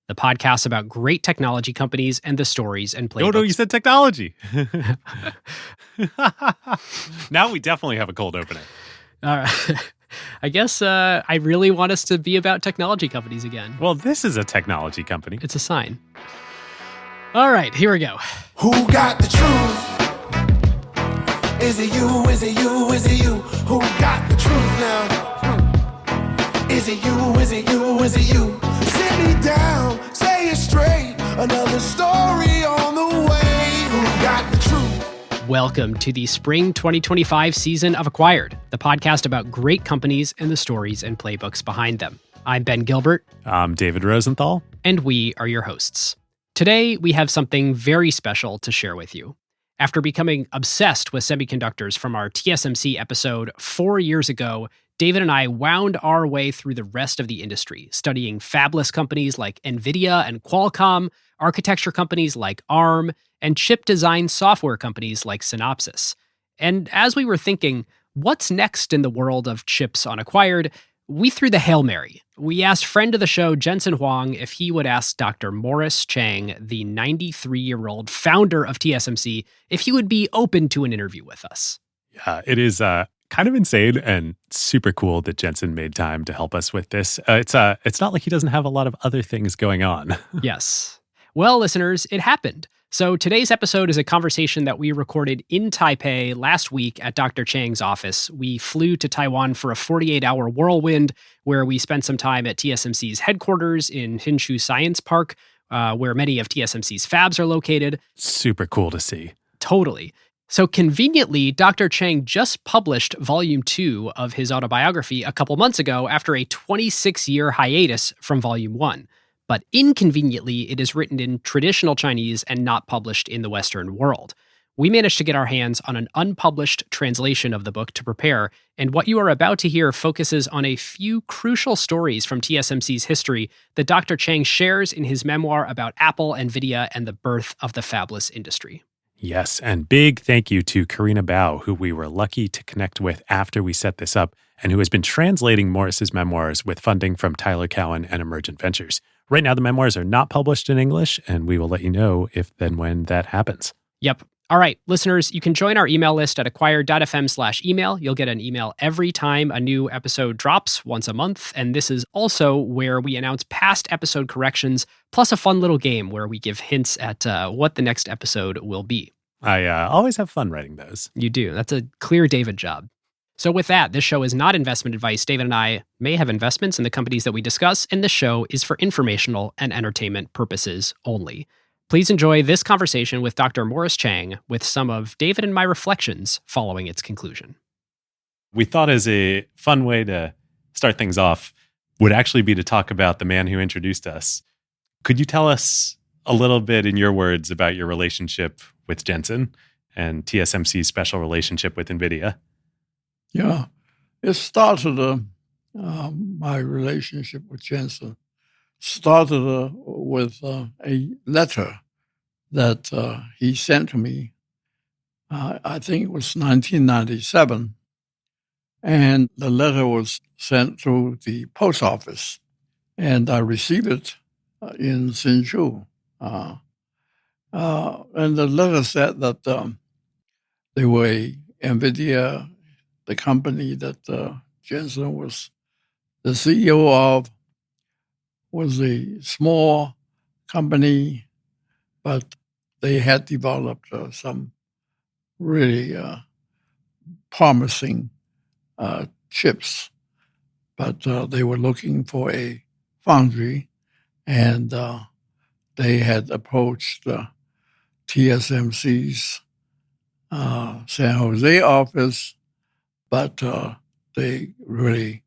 the podcast about great technology companies and the stories and playbooks. No, you said technology. Now we definitely have a cold opening. I guess I really want us to be about technology companies again. Well, this is a technology company. It's a sign. All right, here we go. Who got the truth? Is it you? Is it you? Is it you? Who got the truth now? Is it you? Is it you? Is it you? Sit me down, say it straight. Another story on the way. Who got the truth? Welcome to the spring 2025 season of Acquired, the podcast about great companies and the stories and playbooks behind them. I'm Ben Gilbert. I'm David Rosenthal. And we are your hosts. Today, we have something very special to share with you. After becoming obsessed with semiconductors from our TSMC episode 4 years ago, David and I wound our way through the rest of the industry, studying fabless companies like NVIDIA and Qualcomm, architecture companies like ARM, and chip design software companies like Synopsys. And as we were thinking, what's next in the world of chips on Acquired, we threw the Hail Mary. We asked friend of the show, Jensen Huang, if he would ask Dr. Morris Chang, the 93-year-old founder of TSMC, if he would be open to an interview with us. Yeah, it is kind of insane and super cool that Jensen made time to help us with this. It's not like he doesn't have a lot of other things going on. Yes. Well, listeners, it happened. So today's episode is a conversation that we recorded in Taipei last week at Dr. Chang's office. We flew to Taiwan for a 48-hour whirlwind where we spent some time at TSMC's headquarters in Hsinchu Science Park, where many of TSMC's fabs are located. Super cool to see. Totally. So conveniently, Dr. Chang just published Volume 2 of his autobiography a couple months ago after a 26-year hiatus from Volume 1. But inconveniently, it is written in traditional Chinese and not published in the Western world. We managed to get our hands on an unpublished translation of the book to prepare, and what you are about to hear focuses on a few crucial stories from TSMC's history that Dr. Chang shares in his memoir about Apple, NVIDIA, and the birth of the fabless industry. Yes, and big thank you to Karina Bao, who we were lucky to connect with after we set this up, and who has been translating Morris's memoirs with funding from Tyler Cowen and Emergent Ventures. Right now, the memoirs are not published in English, and we will let you know if and when that happens. Yep. All right, listeners, you can join our email list at acquired.fm/email. You'll get an email every time a new episode drops, once a month. And this is also where we announce past episode corrections, plus a fun little game where we give hints at what the next episode will be. I always have fun writing those. You do. That's a clear David job. So with that, this show is not investment advice. David and I may have investments in the companies that we discuss, and this show is for informational and entertainment purposes only. Please enjoy this conversation with Dr. Morris Chang with some of David and my reflections following its conclusion. We thought as a fun way to start things off would actually be to talk about the man who introduced us. Could you tell us a little bit in your words about your relationship with Jensen and TSMC's special relationship with NVIDIA? Yeah, it started, my relationship with Jensen started with a letter that he sent to me. I think it was 1997. And the letter was sent through the post office. And I received it in Hsinchu. And the letter said that they were NVIDIA, the company that Jensen was the CEO of, was a small company, but they had developed some really promising chips. But they were looking for a foundry, and they had approached TSMC's San Jose office, but they really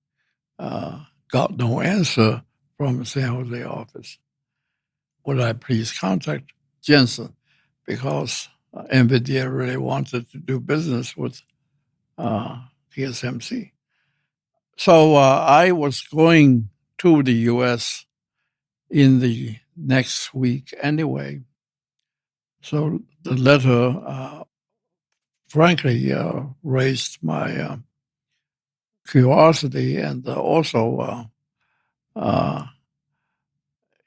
got no answer from the San Jose office. Would I please contact Jensen, because NVIDIA really wanted to do business with TSMC. So I was going to the U.S. in the next week anyway. So the letter, frankly, raised my curiosity, and also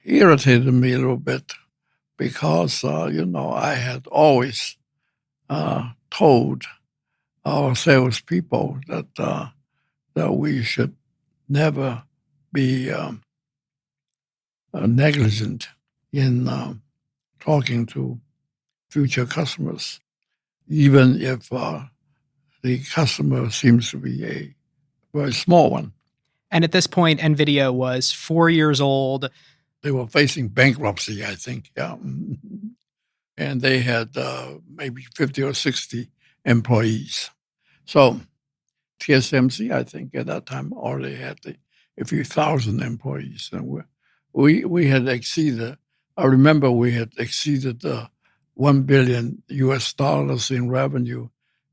irritated me a little bit because, I had always told our salespeople that we should never be negligent in talking to future customers, even if the customer seems to be a very small one. And at this point, NVIDIA was 4 years old. They were facing bankruptcy, I think, yeah. And they had maybe 50 or 60 employees. So TSMC, I think, at that time already had a few thousand employees. And we had exceeded, I remember we had exceeded $1 billion in revenue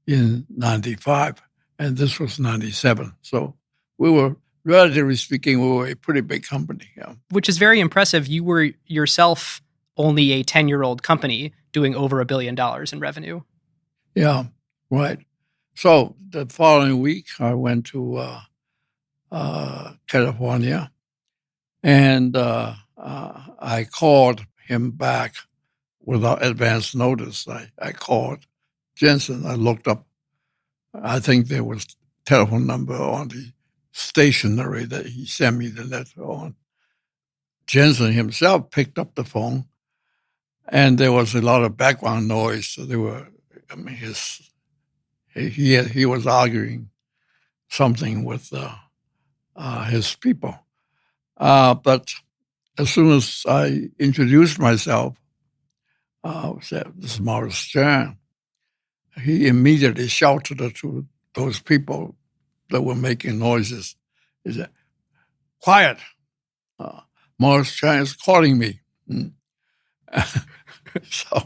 in 95, and this was 97. So we were, relatively speaking, we were a pretty big company. Yeah. Which is very impressive. You were yourself only a 10-year-old company doing over $1 billion in revenue. Yeah, right. So the following week, I went to California, and I called him back without advance notice. I called Jensen. I looked up. I think there was telephone number on the stationery that he sent me the letter on. Jensen himself picked up the phone, and there was a lot of background noise. So there were, he was arguing something with his people. But as soon as I introduced myself, said, "This is Morris Chang," he immediately shouted to those people that were making noises. He said, "Quiet! Morris Chang is calling me." So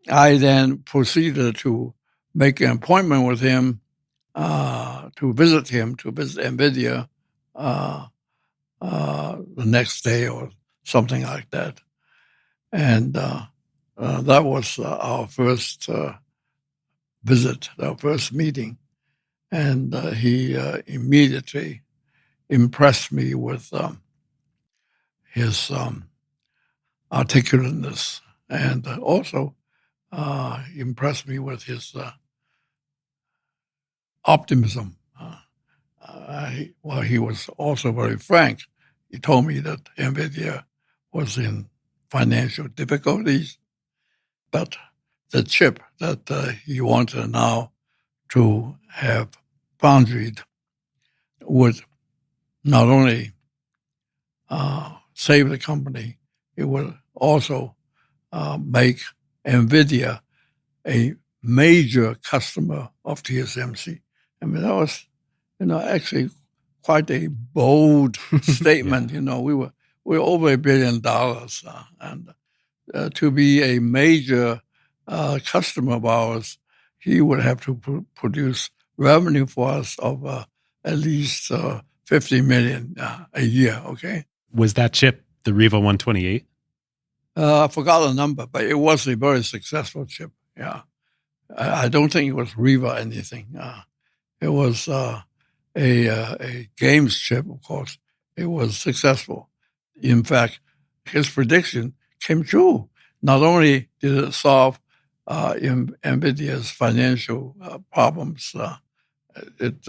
I then proceeded to make an appointment with him to visit NVIDIA the next day or something like that. And that was our first visit, our first meeting. And he immediately impressed me with his articulateness, and also impressed me with his optimism. He was also very frank. He told me that NVIDIA was in financial difficulties, but the chip that he wanted now to have foundried would not only save the company, it would also make NVIDIA a major customer of TSMC. I mean, that was, actually quite a bold statement. Yeah. We were over $1 billion, and to be a major customer of ours, he would have to produce revenue for us of at least $50 million a year. Okay. Was that chip the Riva 128? I forgot the number, but it was a very successful chip. Yeah, I don't think it was Riva anything. It was a games chip, of course. It was successful. In fact, his prediction came true. Not only did it solve NVIDIA's financial problems, it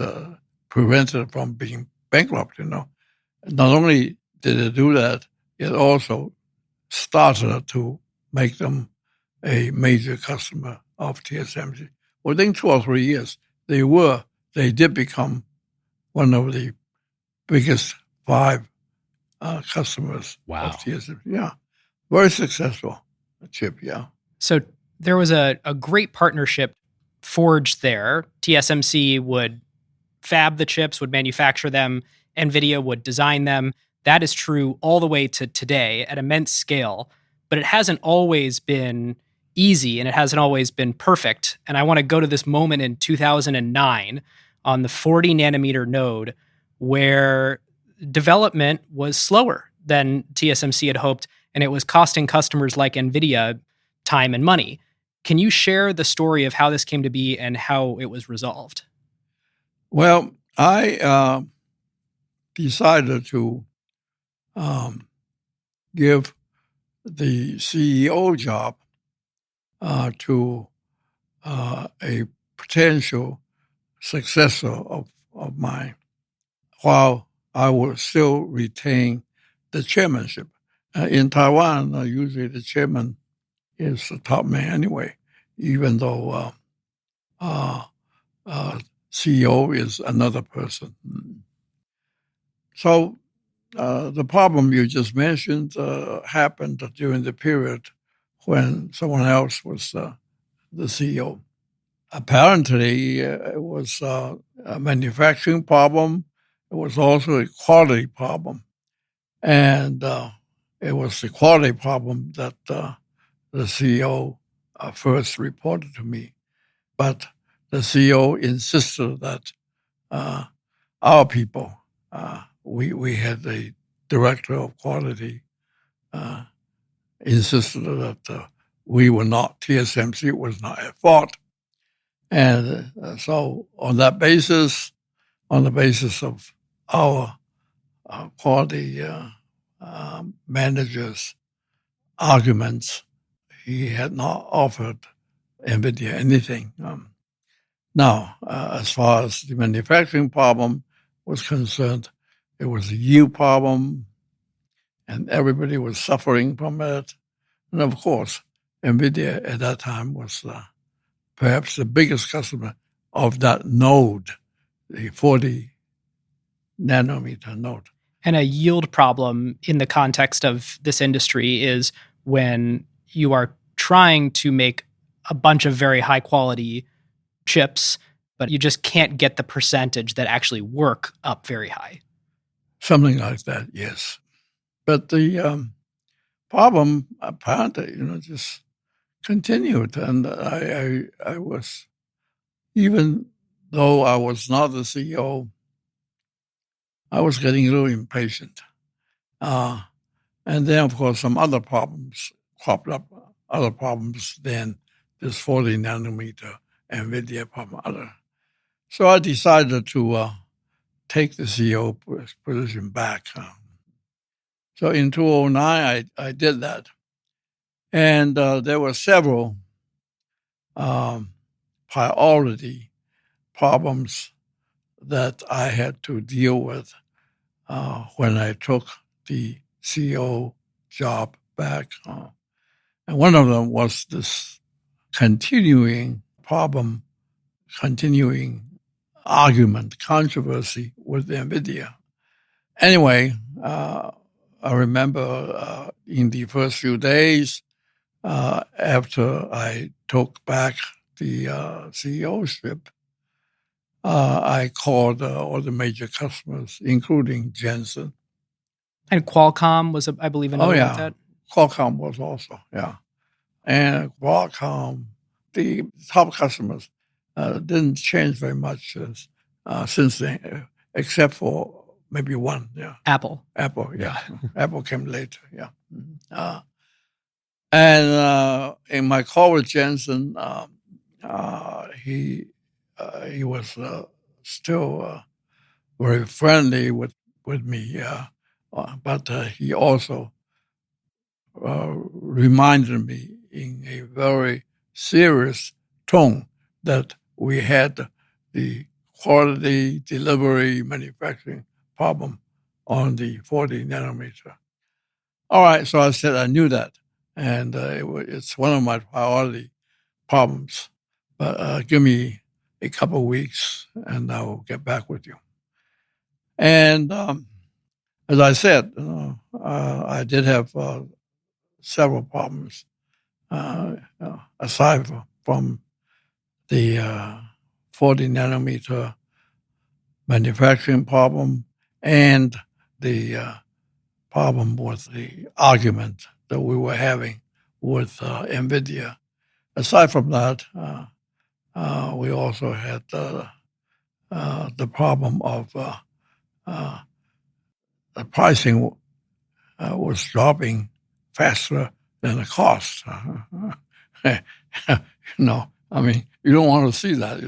prevented it from being bankrupt. Not only did it do that, it also started to make them a major customer of TSMC. Within 2 or 3 years, they did become one of the biggest 5 customers of TSMC. Yeah, very successful chip, yeah. So there was a great partnership forged there. TSMC would fab the chips, would manufacture them. NVIDIA would design them. That is true all the way to today at immense scale, but it hasn't always been easy and it hasn't always been perfect. And I want to go to this moment in 2009 on the 40 nanometer node where development was slower than TSMC had hoped, and it was costing customers like NVIDIA time and money. Can you share the story of how this came to be and how it was resolved? Well, I decided to give the CEO job to a potential successor of mine, while I will still retain the chairmanship. In Taiwan, usually the chairman is the top man anyway, even though CEO is another person. So the problem you just mentioned happened during the period when someone else was the CEO. Apparently, it was a manufacturing problem. It was also a quality problem. And it was the quality problem that the CEO first reported to me. But the CEO insisted that our people, we had a director of quality, insisted that we were not, TSMC was not at fault. And so on the basis of our quality manager's arguments, he had not offered NVIDIA anything. Now, as far as the manufacturing problem was concerned, it was a yield problem, and everybody was suffering from it. And of course, NVIDIA at that time was perhaps the biggest customer of that node, the 40 nanometer node. And a yield problem in the context of this industry is when you are trying to make a bunch of very high quality chips, but you just can't get the percentage that actually work up very high. Something like that, yes. But the problem apparently, just continued. And I was, even though I was not the CEO, I was getting a little impatient. And then, of course, some other problems cropped up, other problems than this 40 nanometer NVIDIA problem. So I decided to take the CEO position back. So in 2009, I did that. And there were several priority problems that I had to deal with when I took the CEO job back. And one of them was this continuing argument, controversy with NVIDIA. Anyway, I remember in the first few days after I took back the CEOship, I called all the major customers, including Jensen. And Qualcomm was, I believe, another like that? Qualcomm was also, yeah. And Qualcomm, the top customers, didn't change very much since then, except for maybe one, yeah. Apple, yeah. Apple came later, yeah. And in my call with Jensen, he was still very friendly with me, but he also reminded me in a very serious tone that we had the quality, delivery, manufacturing problem on the 40 nanometer. All right, so I said I knew that, and it's one of my priority problems. But give me a couple of weeks, and I will get back with you. And as I said, I did have several problems aside from the 40 nanometer manufacturing problem and the problem with the argument that we were having with NVIDIA. Aside from that, we also had the problem of the pricing was dropping faster than the cost. I mean, you don't want to see that,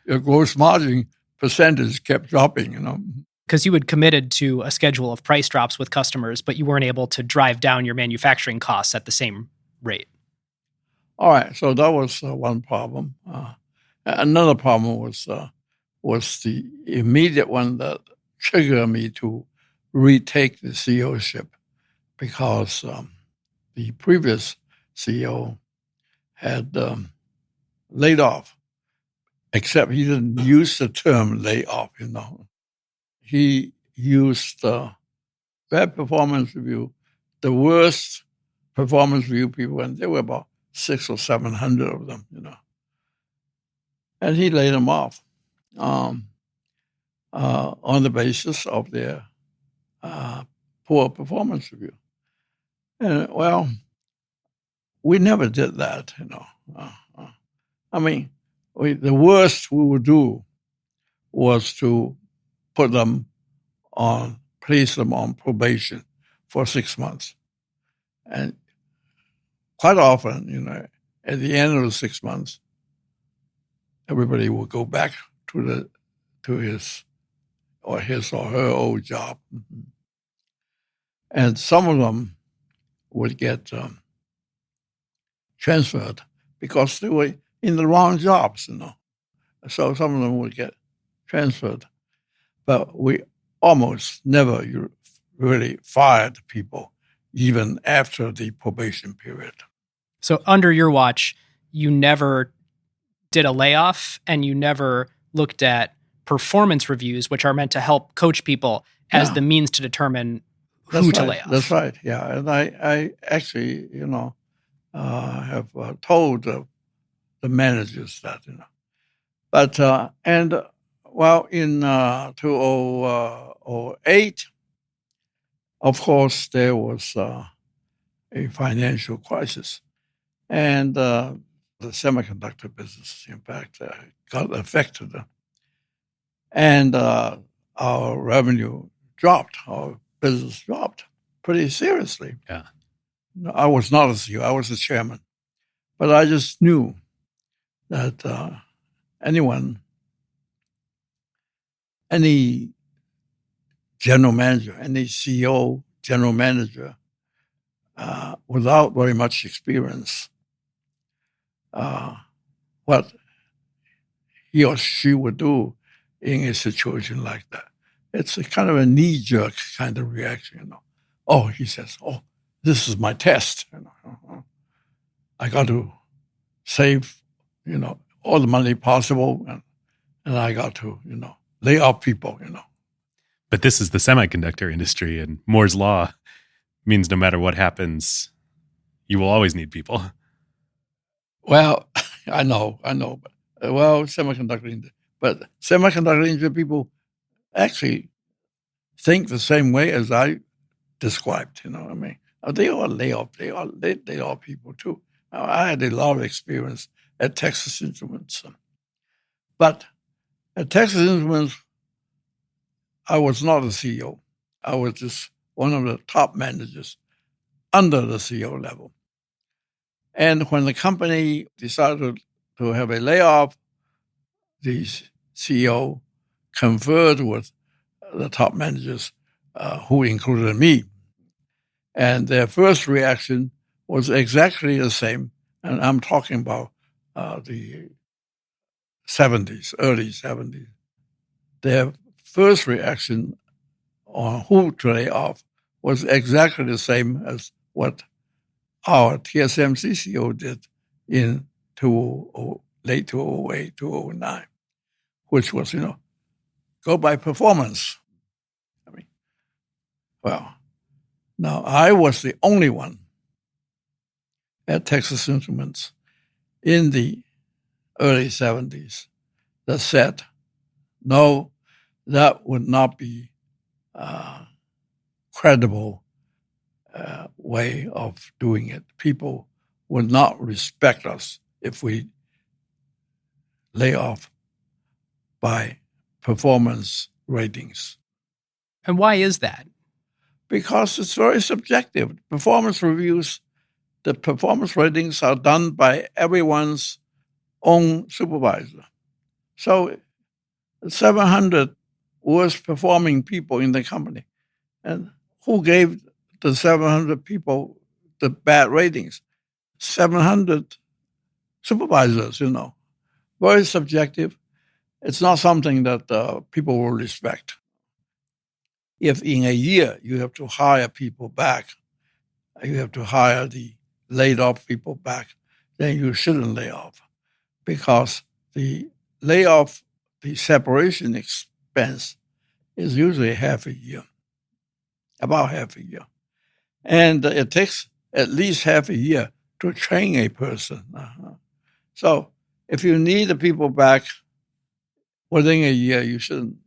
Your gross margin percentage kept dropping, because you had committed to a schedule of price drops with customers, but you weren't able to drive down your manufacturing costs at the same rate. All right, so that was one problem. Another problem was the immediate one that triggered me to retake the CEO-ship, because the previous CEO had laid off, except he didn't use the term lay off, He used bad performance review, the worst performance review people, and there were about 600 or 700 of them, And he laid them off on the basis of their poor performance review. And, well, we never did that, the worst we would do was to place them on probation for 6 months. And quite often, at the end of the 6 months, everybody will go back to his or her old job. And some of them would get transferred because they were in the wrong jobs, So some of them would get transferred. But we almost never really fired people, even after the probation period. So under your watch, you never did a layoff, and you never looked at performance reviews, which are meant to help coach people as the means to determine who to lay off. That's right, yeah. And I actually, have told the managers that, But, in 2008, of course, there was a financial crisis. And the semiconductor business, in fact, got affected. And our revenue dropped. Our business dropped pretty seriously. Yeah. I was not a CEO. I was the chairman. But I just knew that any general manager, any CEO, general manager, without very much experience, what he or she would do in a situation like that. It's a kind of a knee-jerk kind of reaction, Oh, he says, this is my test. I got to save, all the money possible, and I got to, lay off people, But this is the semiconductor industry, and Moore's Law means no matter what happens, you will always need people. Well, I know. Semiconductor industry people actually think the same way as I described. They all lay off. They lay off people too. I had a lot of experience at Texas Instruments, but at Texas Instruments, I was not a CEO. I was just one of the top managers under the CEO level. And when the company decided to have a layoff, the CEO conferred with the top managers, who included me. And their first reaction was exactly the same. And I'm talking about the 70s, early 70s. Their first reaction on who to lay off was exactly the same as what our TSMC CEO did in late 2008, 2009, which was, go by performance. Now I was the only one at Texas Instruments in the early 70s that said, no, that would not be a credible way of doing it. People would not respect us if we lay off by performance ratings. And why is that? Because it's very subjective. Performance reviews, the performance ratings are done by everyone's own supervisor. So 700 worst performing people in the company. And who gave the 700 people the bad ratings? 700 supervisors, very subjective. It's not something that people will respect. If in a year you have to hire people back, you have to hire the laid off people back, then you shouldn't lay off, because the layoff, the separation expense is usually half a year, about half a year. And it takes at least half a year to train a person. So if you need the people back within a year, you shouldn't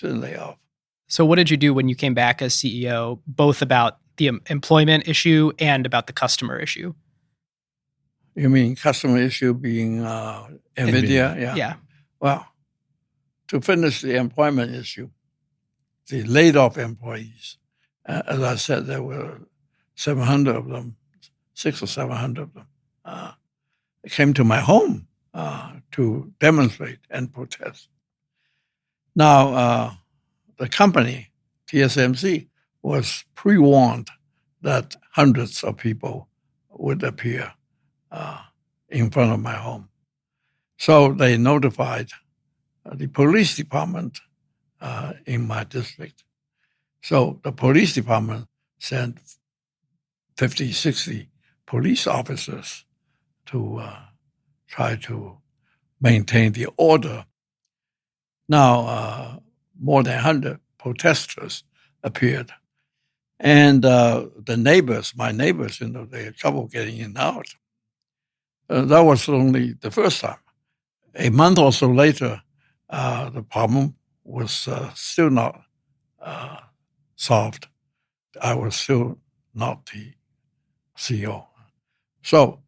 lay off. So what did you do when you came back as CEO, both about the employment issue and about the customer issue? You mean customer issue being NVIDIA? Yeah. Well, to finish the employment issue, the laid off employees, as I said, there were 700 of them, 600 or 700 of them, came to my home to demonstrate and protest. Now, the company, TSMC, was pre-warned that hundreds of people would appear in front of my home. So they notified the police department in my district. So the police department sent 50, 60 police officers to try to maintain the order. Now, more than 100 protesters appeared. And the neighbors, my neighbors, they had trouble getting in and out. That was only the first time. A month or so later, the problem was still not solved. I was still not the CEO. So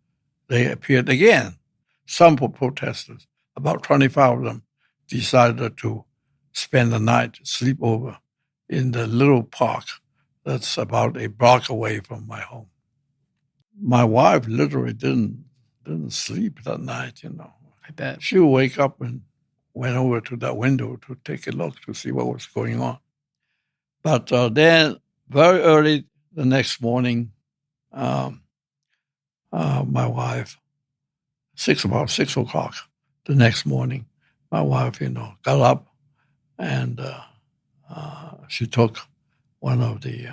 they appeared again. Some protesters, about 25 of them, decided to spend the night, sleep over in the little park that's about a block away from my home. My wife literally didn't sleep that night, I bet. She would wake up and went over to that window to take a look to see what was going on. But then very early the next morning, my wife, about 6 o'clock the next morning, my wife, got up and she took one of the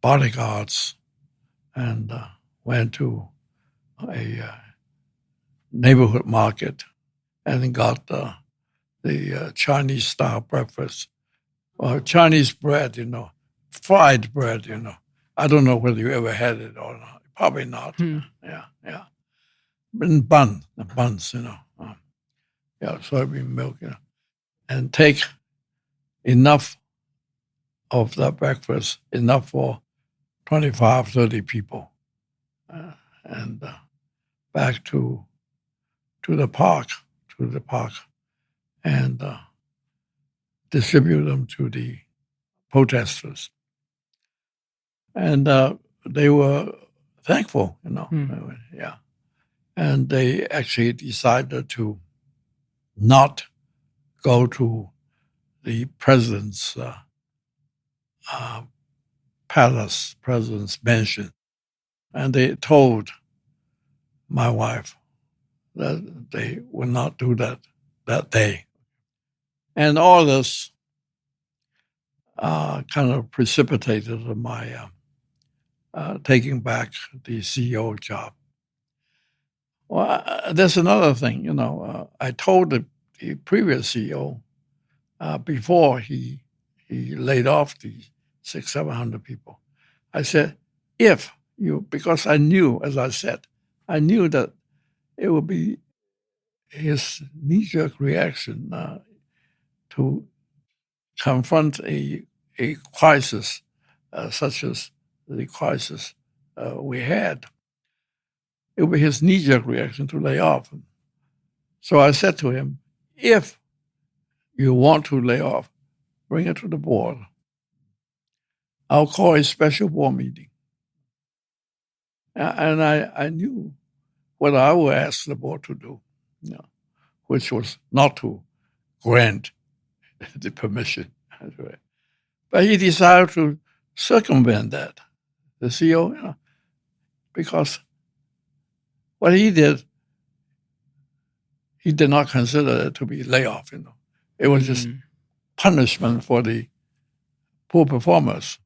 bodyguards and went to a neighborhood market and got the Chinese-style breakfast, Chinese bread, fried bread, I don't know whether you ever had it or not. Probably not. Yeah. And buns, soybean milk, and take enough of that breakfast, enough for 25, 30 people, and back to the park, and distribute them to the protesters. And they were thankful, yeah. And they actually decided to not go to the president's palace, president's mansion. And they told my wife that they would not do that day. And all this kind of precipitated my taking back the CEO job. Well, there's another thing, I told the previous CEO before he laid off the 600-700 people, I said, because I knew, as I said, I knew that it would be his knee-jerk reaction to confront a crisis such as the crisis we had. It would be his knee-jerk reaction to lay off. So I said to him, if you want to lay off, bring it to the board. I'll call a special board meeting. And I knew what I would ask the board to do, which was not to grant the permission. But he decided to circumvent that, the CEO, because what he did not consider it to be layoff. It was just punishment for the poor performers.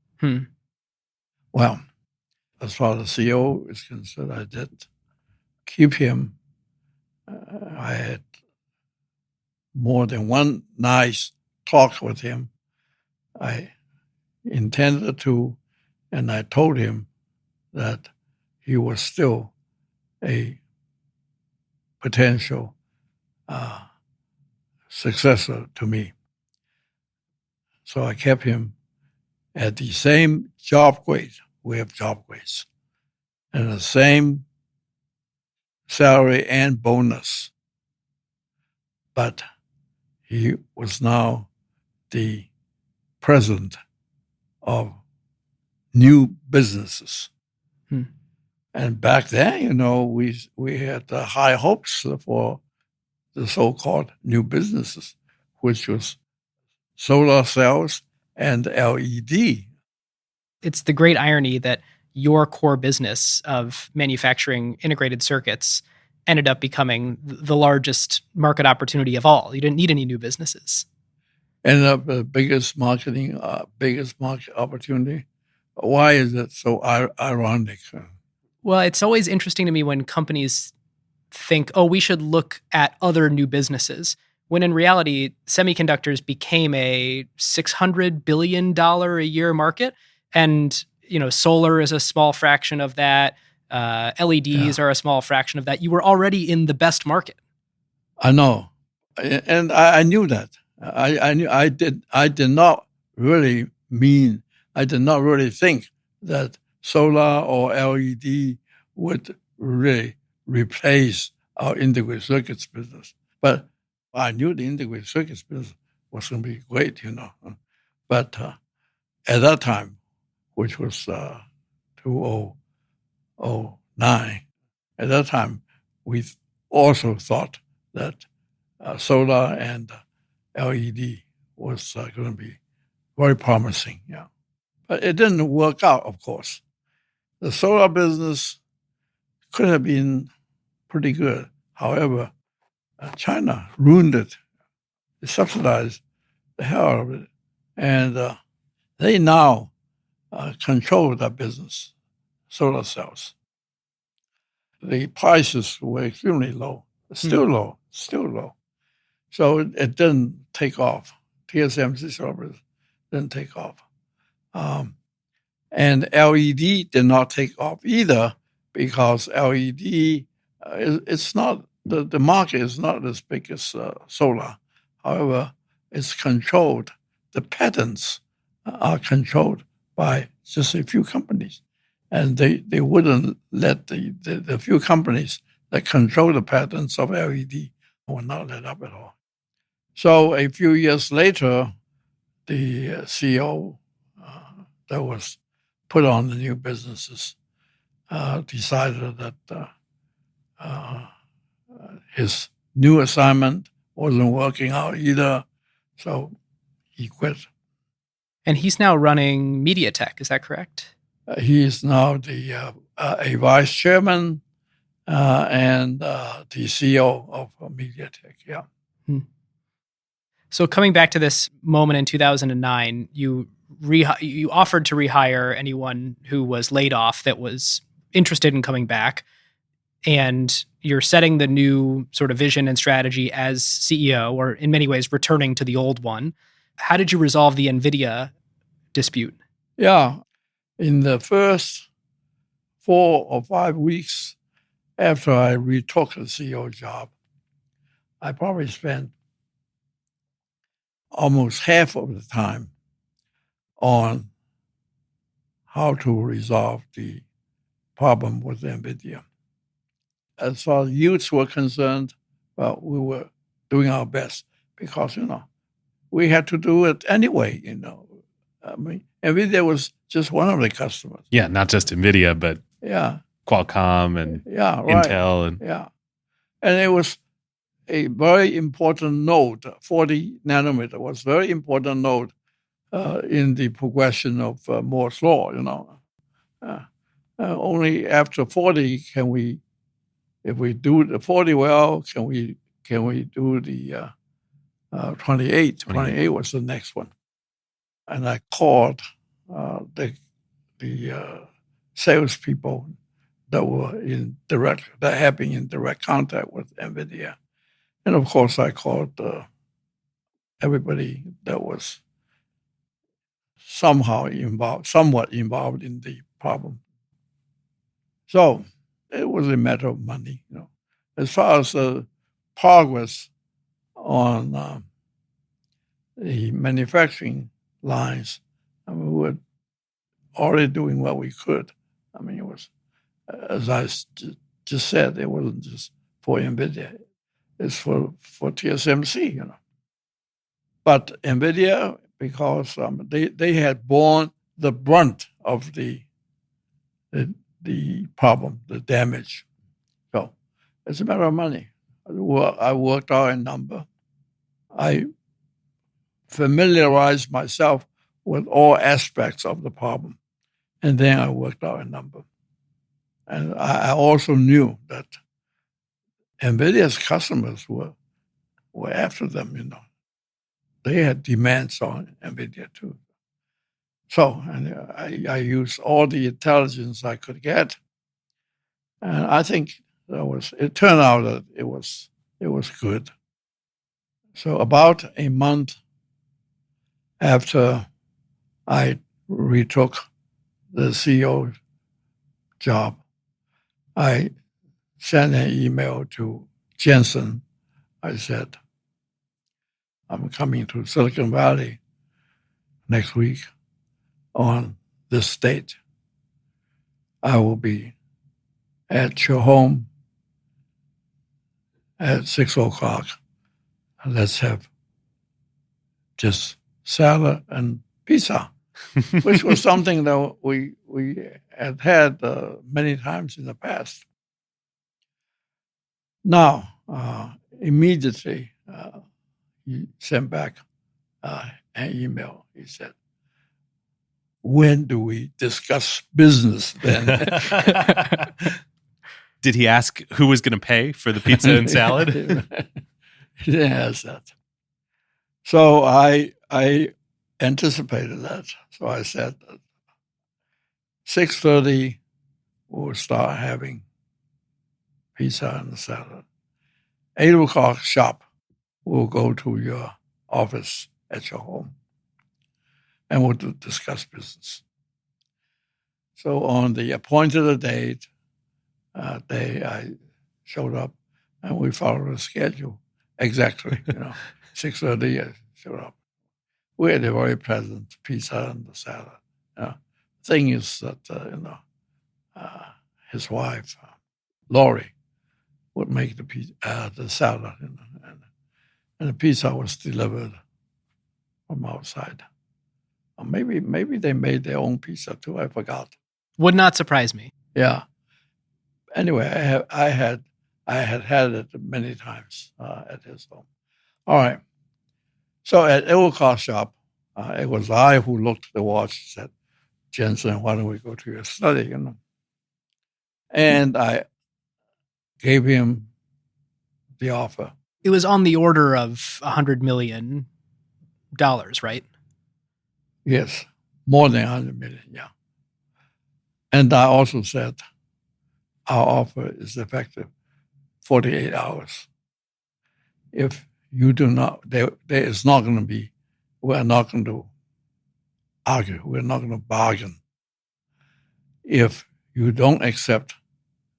Well, as far as the CEO is concerned, I did keep him. I had more than one nice talk with him. I intended to, and I told him that he was still a potential successor to me. So I kept him at the same job grade. We have job grades. And the same salary and bonus. But he was now the president of new businesses. And back then, we had high hopes for the so-called new businesses, which was solar cells and LED. It's the great irony that your core business of manufacturing integrated circuits ended up becoming the largest market opportunity of all. You didn't need any new businesses. Ended up the biggest market opportunity. Why is it so ironic? Well, it's always interesting to me when companies think, oh, we should look at other new businesses, when in reality, semiconductors became a $600 billion a year market. And, solar is a small fraction of that. LEDs are a small fraction of that. You were already in the best market. I know. And I knew that. I did not really think that solar or LED would really replace our integrated circuits business. But I knew the integrated circuits business was going to be great, But at that time, which was 2009, at that time, we also thought that solar and LED was going to be very promising, But it didn't work out, of course. The solar business could have been pretty good. However, China ruined it. They subsidized the hell out of it. And they now control that business, solar cells. The prices were extremely low, still low. So it didn't take off. TSMC solar didn't take off. And LED did not take off either, because LED, it's not, the market is not as big as solar. However, it's controlled. The patents are controlled by just a few companies. And they wouldn't let the few companies that control the patents of LED would not let up at all. So a few years later, the CEO that was put on the new businesses decided that his new assignment wasn't working out either, so he quit. And he's now running MediaTek, is that correct? He is now a vice chairman and the CEO of MediaTek, yeah. So coming back to this moment in 2009, you offered to rehire anyone who was laid off that was interested in coming back, and you're setting the new sort of vision and strategy as CEO, or in many ways returning to the old one. How did you resolve the NVIDIA dispute? Yeah, in the first 4 or 5 weeks after I retook the CEO job, I probably spent almost half of the time on how to resolve the problem with NVIDIA. As far as youths were concerned, well, we were doing our best because, we had to do it anyway, I mean, NVIDIA was just one of the customers. Yeah, not just NVIDIA, but yeah, Qualcomm and Intel. And it a very important node. 40 nanometer was a very important node in the progression of Moore's law. Only after 40 can we, if we do the 40 well, can we do the 28? 28 was the next one, and I called the salespeople that were have been in direct contact with NVIDIA. And of course, I called everybody that was somewhat involved in the problem. So it was a matter of money. As far as the progress on the manufacturing lines, we were already doing what we could. It was, as I just said, it wasn't just for NVIDIA. It's for TSMC, But NVIDIA, because they had borne the brunt of the problem, the damage. So it's a matter of money. I worked out a number. I familiarized myself with all aspects of the problem, and then I worked out a number. And I also knew that NVIDIA's customers were after them, They had demands on NVIDIA too. So I used all the intelligence I could get. And I think it turned out that it was good. So about a month after I retook the CEO job, I sent an email to Jensen. I said, I'm coming to Silicon Valley next week on this date. I will be at your home at 6:00. Let's have just salad and pizza, which was something that we had many times in the past. Now, immediately, he sent back an email. He said, when do we discuss business then? Did he ask who was going to pay for the pizza and salad? He didn't ask that. So I anticipated that. So I said, 6:30, we'll start having pizza and salad. 8:00 sharp, we'll go to your office at your home, and we'll discuss business. So on the appointed day, I showed up, and we followed the schedule exactly. 6:30, I showed up. We had a very pleasant pizza and the salad. Thing is that his wife, Lori, would make the salad, and the pizza was delivered from outside. Or maybe they made their own pizza too. I forgot. Would not surprise me. Yeah. Anyway, I had it many times at his home. All right. So at 8:00 sharp, it was I who looked at the watch and said, Jensen, why don't we go to your study? And I gave him the offer. It was on the order of $100 million, right? Yes, more than $100 million, yeah. And I also said, our offer is effective 48 hours. If you do not, there is not going to be, we're not going to argue, we're not going to bargain. If you don't accept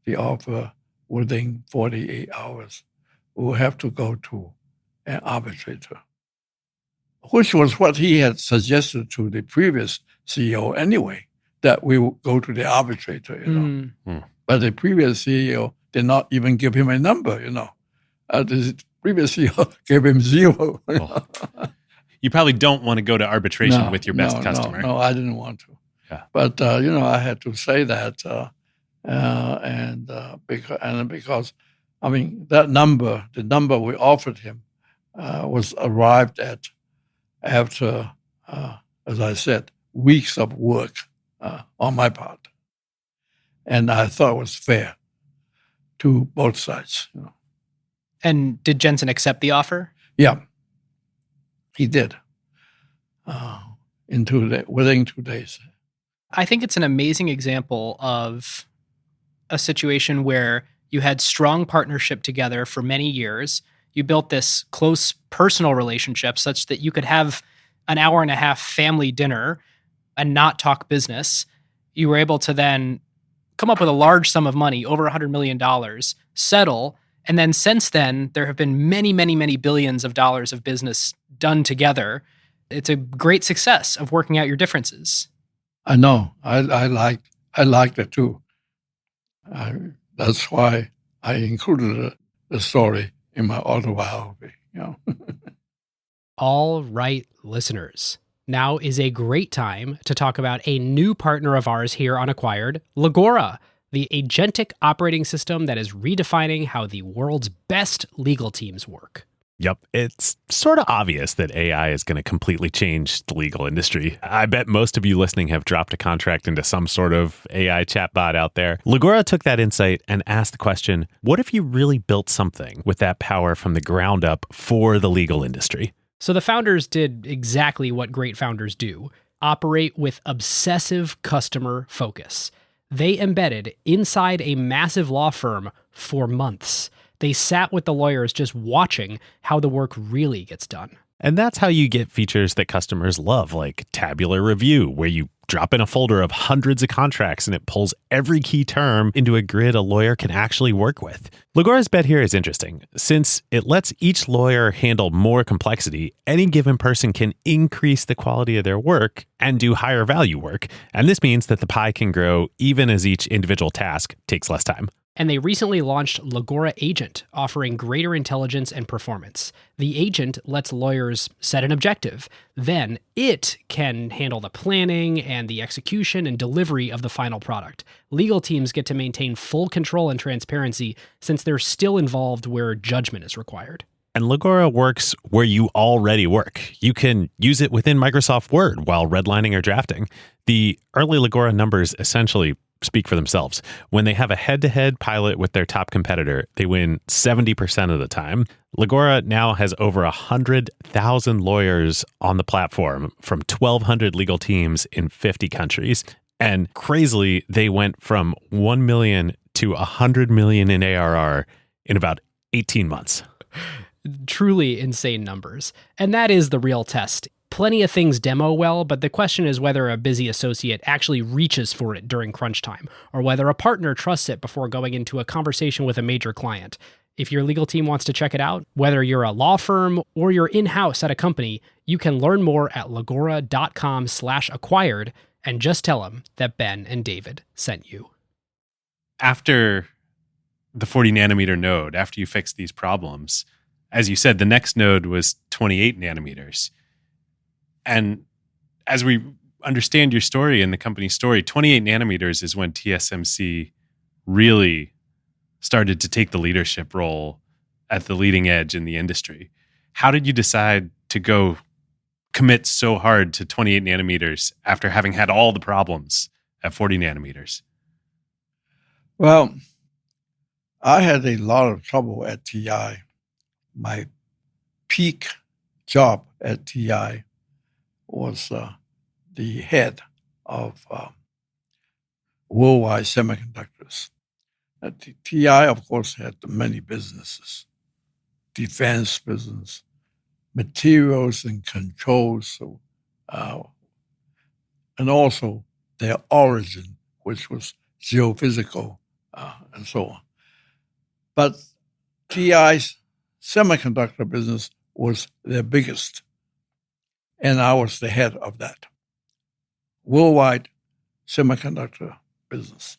the offer within 48 hours, we'll have to go to an arbitrator, which was what he had suggested to the previous CEO anyway, that we would go to the arbitrator, But the previous CEO did not even give him a number, The previous CEO gave him 0. You probably don't want to go to arbitration with your best customer. No, I didn't want to. Yeah. But, I had to say that, because I mean, that number, the number we offered him, was arrived at after, as I said, weeks of work on my part. And I thought it was fair to both sides. And did Jensen accept the offer? Yeah, he did. Within 2 days. I think it's an amazing example of a situation where you had strong partnership together for many years. You built this close personal relationship such that you could have an hour and a half family dinner and not talk business. You were able to then come up with a large sum of money, over $100 million, settle. And then since then, there have been many, many, many billions of dollars of business done together. It's a great success of working out your differences. I know. I liked it too. That's why I included the story in my autobiography. All right, listeners. Now is a great time to talk about a new partner of ours here on Acquired, Legora, the agentic operating system that is redefining how the world's best legal teams work. Yep, it's sort of obvious that AI is going to completely change the legal industry. I bet most of you listening have dropped a contract into some sort of AI chatbot out there. Legora took that insight and asked the question, what if you really built something with that power from the ground up for the legal industry? So the founders did exactly what great founders do, operate with obsessive customer focus. They embedded inside a massive law firm for months. They sat with the lawyers just watching how the work really gets done. And that's how you get features that customers love, like tabular review, where you drop in a folder of hundreds of contracts and it pulls every key term into a grid a lawyer can actually work with. Legora's bet here is interesting. Since it lets each lawyer handle more complexity, any given person can increase the quality of their work and do higher value work. And this means that the pie can grow even as each individual task takes less time. And they recently launched Legora Agent, offering greater intelligence and performance. The agent lets lawyers set an objective. Then it can handle the planning and the execution and delivery of the final product. Legal teams get to maintain full control and transparency since they're still involved where judgment is required. And Legora works where you already work. You can use it within Microsoft Word while redlining or drafting. The early Legora numbers essentially speak for themselves. When they have a head-to-head pilot with their top competitor, they win 70% of the time. Legora now has over 100,000 lawyers on the platform from 1,200 legal teams in 50 countries. And crazily, they went from 1 million to 100 million in ARR in about 18 months. Truly insane numbers. And that is the real test. Plenty of things demo well, but the question is whether a busy associate actually reaches for it during crunch time, or whether a partner trusts it before going into a conversation with a major client. If your legal team wants to check it out, whether you're a law firm or you're in-house at a company, you can learn more at legora.com/acquired and just tell them that Ben and David sent you. After the 40 nanometer node, after you fix these problems, as you said, the next node was 28 nanometers. And as we understand your story and the company's story, 28 nanometers is when TSMC really started to take the leadership role at the leading edge in the industry. How did you decide to go commit so hard to 28 nanometers after having had all the problems at 40 nanometers? Well, I had a lot of trouble at TI. My peak job at TI was the head of worldwide semiconductors. TI, of course, had many businesses, defense business, materials and controls, and also their origin, which was geophysical and so on. But TI's semiconductor business was their biggest, and I was the head of that worldwide semiconductor business.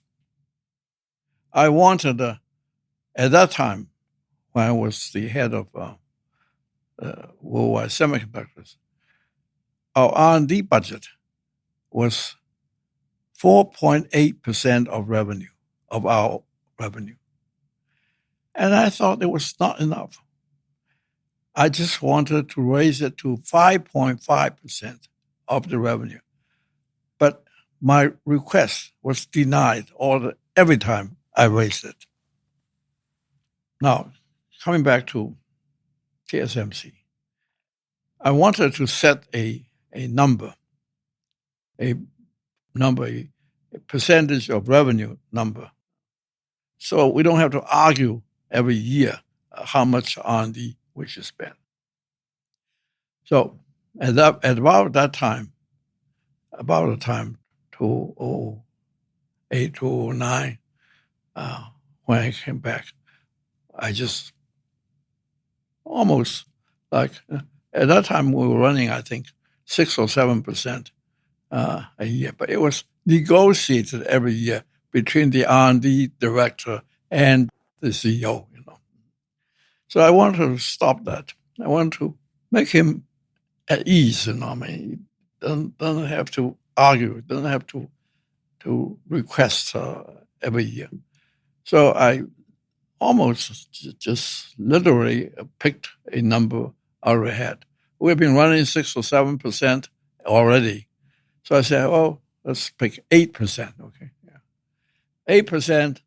I wanted, at that time, when I was the head of worldwide semiconductors, our R&D budget was 4.8% of revenue, of our revenue. And I thought it was not enough. I just wanted to raise it to 5.5% of the revenue. But my request was denied every time I raised it. Now, coming back to TSMC, I wanted to set a number, a percentage of revenue number. So we don't have to argue every year how much R&D we should spend. So at about the time, 2008, 2009, when I came back, I just almost at that time we were running, I think, 6 or 7% a year, but it was negotiated every year between the R&D director and the CEO. So I wanted to stop that. I wanted to make him at ease. I mean, doesn't have to argue, doesn't have to request every year. So I almost just literally picked a number out of the head. We've been running 6 or 7% already. So I said, let's pick 8%. Okay, 8%,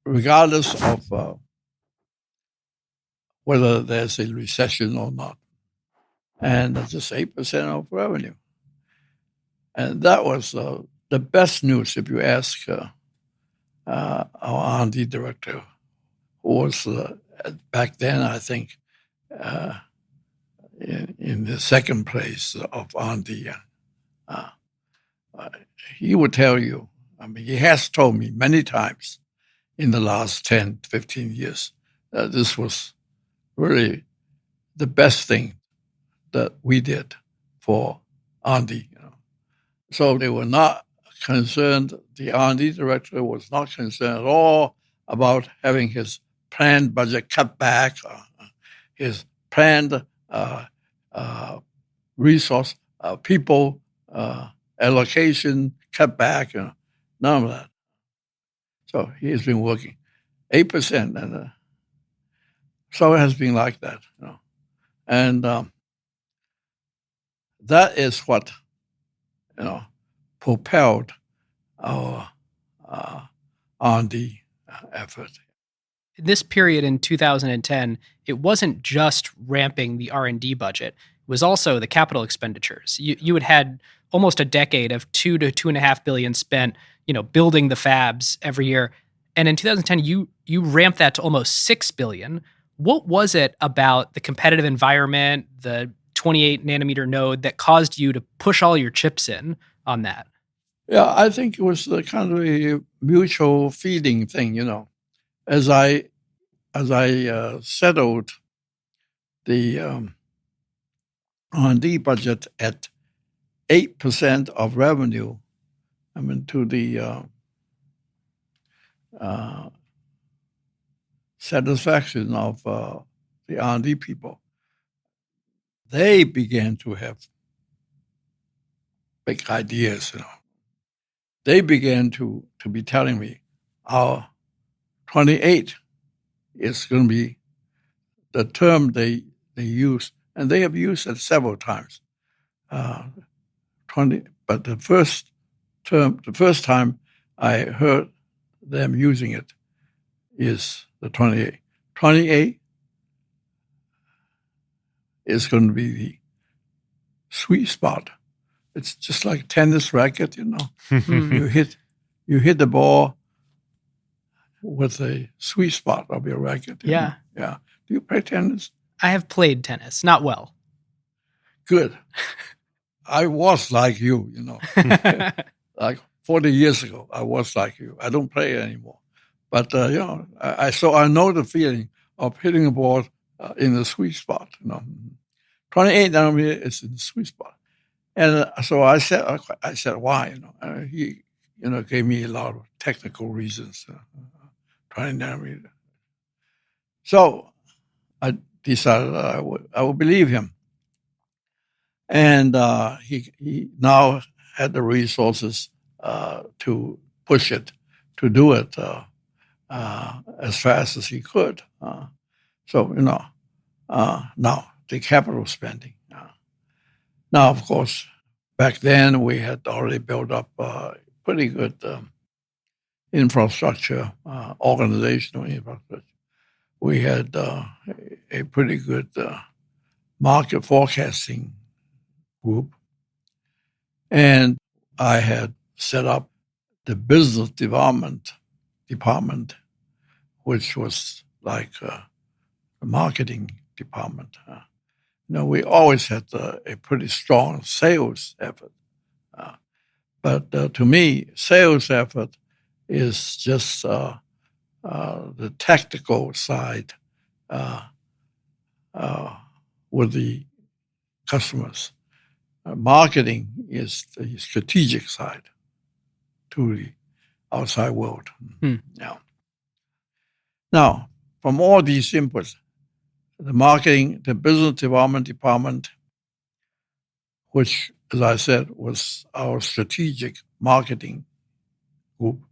regardless of whether there's a recession or not. And that's just 8% of revenue. And that was the best news, if you ask our R&D director, who was back then, I think, in the second place of R&D. He would tell you, I mean, he has told me many times in the last 10, 15 years that this was really the best thing that we did for R&D. So they were not concerned, the R&D director was not concerned at all about having his planned budget cut back, his planned resource, people allocation cut back, none of that. So he has been working 8%, and so it has been like that. And that is what propelled our R&D effort. This period in 2010, it wasn't just ramping the R&D budget. It was also the capital expenditures. You had almost a decade of $2 to $2.5 billion spent, building the fabs every year. And in 2010, you ramped that to almost $6 billion. What was it about the competitive environment, the 28 nanometer node, that caused you to push all your chips in on that? Yeah, I think it was kind of a mutual feeding thing, As I settled the R&D budget at 8% of revenue, to the satisfaction of the R&D people, they began to have big ideas, They began to be telling me our 28 is going to be the term they use, and they have used it several times. 20, but the first time I heard them using it is the 28. 28 is going to be the sweet spot. It's just like tennis racket, You hit the ball with a sweet spot of your racket. Yeah. Yeah. Do you play tennis? I have played tennis, not well. Good. I was like you, Like 40 years ago, I was like you. I don't play anymore. But, I know the feeling of hitting a ball in the sweet spot, 28 nanometer is in the sweet spot. And so I said, why? He, gave me a lot of technical reasons. 20 nanometer. So I decided I would believe him. And he now had the resources to push it, to do it as fast as he could. Now the capital spending. Now, of course, back then we had already built up pretty good infrastructure, organizational infrastructure. We had a pretty good market forecasting group. And I had set up the business development department, which was like the marketing department. We always had a pretty strong sales effort. But to me, sales effort is just the tactical side with the customers. Marketing is the strategic side to the outside world. Yeah. Now, from all these inputs, the marketing, the business development department, which, as I said, was our strategic marketing group,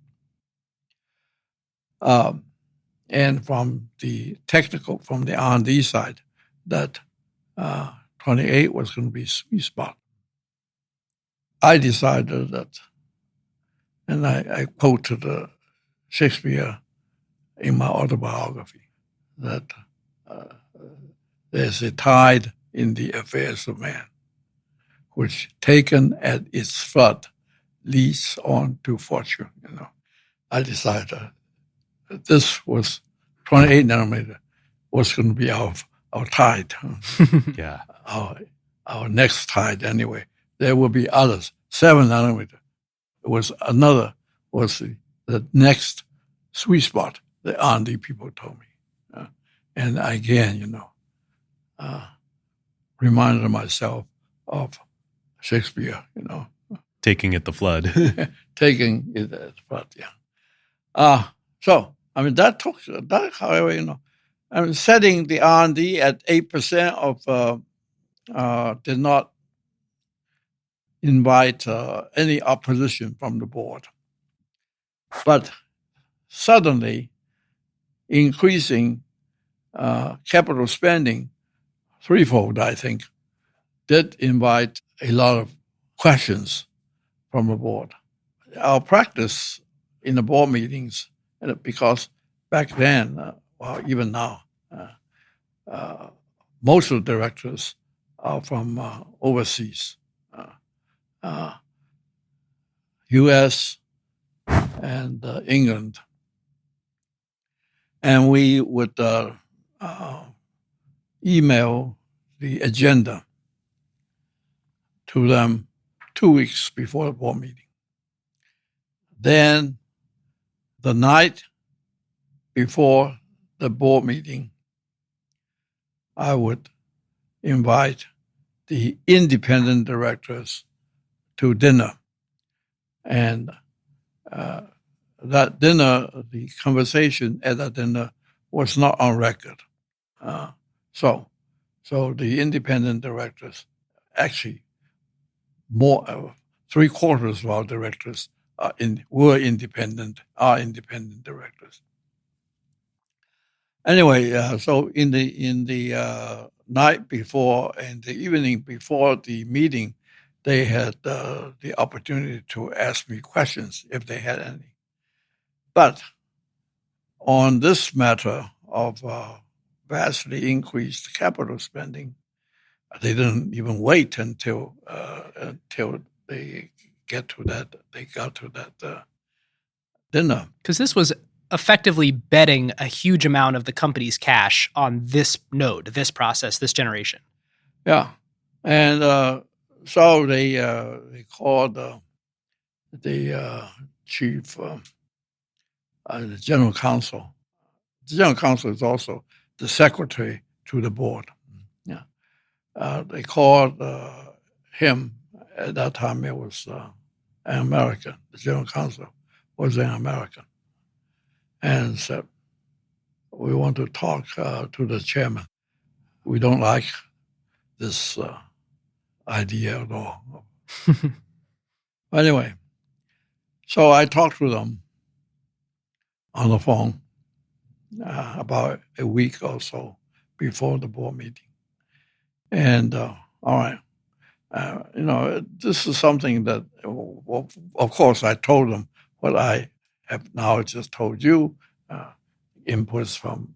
and from the technical, from the R&D side, that 28 was going to be sweet spot. I decided that, and I quoted Shakespeare in my autobiography, that there's a tide in the affairs of man, which taken at its flood leads on to fortune. I decided that this was 28 nanometer was going to be our tide. Yeah. Our next tide anyway. There will be others. 7 nanometer was the next sweet spot, the R&D people told me. And again, reminded myself of Shakespeare, Taking it the flood. taking it as flood, yeah. So, that, however, setting the R&D at 8% did not invite any opposition from the board. But suddenly, increasing capital spending threefold, I think, did invite a lot of questions from the board. Our practice in the board meetings, because back then, even now, most of the directors are from overseas, U.S. and England. And we would email the agenda to them 2 weeks before the board meeting. Then the night before the board meeting, I would invite the independent directors to dinner. And that dinner, the conversation at that dinner was not on record. So the independent directors, actually more, 3/4 of our directors are independent directors. Anyway, so in the night before and the evening before the meeting, they had the opportunity to ask me questions if they had any. But on this matter of vastly increased capital spending, they didn't even wait until they got to that dinner. Because this was effectively betting a huge amount of the company's cash on this node, this process, this generation. Yeah, and so they called the chief, the general counsel. The general counsel is also the secretary to the board. Yeah, they called him. At that time, it was an American. The general counsel was an American, and said, "We want to talk to the chairman. We don't like this idea at all." Anyway, so I talked to them on the phone, about a week or so before the board meeting. And all right, this is something that, of course, I told them what I have now just told you, inputs from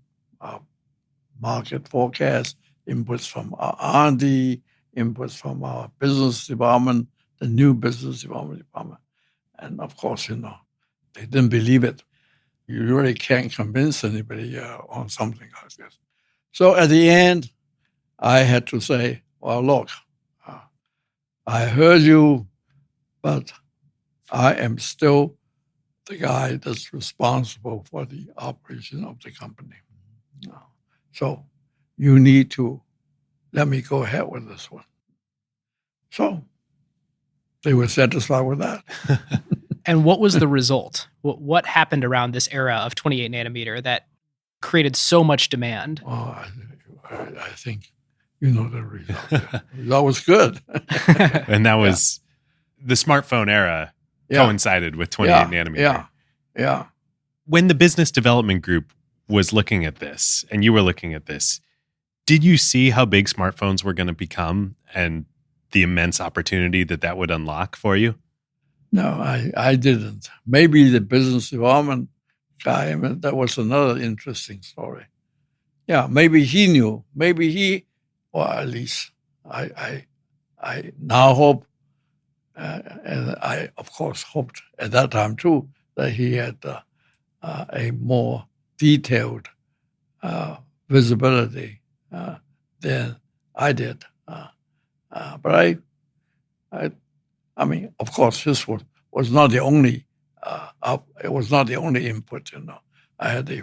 market forecast, inputs from our R&D, inputs from our business department, the new business department. And of course, they didn't believe it. You really can't convince anybody on something like this. So at the end, I had to say, well, look, I heard you, but I am still the guy that's responsible for the operation of the company. So you need to let me go ahead with this one. So they were satisfied with that. And what was the result? What happened around this era of 28 nanometer that created so much demand? Well, I think you know the result. The result was good. And that was the smartphone era coincided with 28 nanometer. Yeah. When the business development group was looking at this and you were looking at this, did you see how big smartphones were going to become and the immense opportunity that would unlock for you? No, I didn't. Maybe the business development guy, that was another interesting story. Yeah, maybe he knew. Maybe or at least I now hope, and I, of course, hoped at that time too, that he had a more detailed visibility than I did. But I mean, of course, this was not the only. It was not the only input. I had a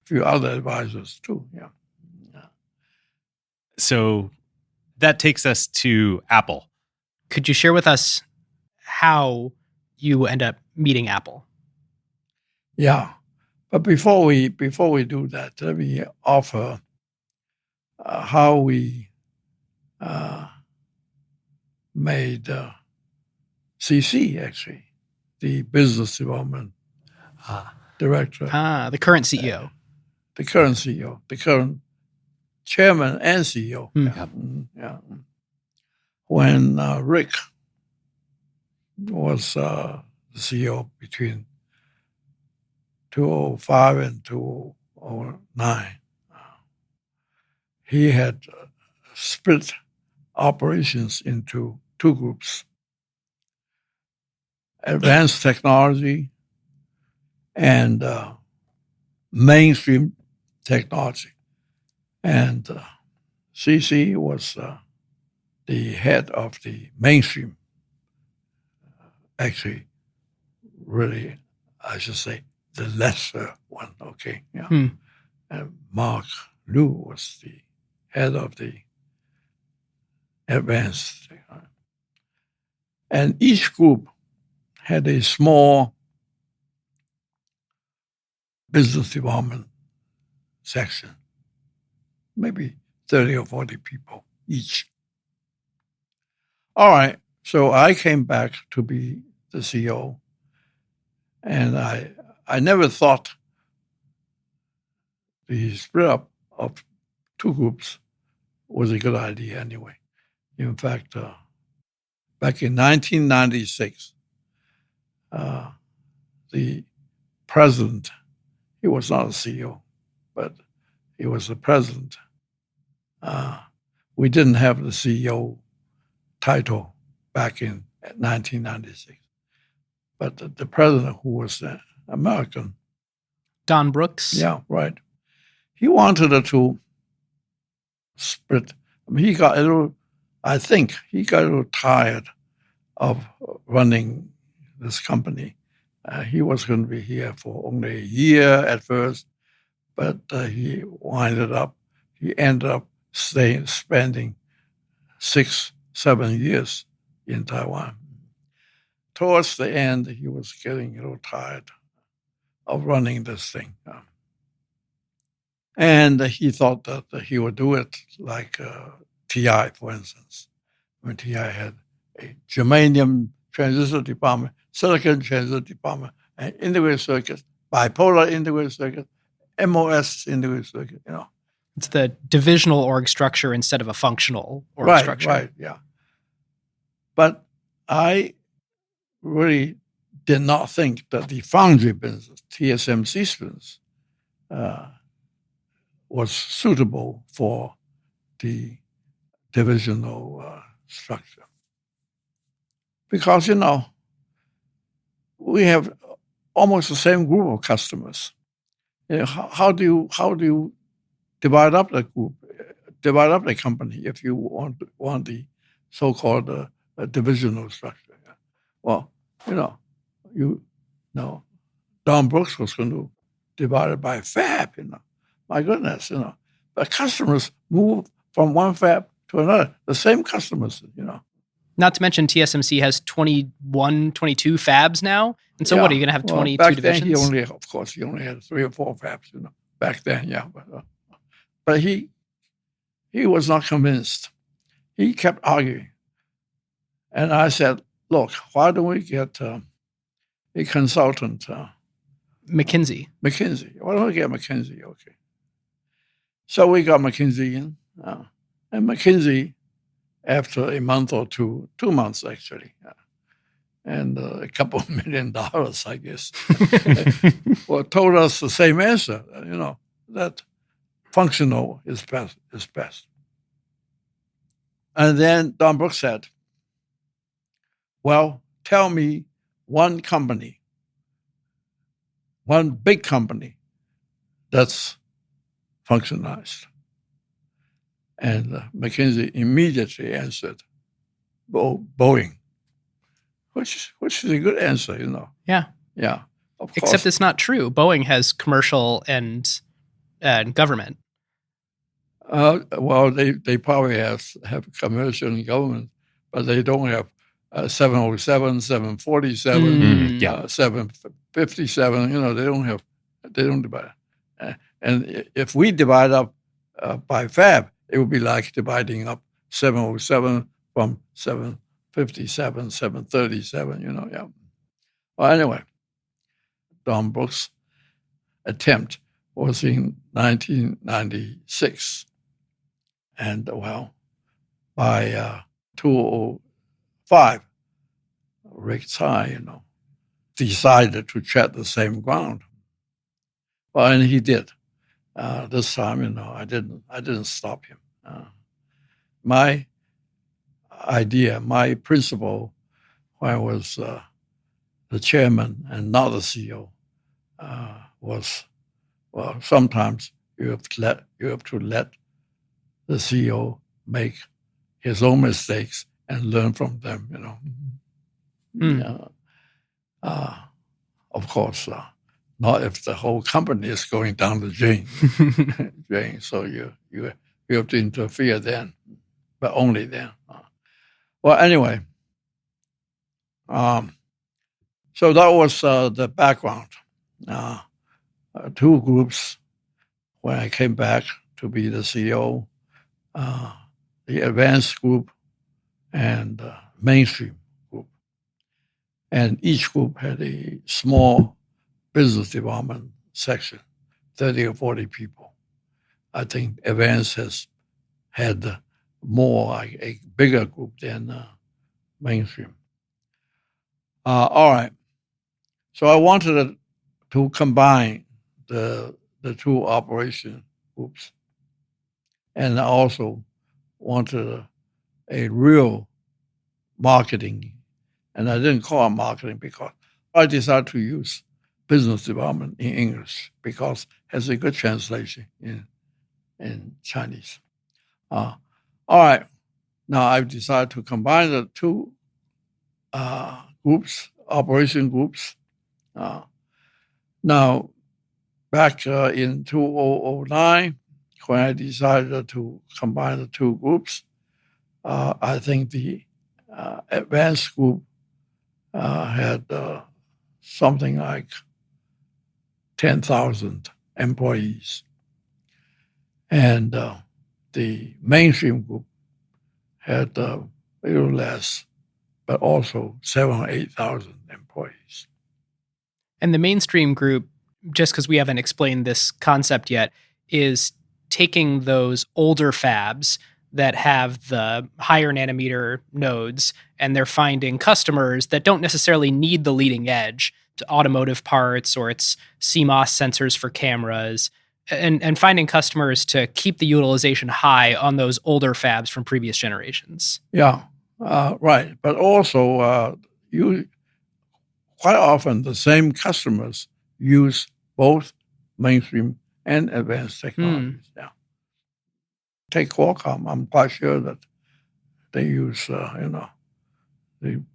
few other advisors too. Yeah. So that takes us to Apple. Could you share with us how you end up meeting Apple? Yeah, but before we do that, let me offer how we made CC, actually, the business development director. The current CEO. The current CEO, the current chairman and CEO. Yeah. When Rick was the CEO between 2005 and 2009, he had split operations into two groups: advanced technology and mainstream technology. And CC was the head of the mainstream. Actually, really, I should say, the lesser one, okay? Yeah. And Mark Liu was the head of the advanced technology. And each group had a small business development section, maybe 30 or 40 people each. All right, so I came back to be the CEO, and I never thought the split up of two groups was a good idea anyway. In fact, back in 1996, the president, he was not a CEO, but he was the president. We didn't have the CEO title back in 1996. But the president, who was American. Don Brooks? Yeah, right. He wanted to split. I mean, he got a little tired of running this company. He was going to be here for only a year at first, but he ended up spending 6-7 years in Taiwan. Towards the end, he was getting a little tired of running this thing. And he thought that he would do it like TI, for instance. When TI had a germanium transistor department, silicon transistor department, and integrated circuits, bipolar integrated circuits, MOS individual circuit, It's the divisional org structure instead of a functional org structure. Right, yeah. But I really did not think that the foundry business, TSMC's business, was suitable for the divisional structure. Because, we have almost the same group of customers. How do you divide up the group, divide up the company if you want the so-called divisional structure? Well, Don Brooks was going to divide it by fab, My goodness, But customers move from one fab to another, the same customers, Not to mention TSMC has 21, 22 fabs now. And so what, are you going to have 22 back divisions? Then he only had 3 or 4 fabs, back then, yeah. But he was not convinced. He kept arguing. And I said, look, why don't we get a consultant? McKinsey. Why don't we get McKinsey? Okay. So we got McKinsey in. And McKinsey, after a month or 2 months actually, and a couple of $1 million, I guess, well, told us the same answer, that functional is best. And then Don Brooks said, well, tell me one big company that's functionalized. And McKinsey immediately answered, Boeing, which is a good answer, Yeah. Yeah. Of course. Except it's not true. Boeing has commercial and government. Well, they probably have commercial and government, but they don't have 707, 747, 757. They don't divide. And if we divide up by fab, it would be like dividing up 707 from 757, 737, yeah. Well, anyway, Don Brooks' attempt was in 1996. And, by 2005, Rick Tsai, decided to tread the same ground. Well, and he did. This time, I didn't stop him. My idea, my principle, when I was the chairman and not the CEO, was, sometimes you have to let the CEO make his own mistakes and learn from them. Of course, not if the whole company is going down the drain. So you have to interfere then, but only then. Well, anyway, so that was the background. 2 groups when I came back to be the CEO, the advanced group and mainstream group. And each group had a small business development section, 30 or 40 people. I think advanced has had more, like a bigger group than mainstream. All right. So I wanted to combine the 2 operation groups. And I also wanted a real marketing. And I didn't call it marketing because I decided to use business development in English because it has a good translation in Chinese. All right. Now I've decided to combine the 2 groups, operation groups. Now, back in 2009, when I decided to combine the 2 groups, I think the advanced group had something like 10,000 employees. And the mainstream group had a little less, but also 7,000 or 8,000 employees. And the mainstream group just because we haven't explained this concept yet, is taking those older fabs that have the higher nanometer nodes, and they're finding customers that don't necessarily need the leading edge to automotive parts, or it's CMOS sensors for cameras, and finding customers to keep the utilization high on those older fabs from previous generations. Yeah, right. But also, you quite often the same customers use both mainstream and advanced technologies. Yeah. Take Qualcomm. I'm quite sure that they use, the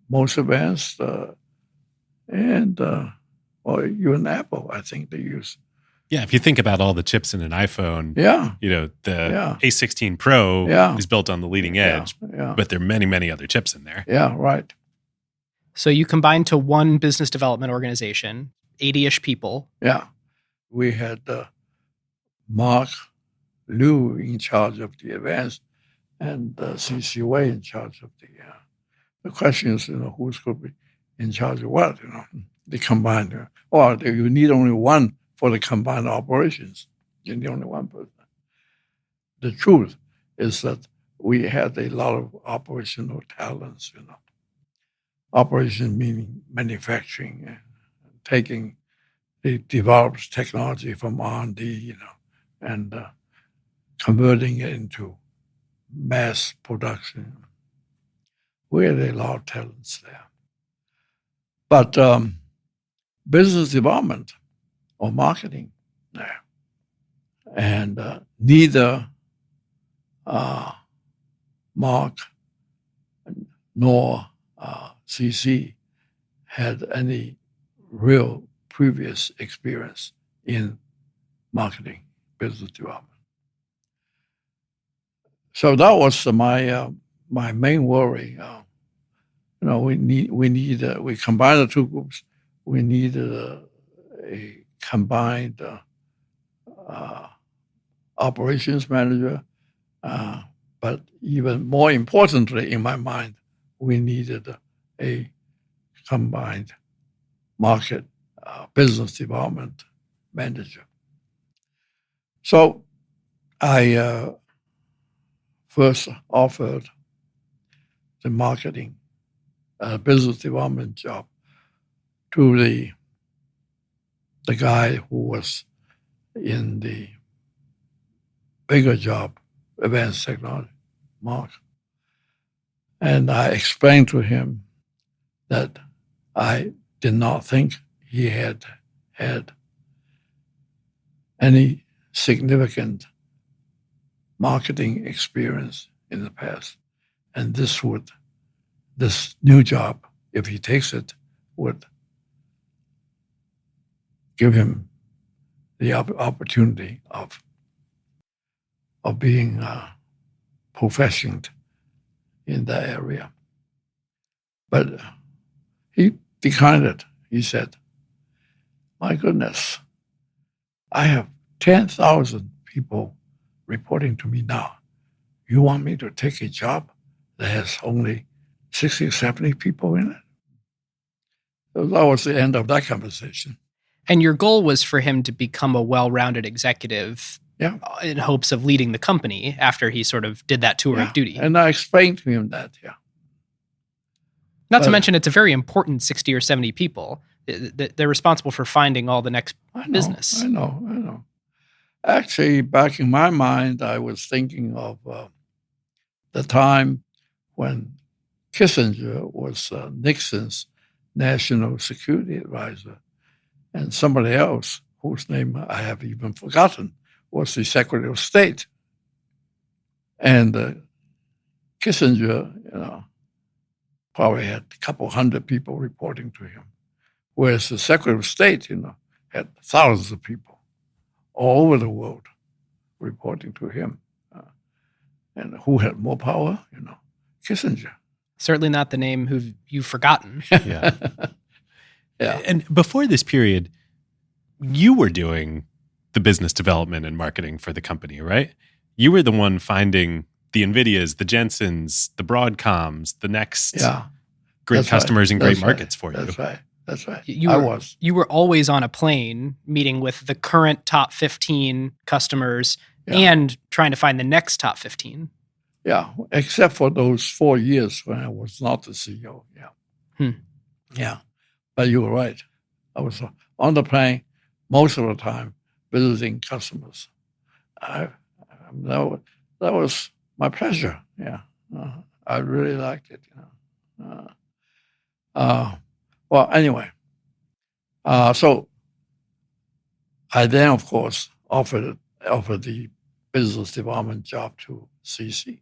most advanced, and or even Apple, I think they use. Yeah, if you think about all the chips in an iPhone, the A16 Pro is built on the leading edge, but there are many, many other chips in there. Yeah, right. So you combined to one business development organization, 80-ish people. Yeah. We had Mark Liu in charge of the advanced, and C.C. Wei in charge of the question is, who's going to be in charge of what, the combined. Or you need only one for the combined operations. You need only one person. The truth is that we had a lot of operational talents, Operation meaning manufacturing, taking the developed technology from R&D, and converting it into mass production. We had a lot of talents there. But business development or marketing, and neither Mark nor CC had any real previous experience in marketing, business development. So that was my main worry. We combined the two groups. We needed a combined operations manager, but even more importantly, in my mind, we needed a combined market business development manager. So I first offered the marketing business development job to the guy who was in the bigger job, advanced technology, Mark. And I explained to him that I did not think he had any significant marketing experience in the past. And this new job, if he takes it, would give him the opportunity of being proficient in that area. But he declined it. He said, "My goodness, I have 10,000 people reporting to me now. You want me to take a job that has only 60, 70 people in it?" So that was the end of that conversation. And your goal was for him to become a well-rounded executive in hopes of leading the company after he sort of did that tour of duty. And I explained to him that, Not to mention it's a very important 60 or 70 people. They're responsible for finding all the next business. I know. Actually, back in my mind, I was thinking of the time when Kissinger was Nixon's national security advisor, and somebody else, whose name I have even forgotten, was the Secretary of State. And Kissinger, probably had a couple hundred people reporting to him, whereas the Secretary of State, had thousands of people all over the world reporting to him. And who had more power? Kissinger. Certainly not the name who you've forgotten. Yeah. And before this period, you were doing the business development and marketing for the company, right? You were the one finding the NVIDIAs, the Jensens, the Broadcoms, the next great customers and great markets for you. That's right. That's right. I was. You were always on a plane meeting with the current top 15 customers and trying to find the next top 15. Yeah, except for those 4 years when I was not the CEO. Yeah. Yeah. But you were right. I was on the plane most of the time visiting customers. That was my pleasure. Yeah. I really liked it. Well, anyway, so I then, of course, offered the business development job to CC,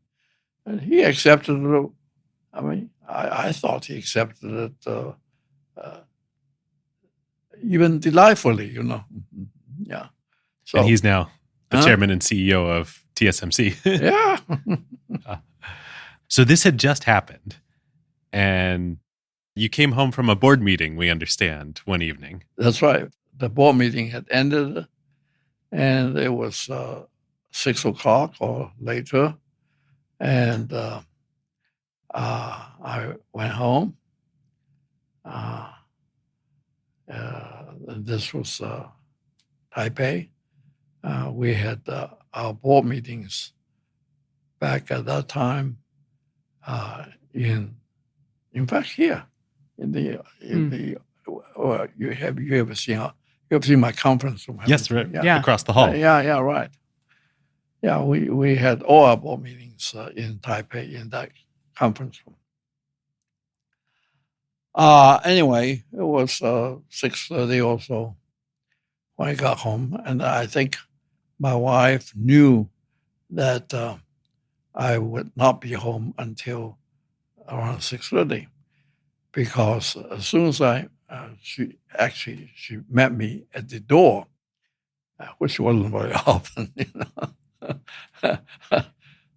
and he accepted it. I mean, I thought he accepted it even delightfully, Yeah. So, and he's now the chairman and CEO of TSMC. Yeah. So this had just happened, and you came home from a board meeting, we understand, one evening. That's right. The board meeting had ended, and it was 6 o'clock or later, and I went home. This was Taipei. We had our board meetings back at that time in fact here in the you ever seen my conference room? Yes, right. Yeah. Across the hall. Yeah, right. Yeah, we had all our board meetings in Taipei in that conference room. Anyway, it was 6:30 or so when I got home, and I think my wife knew that I would not be home until around 6:30, because as soon as she met me at the door, which wasn't very often,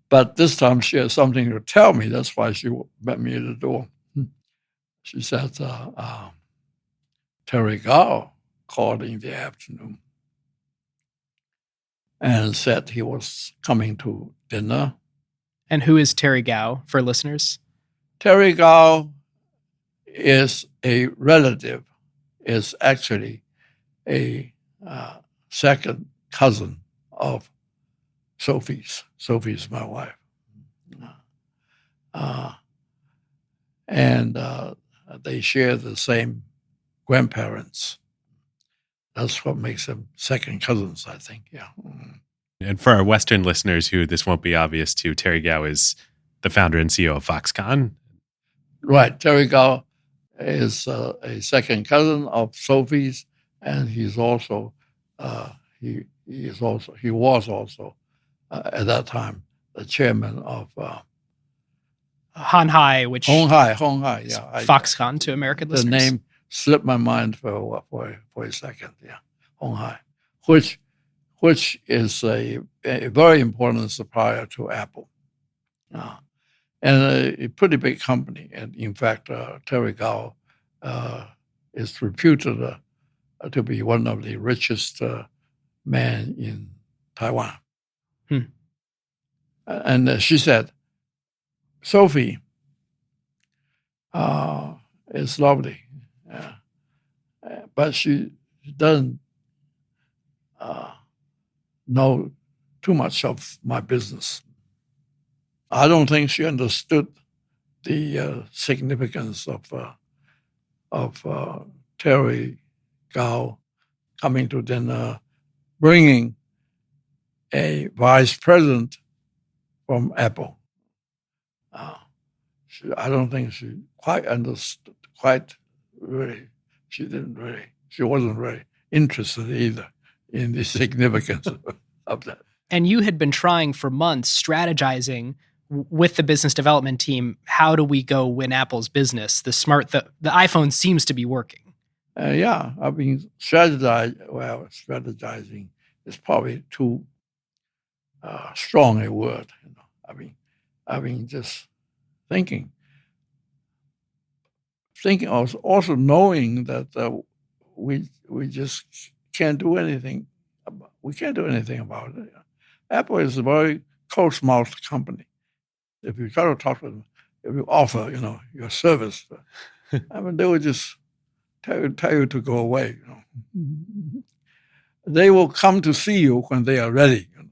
but this time she had something to tell me. That's why she met me at the door. She said, Terry Gao called in the afternoon and said he was coming to dinner. And who is Terry Gao for listeners? Terry Gao is a relative, is actually a second cousin of Sophie's. Sophie's my wife. And they share the same grandparents. That's what makes them second cousins, I think. Yeah. And for our Western listeners who this won't be obvious to, Terry Gao is the founder and CEO of Foxconn. Right. Terry Gao is a second cousin of Sophie's, and he's also he was also at that time the chairman of Hon Hai, which Hon Hai, yeah. Foxconn to American listeners. The name slipped my mind for a second. Yeah, Hon Hai, which is a very important supplier to Apple, and a pretty big company. And in fact, Terry Gao is reputed to be one of the richest men in Taiwan. And she said, Sophie is lovely, but she doesn't know too much of my business. I don't think she understood the significance of Terry Gao coming to dinner, bringing a vice president from Apple. I don't think she quite understood, she wasn't really interested either in the significance of that. And you had been trying for months, strategizing with the business development team, how do we go win Apple's business? The iPhone seems to be working. Yeah, I've been strategizing is probably too strong a word. I've been just thinking, also knowing that we just can't do anything. We can't do anything about it. Apple is a very close-mouthed company. If you try to talk to them, if you offer, your service, they would just tell you to go away. You know. They will come to see you when they are ready. You know.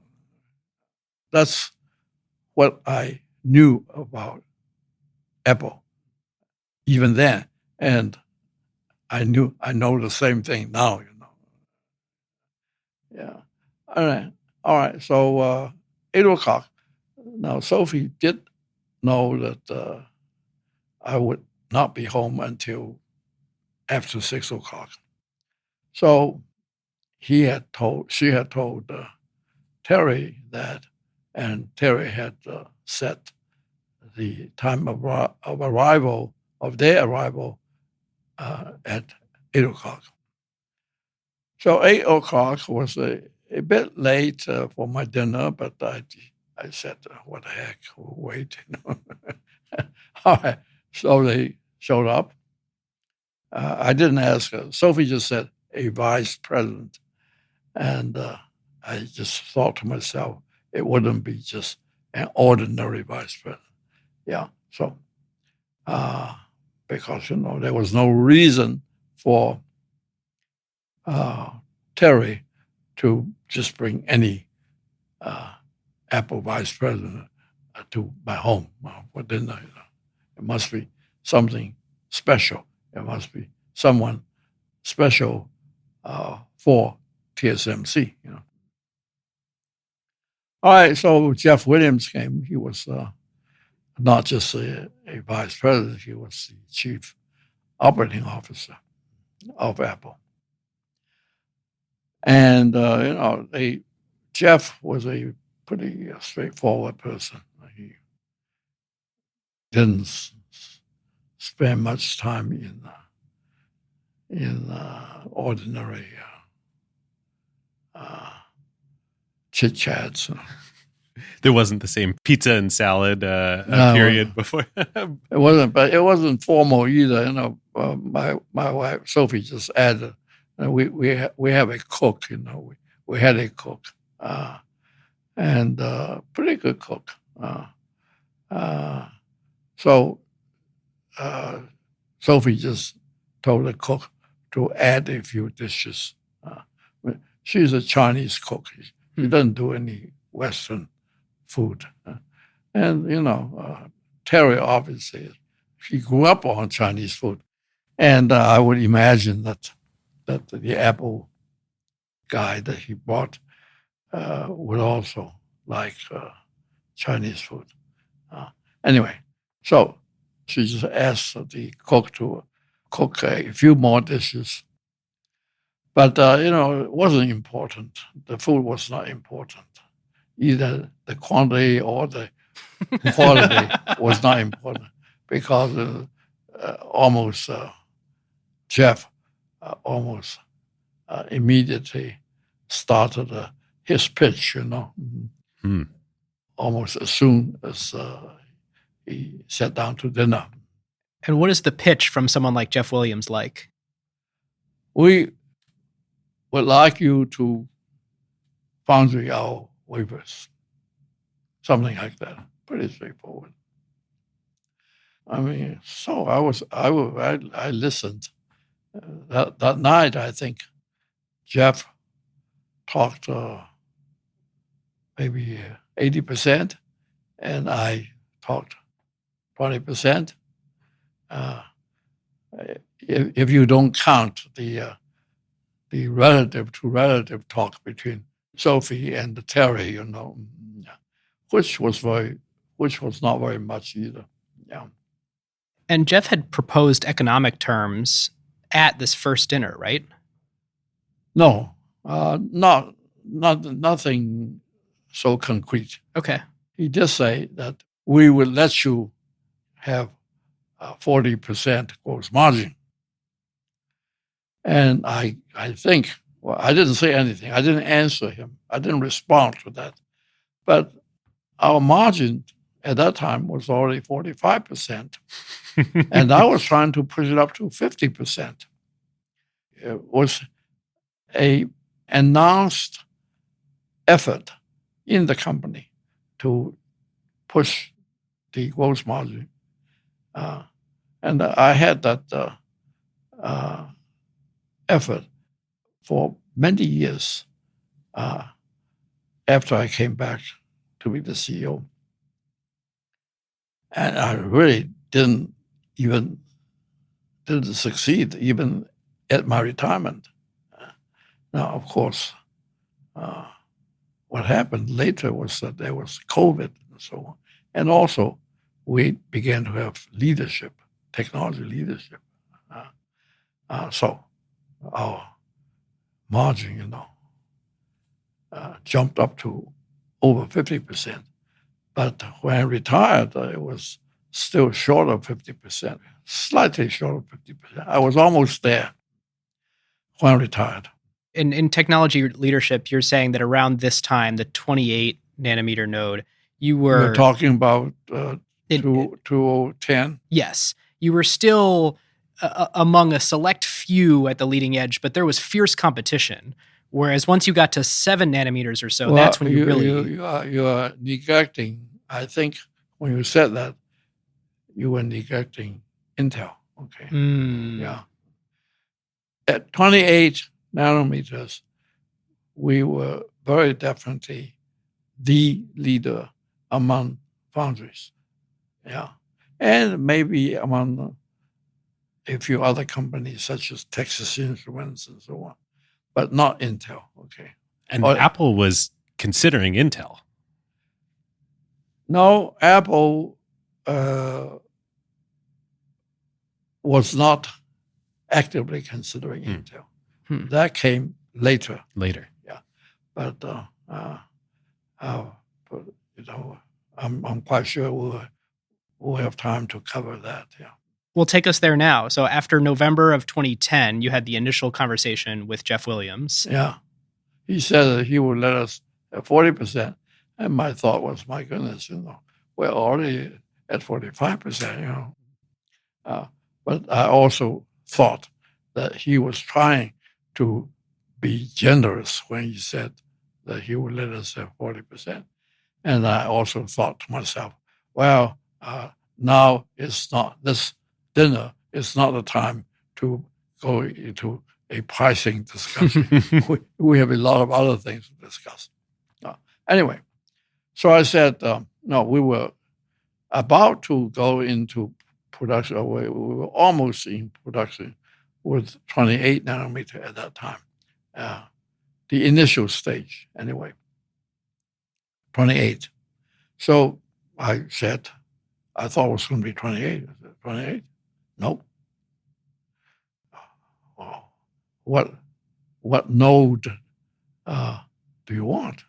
That's what I knew about Apple even then, and I know the same thing now. You know. Yeah. All right. So 8:00. Now Sophie did know that I would not be home until after 6:00. So she had told Terry that, and Terry had set the time of their arrival at 8:00. So 8:00 was a bit late for my dinner, but I said, what the heck, we'll wait. You know? All right. So they showed up. I didn't ask her. Sophie just said, a vice president. And I just thought to myself, it wouldn't be just an ordinary vice president. Yeah. So, because, you know, there was no reason for Terry to just bring any Apple vice president to my home for dinner. You know. It must be something special. It must be someone special for TSMC. You know. All right, so Jeff Williams came. He was not just a vice president, he was the chief operating officer of Apple. And, you know, Jeff was a pretty straightforward person. He didn't spend much time in ordinary chit-chats. There wasn't the same pizza and salad period before. It wasn't formal either. You know, my wife Sophie just added, we have a cook. You know, we had a cook, and pretty good cook. So Sophie just told the cook to add a few dishes. She's a Chinese cook. She doesn't do any Western food. And, you know, Terry, obviously, he grew up on Chinese food. And I would imagine that the Apple guy that he brought would also like Chinese food. Anyway, so she just asked the cook to cook a few more dishes. But, you know, it wasn't important. The food was not important. Either the quantity or the quality was not important because Jeff almost immediately started his pitch, you know, almost as soon as he sat down to dinner. And what is the pitch from someone like Jeff Williams like? We would like you to foundry our wafers, something like that. Pretty straightforward. I mean, so I listened. That night, I think Jeff talked maybe 80%, and I talked 20%. If you don't count the relative talk between Sophie and Terry, you know, which was not very much either. Yeah. And Jeff had proposed economic terms at this first dinner, right? No, nothing so concrete. Okay. He did say that we will let you have 40% gross margin. And I think, well, I didn't say anything. I didn't answer him. I didn't respond to that. But our margin at that time was already 45%. And I was trying to push it up to 50%. It was an announced effort in the company to push the gross margin. And I had that effort for many years after I came back to be the CEO. And I really didn't succeed even at my retirement. Now, of course, what happened later was that there was COVID and so on. And also, we began to have leadership, technology leadership. So our margin, jumped up to over 50%. But when I retired, it was still short of 50%, slightly short of 50%. I was almost there when I retired. In technology leadership, you're saying that around this time, the 28 nanometer node, you were... We're talking about 2010? Yes. You were still among a select few at the leading edge, but there was fierce competition. Whereas once you got to 7 nanometers or so, that's when you are neglecting, I think when you said that, you were neglecting Intel. Okay. Yeah. At 28 nanometers, we were very definitely the leader among foundries. Yeah. And maybe among a few other companies such as Texas Instruments and so on, but not Intel. Okay. And Apple was considering Intel. No, Apple was not actively considering Intel. That came later. Yeah. But I'm quite sure we'll have time to cover that. Yeah. Well, take us there now. So after November of 2010, you had the initial conversation with Jeff Williams. Yeah. He said that he would let us at 40%. And my thought was, my goodness, we're already at 45%, But I also thought that he was trying to be generous when he said that he would let us have 40%. And I also thought to myself, well, now it's not, this dinner is not the time to go into a pricing discussion. we have a lot of other things to discuss. Anyway, so I said, no, we were about to go into production. We were almost in production with 28 nanometer at that time. The initial stage, anyway, 28. So I said, I thought it was going to be 28. I said, 28? Nope. What node do you want?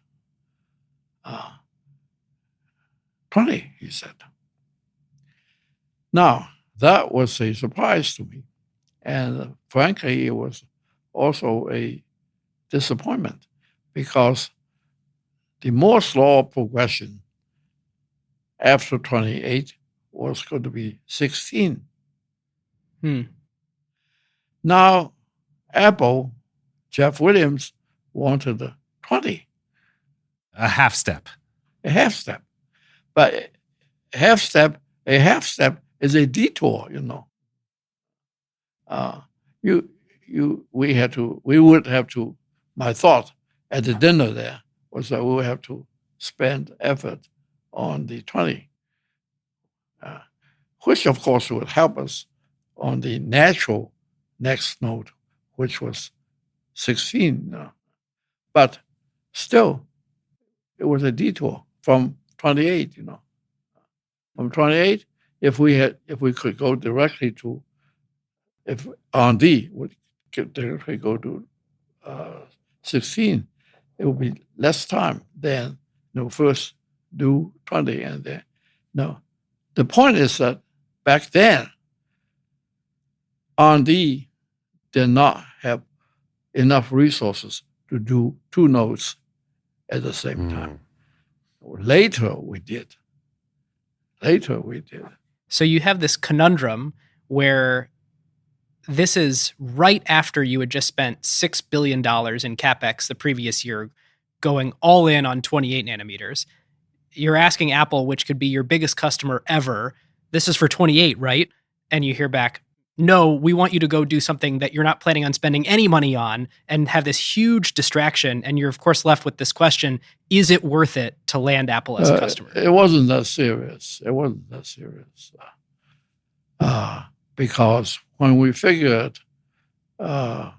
20, he said. Now, that was a surprise to me. And frankly, it was also a disappointment because the Moore's law progression after 28 was going to be 16. Now, Apple, Jeff Williams, wanted 20. A half step. A half step. But a half step is a detour, we would have to, my thought at the dinner there was that we would have to spend effort on the 20, which of course would help us on the natural next node, which was 16. But still, it was a detour from 28, From 28, if we could go directly to, if R&D would directly go to 16, it would be less time than first do 20 and then. No, the point is that back then, R&D did not have enough resources to do 2 nodes at the same time. Later we did. So you have this conundrum where this is right after you had just spent $6 billion in CapEx the previous year, going all in on 28 nanometers. You're asking Apple, which could be your biggest customer ever, this is for 28, right? And you hear back, no, we want you to go do something that you're not planning on spending any money on and have this huge distraction. And you're, of course, left with this question, is it worth it to land Apple as a customer? It wasn't that serious. Because when we figured a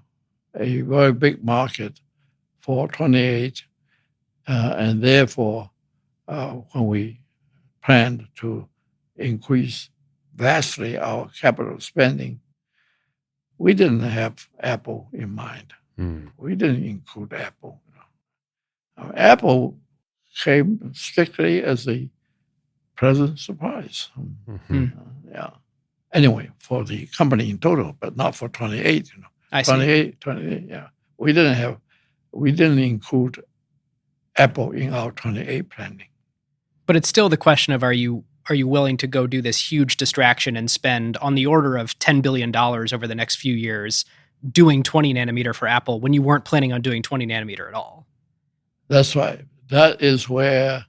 very big market for 28, and therefore when we planned to increase vastly our capital spending, we didn't have Apple in mind. We didn't include Apple. Apple came strictly as a pleasant surprise. Yeah. Anyway, for the company in total, but not for 28. I see. 28. Yeah. We didn't include Apple in our 28 planning. But it's still the question of, are you willing to go do this huge distraction and spend on the order of $10 billion over the next few years doing 20 nanometer for Apple when you weren't planning on doing 20 nanometer at all? That's right. That is where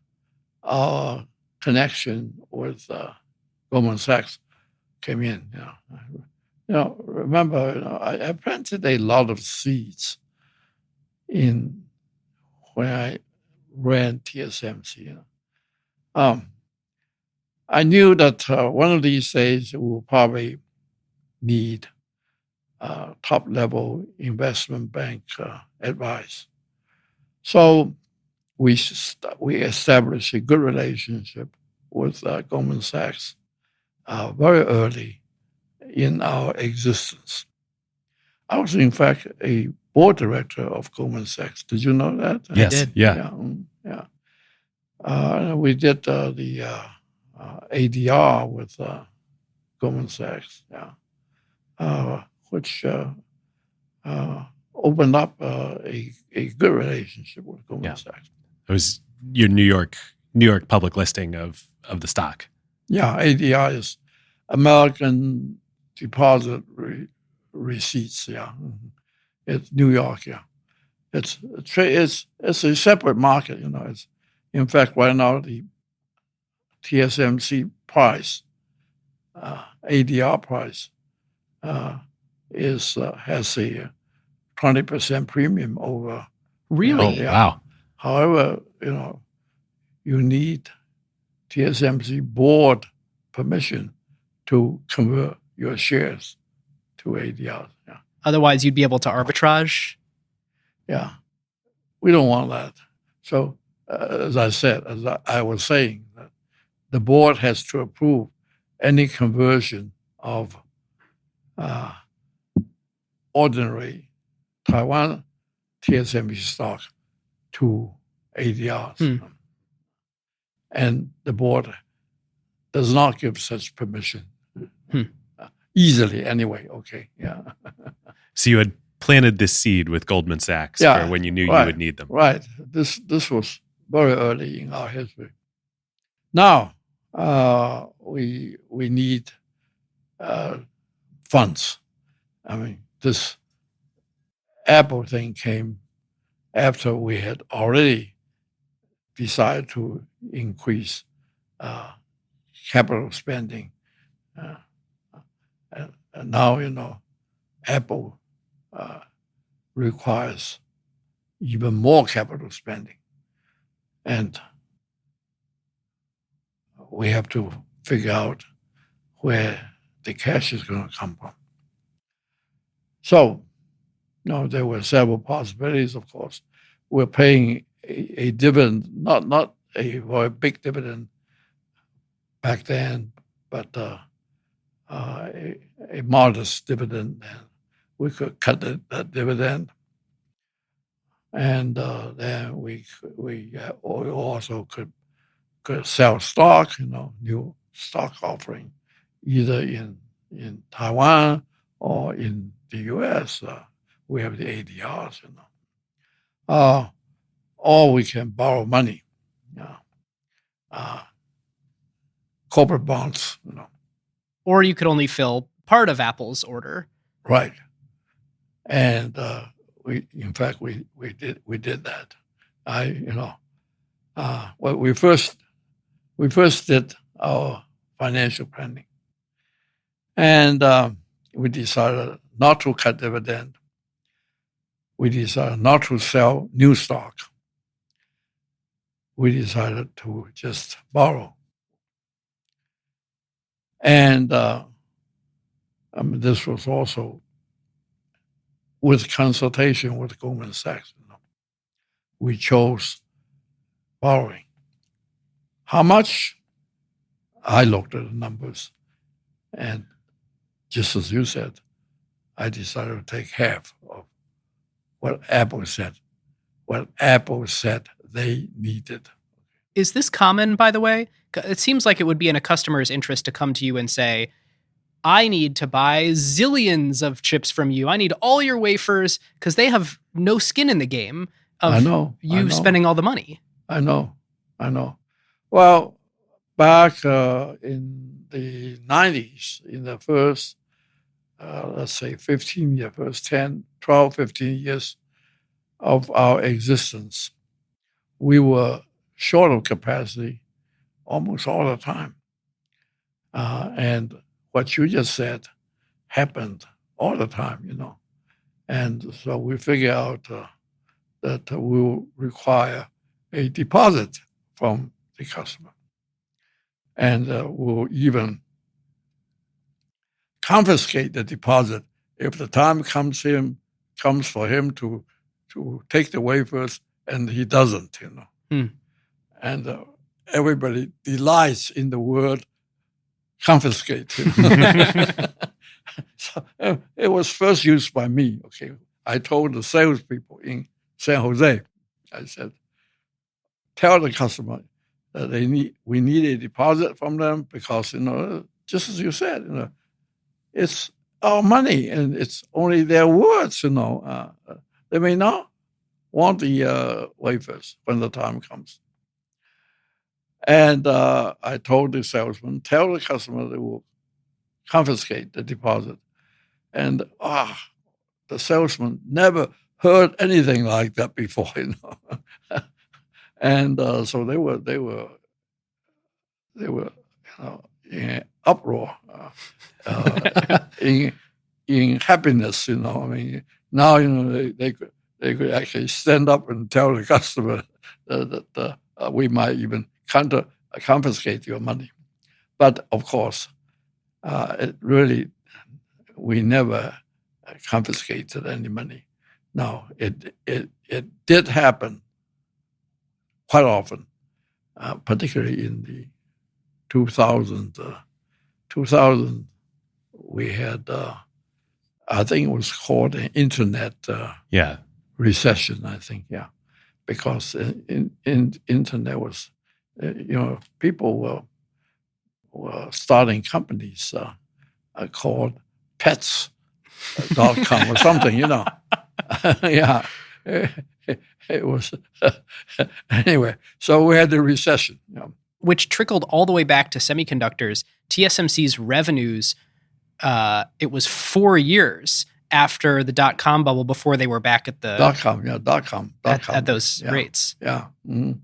our connection with Goldman Sachs came in. Remember, I planted a lot of seeds when I ran TSMC. I knew that one of these days we will probably need top-level investment bank advice. So we established a good relationship with Goldman Sachs very early in our existence. I was, in fact, a board director of Goldman Sachs. Did you know that? Yes. I did. Yeah. We did the ADR with Goldman Sachs, which opened up a good relationship with Goldman Sachs. It was your New York public listing of the stock. Yeah, ADR is American Deposit Receipts. Yeah, it's New York. Yeah, it's a separate market. It's, in fact, right now the TSMC price, ADR price, has a 20% premium over. Really? Wow. However, you need TSMC board permission to convert your shares to ADR. Yeah. Otherwise, you'd be able to arbitrage? Yeah. We don't want that. So, as I was saying, the board has to approve any conversion of ordinary Taiwan TSMC stock to ADRs. And the board does not give such permission. Easily, anyway. Okay, yeah. So you had planted this seed with Goldman Sachs for when you knew you would need them. Right. This was very early in our history. Now, we need funds. I mean, this Apple thing came after we had already decided to increase capital spending. And now, Apple requires even more capital spending. And we have to figure out where the cash is going to come from. So, there were several possibilities, of course. We're paying a dividend, not a very big dividend back then, but a modest dividend. And we could cut that dividend. And then we also could sell stock, new stock offering, either in Taiwan or in the U.S. We have the ADRs, or we can borrow money, corporate bonds, Or you could only fill part of Apple's order. Right. And we did that. We first did our financial planning, and we decided not to cut dividend. We decided not to sell new stock. We decided to just borrow. And this was also with consultation with Goldman Sachs. We chose borrowing. How much? I looked at the numbers, and just as you said, I decided to take half of what Apple said they needed. Is this common, by the way? It seems like it would be in a customer's interest to come to you and say, I need to buy zillions of chips from you. I need all your wafers, because they have no skin in the game of I know. spending all the money. I know. Well, back in the 90s, in the first, let's say 15 years, first 10, 12, 15 years of our existence, we were short of capacity almost all the time. And what you just said happened all the time, And so we figure out that we'll require a deposit from the customer. And we'll even confiscate the deposit if the time comes for him to take the wafers and he doesn't, And everybody delights in the word confiscate. So it was first used by me. Okay, I told the salespeople in San Jose, I said, tell the customer that we need a deposit from them because just as you said, it's our money and it's only their words. They may not want the wafers when the time comes. And I told the salesman, tell the customer they will confiscate the deposit. And the salesman never heard anything like that before, And so they were in uproar, in happiness, Now they could actually stand up and tell the customer that we might even confiscate your money. But of course, we never confiscated any money. Now, it did happen quite often, particularly in the 2000, we had, I think it was called an internet recession, I think, because in internet was, people were starting companies called pets.com or something, Yeah. It was, anyway, so we had the recession. Which trickled all the way back to semiconductors. TSMC's revenues, it was 4 years after the dot-com bubble before they were back at the... Dot-com. At those rates. Yeah. Mm-hmm.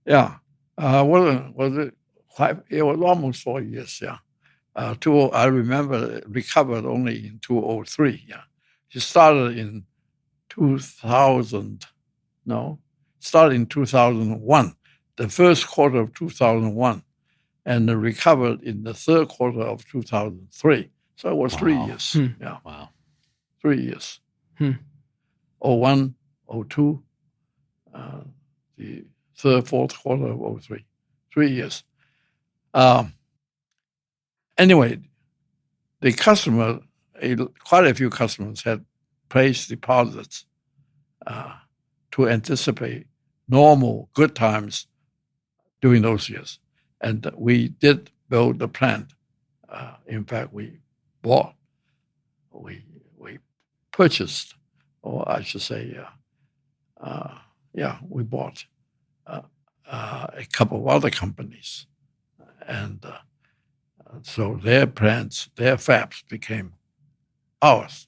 Yeah. Was it 5? It was almost 4 years, I remember it recovered only in 2003, It started in 2001, the first quarter of 2001, and recovered in the third quarter of 2003. So it was 3 years. Yeah. Wow. 3 years. 01, 02, the third, fourth quarter of 03. 3 years. Anyway, the customer, quite a few customers had placed deposits to anticipate normal good times during those years. And we did build the plant. In fact, we purchased, or I should say, we bought a couple of other companies. And so their plants, their fabs became ours.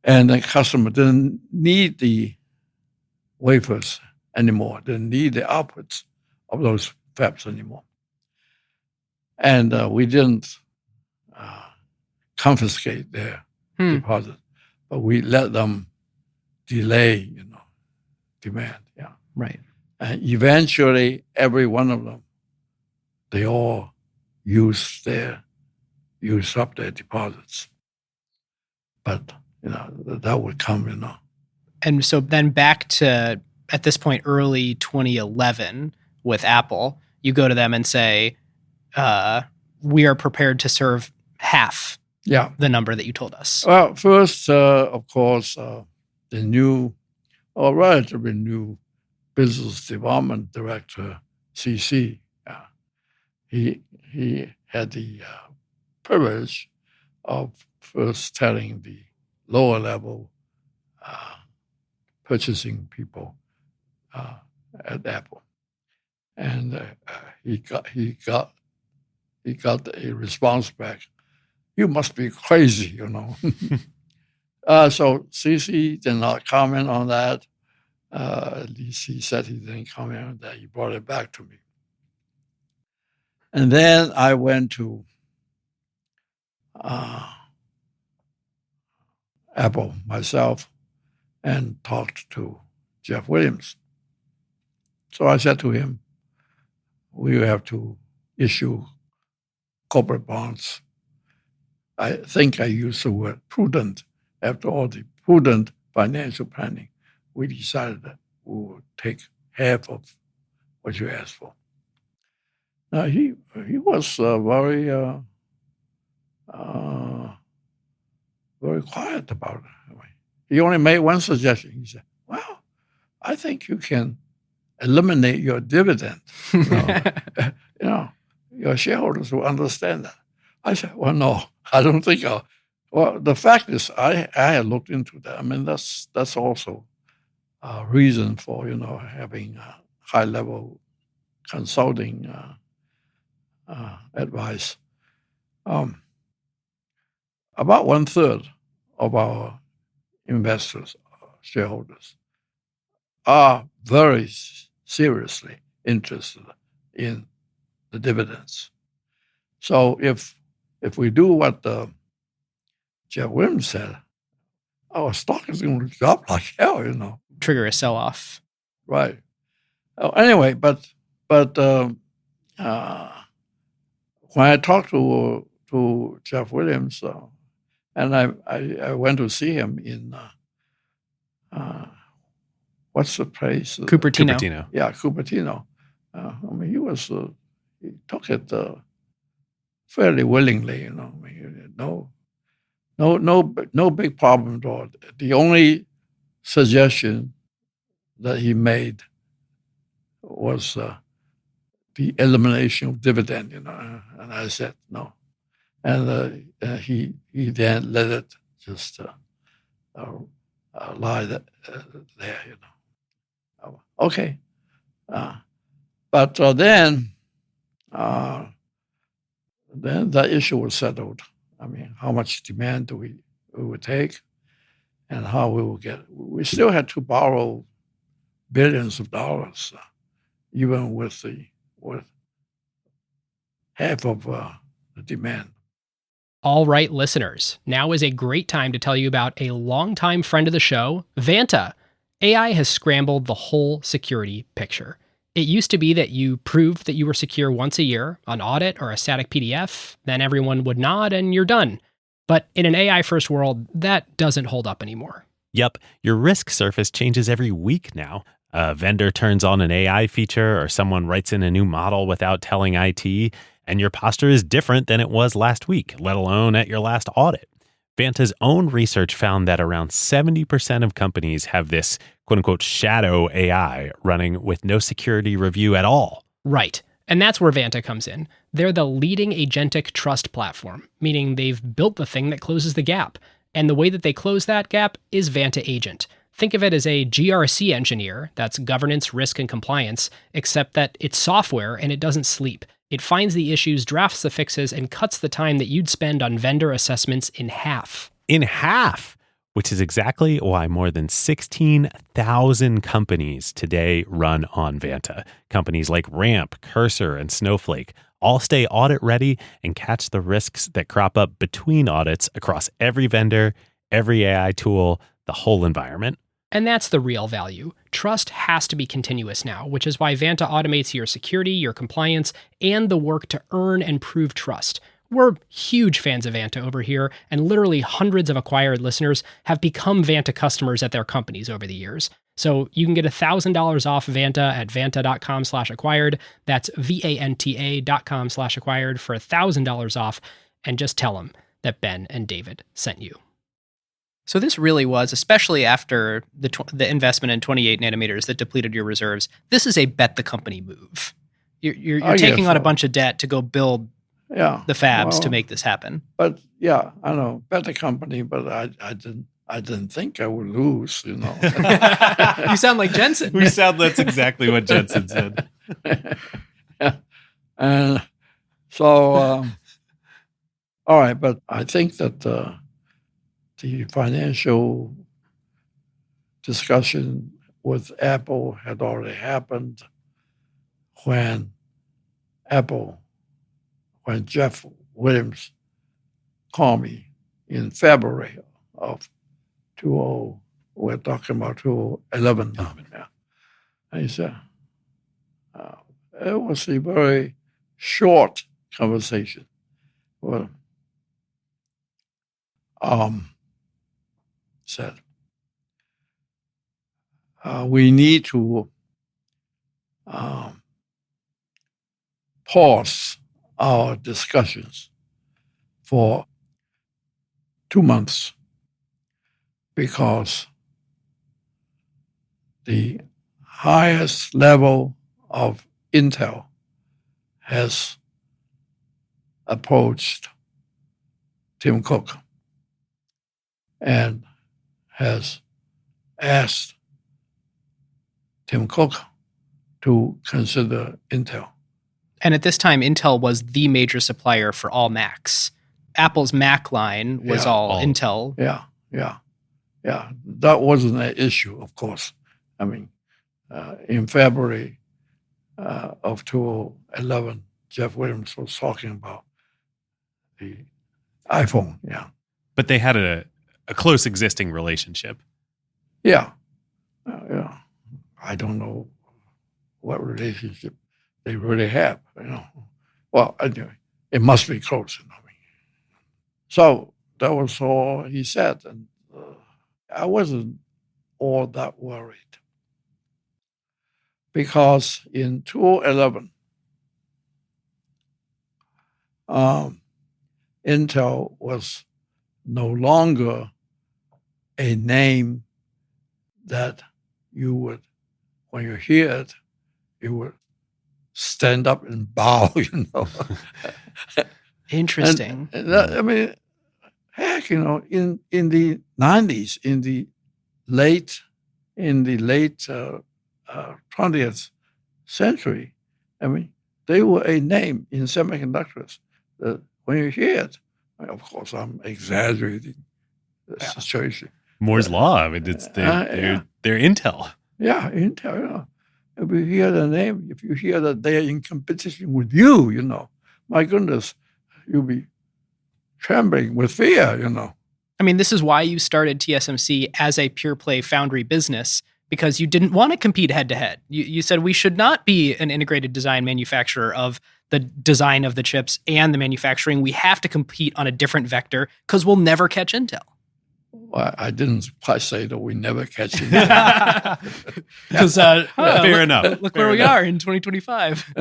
And the customer didn't need the wafers anymore, didn't need the outputs of those fabs anymore. And we didn't confiscate their deposit, but we let them delay, demand. Yeah, Right. and eventually, every one of them, they all use up their deposits. But that would come. And so then back to, at this point, early 2011 with Apple, you go to them and say, we are prepared to serve half the number that you told us. Well, first, of course, the relatively new business development director, CC, he had the privilege of first telling the lower level purchasing people at Apple, and he got a response back. You must be crazy, So CC did not comment on that. At least he said he didn't comment on that. He brought it back to me. And then I went to Apple myself and talked to Jeff Williams. So I said to him, we have to issue corporate bonds. I think I used the word prudent. After all the prudent financial planning, we decided that we would take half of what you asked for. Now, he was very quiet about it. He only made one suggestion. He said, well, I think you can eliminate your dividend. Your shareholders will understand that. I said, well, no, I don't think I'll. Well, the fact is, I had looked into that. I mean, that's also a reason for, having high-level consulting advice. About 1/3 of our investors, shareholders, are very seriously interested in the dividends. So if we do what Jeff Williams said, our stock is going to drop like hell, Trigger a sell-off. Right. Anyway, but when I talked to Jeff Williams, and I went to see him in what's the place? Cupertino. Yeah, Cupertino. He took it fairly willingly. No big problem at all. The only suggestion that he made was the elimination of dividend, and I said no. And he then let it just lie there, Okay. But then that issue was settled. I mean, how much demand we would take and how we will get it. We still had to borrow billions of dollars, even with half of the demand. All right, listeners, now is a great time to tell you about a longtime friend of the show, Vanta. AI has scrambled the whole security picture. It used to be that you proved that you were secure once a year, an audit or a static PDF, then everyone would nod and you're done. But in an AI-first world, that doesn't hold up anymore. Yep, your risk surface changes every week now. A vendor turns on an AI feature or someone writes in a new model without telling IT, and your posture is different than it was last week, let alone at your last audit. Vanta's own research found that around 70% of companies have this quote-unquote shadow AI running with no security review at all. Right. And that's where Vanta comes in. They're the leading agentic trust platform, meaning they've built the thing that closes the gap. And the way that they close that gap is Vanta Agent. Think of it as a GRC engineer, that's governance, risk, and compliance, except that it's software and it doesn't sleep. It finds the issues, drafts the fixes, and cuts the time that you'd spend on vendor assessments in half. In half! Which is exactly why more than 16,000 companies today run on Vanta. Companies like Ramp, Cursor, and Snowflake, all stay audit ready and catch the risks that crop up between audits across every vendor, every AI tool, the whole environment. And that's the real value. Trust has to be continuous now, which is why Vanta automates your security, your compliance, and the work to earn and prove trust. We're huge fans of Vanta over here, and literally hundreds of acquired listeners have become Vanta customers at their companies over the years. So you can get $1,000 off Vanta at vanta.com/acquired. That's VANTA.com/acquired for $1,000 off, and just tell them that Ben and David sent you. So this really was, especially after the investment in 28 nanometers that depleted your reserves, this is a bet the company move. You're taking on a bunch of debt to go build the fabs to make this happen. But yeah, I know, bet the company, but I didn't think I would lose, You sound like Jensen. That's exactly what Jensen said. And so, all right, but I think that the financial discussion with Apple had already happened when Jeff Williams called me in February of we're talking about 2011. Yeah. And he said, it was a very short conversation. Well, said, we need to pause our discussions for 2 months because the highest level of Intel has approached Tim Cook and has asked Tim Cook to consider Intel. And at this time, Intel was the major supplier for all Macs. Apple's Mac line was all Intel. Yeah. That wasn't an issue, of course. I mean, in February of 2011, Jeff Williams was talking about the iPhone, But they had a close existing relationship. Yeah. I don't know what relationship they really have, Well, anyway, it must be close. So that was all he said, and I wasn't all that worried because in 2011, Intel was no longer a name that you would, when you hear it, you would stand up and bow, Interesting. I mean, heck, in the 90s, in the late 20th century, I mean, they were a name in semiconductors. When you hear it, of course, I'm exaggerating the situation. Moore's Law. I mean, they're Intel. Yeah, Intel. If you hear the name, if you hear that they are in competition with you, my goodness, you'll be trembling with fear, I mean, this is why you started TSMC as a pure play foundry business, because you didn't want to compete head to head. You said we should not be an integrated design manufacturer of the design of the chips and the manufacturing. We have to compete on a different vector because we'll never catch Intel. Well, I didn't quite say that we never catch Intel. Because fair enough. Look where we are in 2025.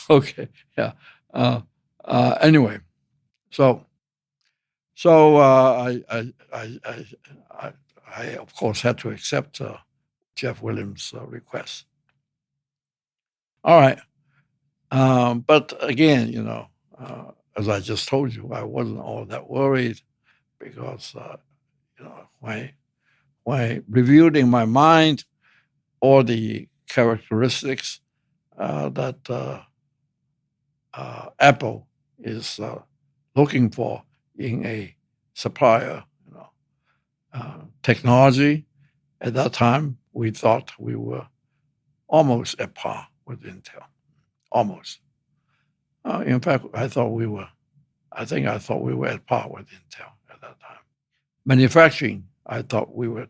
Okay, yeah. Anyway, so I of course had to accept Jeff Williams' request. All right, but again, as I just told you, I wasn't all that worried because when reviewed in my mind all the characteristics that Apple is looking for in a supplier, technology. At that time, we thought we were almost at par with Intel. almost. In fact, I thought we were at par with Intel at that time. Manufacturing, I thought we were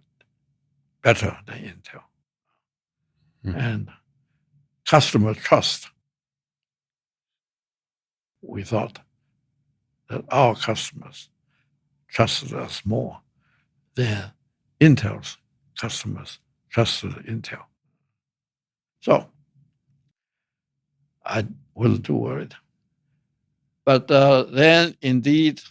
better than Intel. And customer trust, we thought that our customers trusted us more than Intel's customers trusted Intel. So I wasn't too worried. But then, indeed,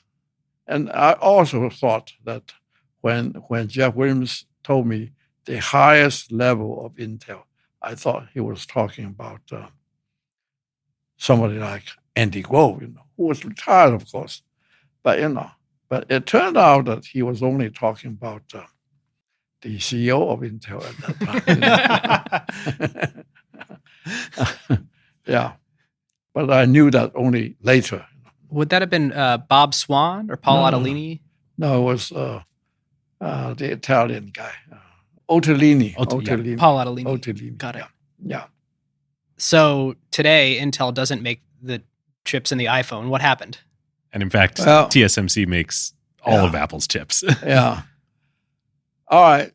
and I also thought that when Jeff Williams told me the highest level of Intel, I thought he was talking about somebody like Andy Grove, who was retired, of course. But it turned out that he was only talking about the CEO of Intel at that time. Yeah. But I knew that only later. Would that have been Bob Swan or Paul Otellini? No, it was the Italian guy, Otellini. Yeah. Paul Otellini. Otellini. Got it. Yeah. So today, Intel doesn't make the chips in the iPhone. What happened? And in fact, TSMC makes all of Apple's chips. Yeah. All right.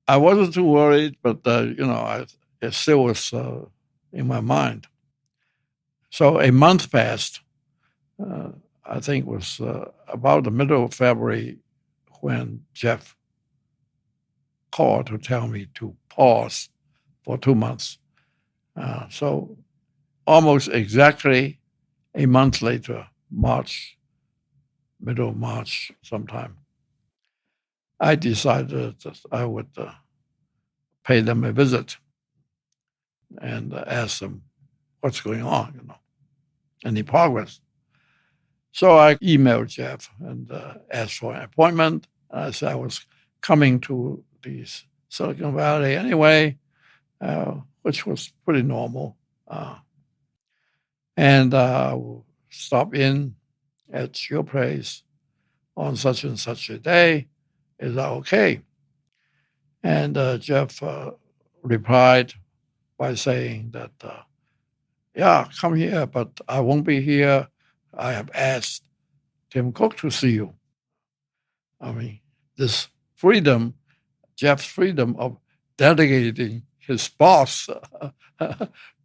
I wasn't too worried, but, it still was in my mind. So a month passed. I think it was about the middle of February when Jeff called to tell me to pause for 2 months. So almost exactly a month later, middle of March sometime, I decided that I would pay them a visit and ask them what's going on, any progress. So I emailed Jeff and asked for an appointment. I said I was coming to the Silicon Valley anyway, which was pretty normal. And I will stop in at your place on such and such a day. Is that okay? And Jeff replied by saying that, come here, but I won't be here. I have asked Tim Cook to see you. I mean, this freedom, Jeff's freedom of delegating his boss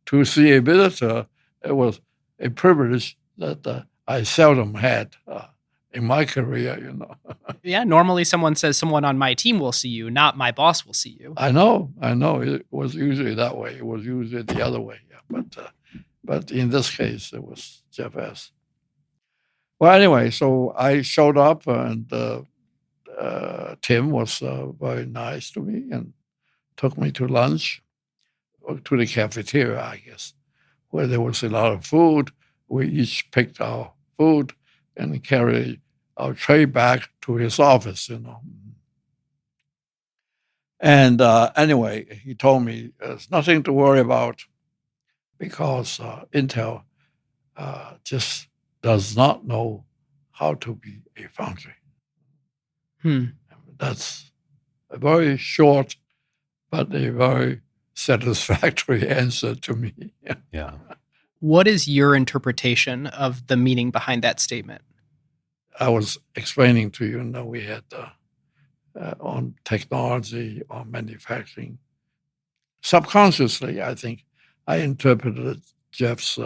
to see a visitor, it was a privilege that I seldom had in my career, Yeah, normally someone says someone on my team will see you, not my boss will see you. I know. It was usually that way. It was usually the other way. Yeah. But in this case, it was Jeff S. Well, anyway, so I showed up, and Tim was very nice to me and took me to lunch, or to the cafeteria, I guess, where there was a lot of food. We each picked our food and carried our tray back to his office, And anyway, he told me there's nothing to worry about because Intel just does not know how to be a foundry. That's a very short but a very satisfactory answer to me. Yeah. What is your interpretation of the meaning behind that statement? I was explaining to you, we had on technology, on manufacturing. Subconsciously, I think I interpreted Jeff's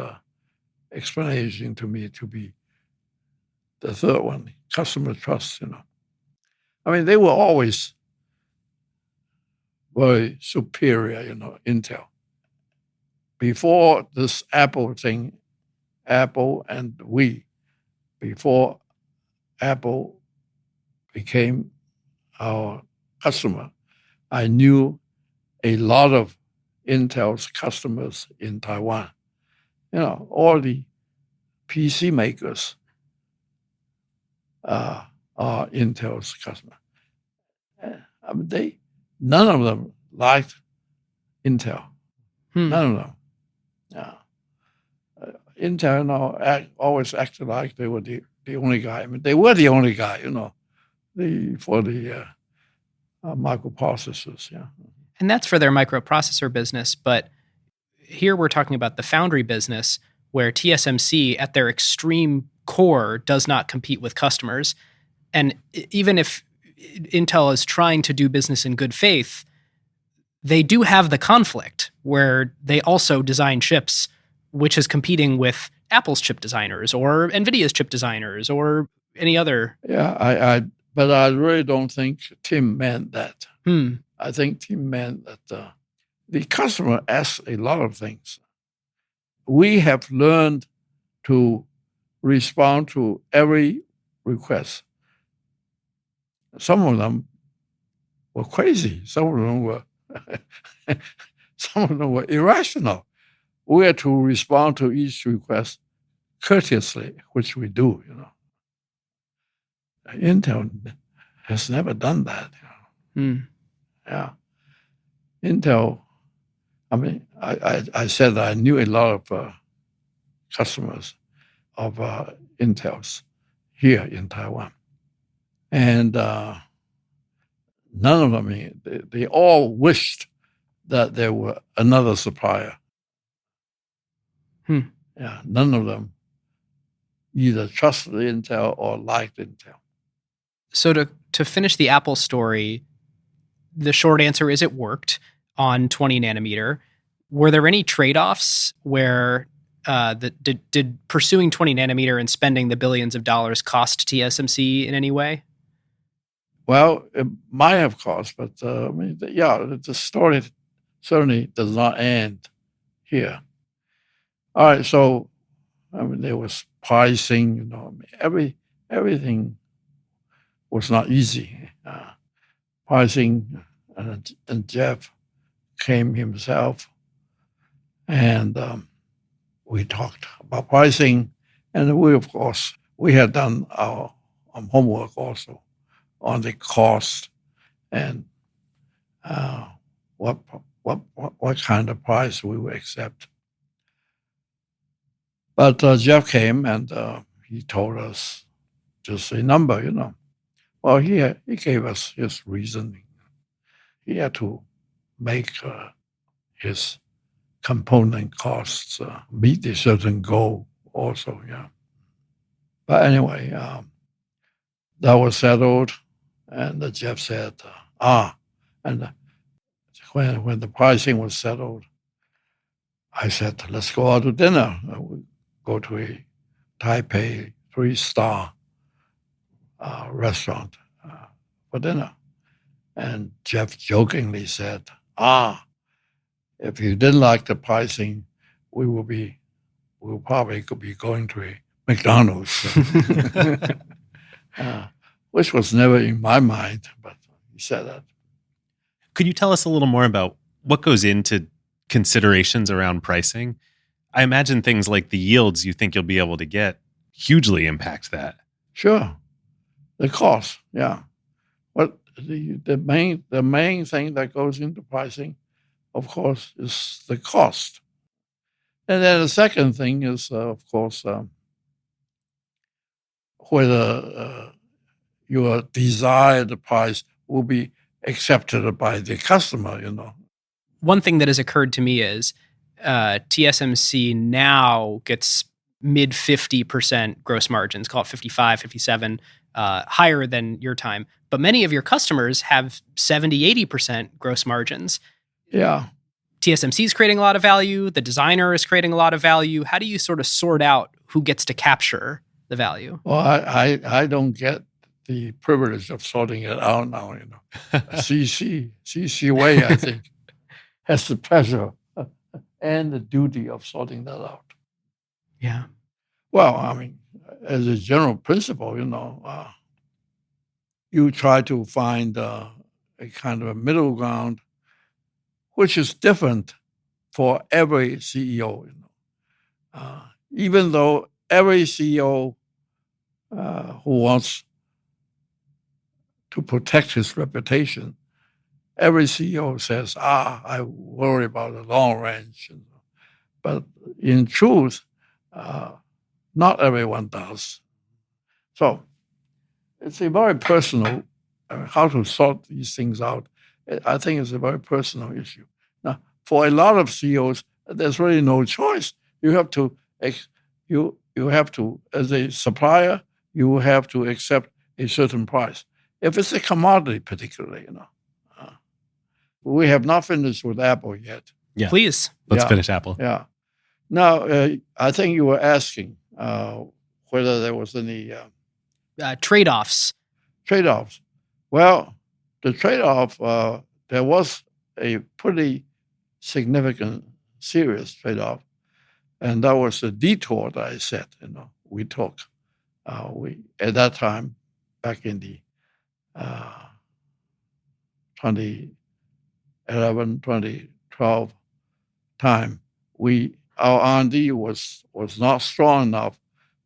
explanation to me to be the third one, customer trust, I mean, they were always very superior, Intel. Before this Apple thing, Apple and we, before Apple became our customer, I knew a lot of Intel's customers in Taiwan. All the PC makers are Intel's customer. I mean, none of them liked Intel. None of them. Intel always acted like they were the only guy. I mean, they were the only guy, for the microprocessors. Yeah. And that's for their microprocessor business. But here we're talking about the foundry business where TSMC at their extreme core does not compete with customers. And even if Intel is trying to do business in good faith, they do have the conflict where they also design chips, which is competing with Apple's chip designers or NVIDIA's chip designers or any other. Yeah, but I really don't think Tim meant that. I think Tim meant that the customer asks a lot of things. We have learned to respond to every request. Some of them were crazy. Some of them were irrational. We had to respond to each request courteously, which we do. Intel has never done that. Yeah, Intel. I mean, I said I knew a lot of customers of Intel's here in Taiwan, and none of them. They all wished that there were another supplier. Yeah, none of them either trusted Intel or liked Intel. So to finish the Apple story, the short answer is it worked on 20 nanometer. Were there any trade-offs where did pursuing 20 nanometer and spending the billions of dollars cost TSMC in any way? Well, it might have cost, but the story certainly does not end here. All right, so there was pricing. Everything was not easy. Pricing, and Jeff came himself, and we talked about pricing, and we had done our homework also on the cost and what kind of price we would accept. But Jeff came and he told us just a number, Well, he gave us his reasoning. He had to make his component costs meet a certain goal also, yeah. But anyway, that was settled, and Jeff said, and when the pricing was settled, I said, let's go out to dinner. We go to a Taipei 3-star restaurant for dinner. And Jeff jokingly said, if you didn't like the pricing, we'll probably could be going to a McDonald's, which was never in my mind, but he said that. Could you tell us a little more about what goes into considerations around pricing? I imagine things like the yields you think you'll be able to get hugely impact that. Sure. The cost, yeah. But the main thing that goes into pricing, of course, is the cost. And then the second thing is, of course, whether your desired price will be accepted by the customer, One thing that has occurred to me is TSMC now gets mid 50% gross margins, call it 55, 57, higher than your time. But many of your customers have 70, 80% gross margins. Yeah. TSMC is creating a lot of value. The designer is creating a lot of value. How do you sort of sort out who gets to capture the value? Well, I don't get the privilege of sorting it out now, CC Wei, I think, has the pleasure and the duty of sorting that out. Yeah. Well, I mean, as a general principle, you try to find a kind of a middle ground, which is different for every CEO. Even though every CEO who wants to protect his reputation, every CEO says, I worry about the long range. But in truth, not everyone does. So it's a very personal, how to sort these things out. I think it's a very personal issue. Now, for a lot of CEOs, there's really no choice. You have to, you have to, as a supplier, you have to accept a certain price. If it's a commodity, particularly, we have not finished with Apple yet. Yeah. Please. Let's finish Apple. Yeah. Now, I think you were asking whether there was any Trade-offs. trade-offs. Well, the trade-off, there was a pretty significant, serious trade-off, and that was the detour that I said, we took. We at that time, back in the 2011, 2012 time, our R&D was not strong enough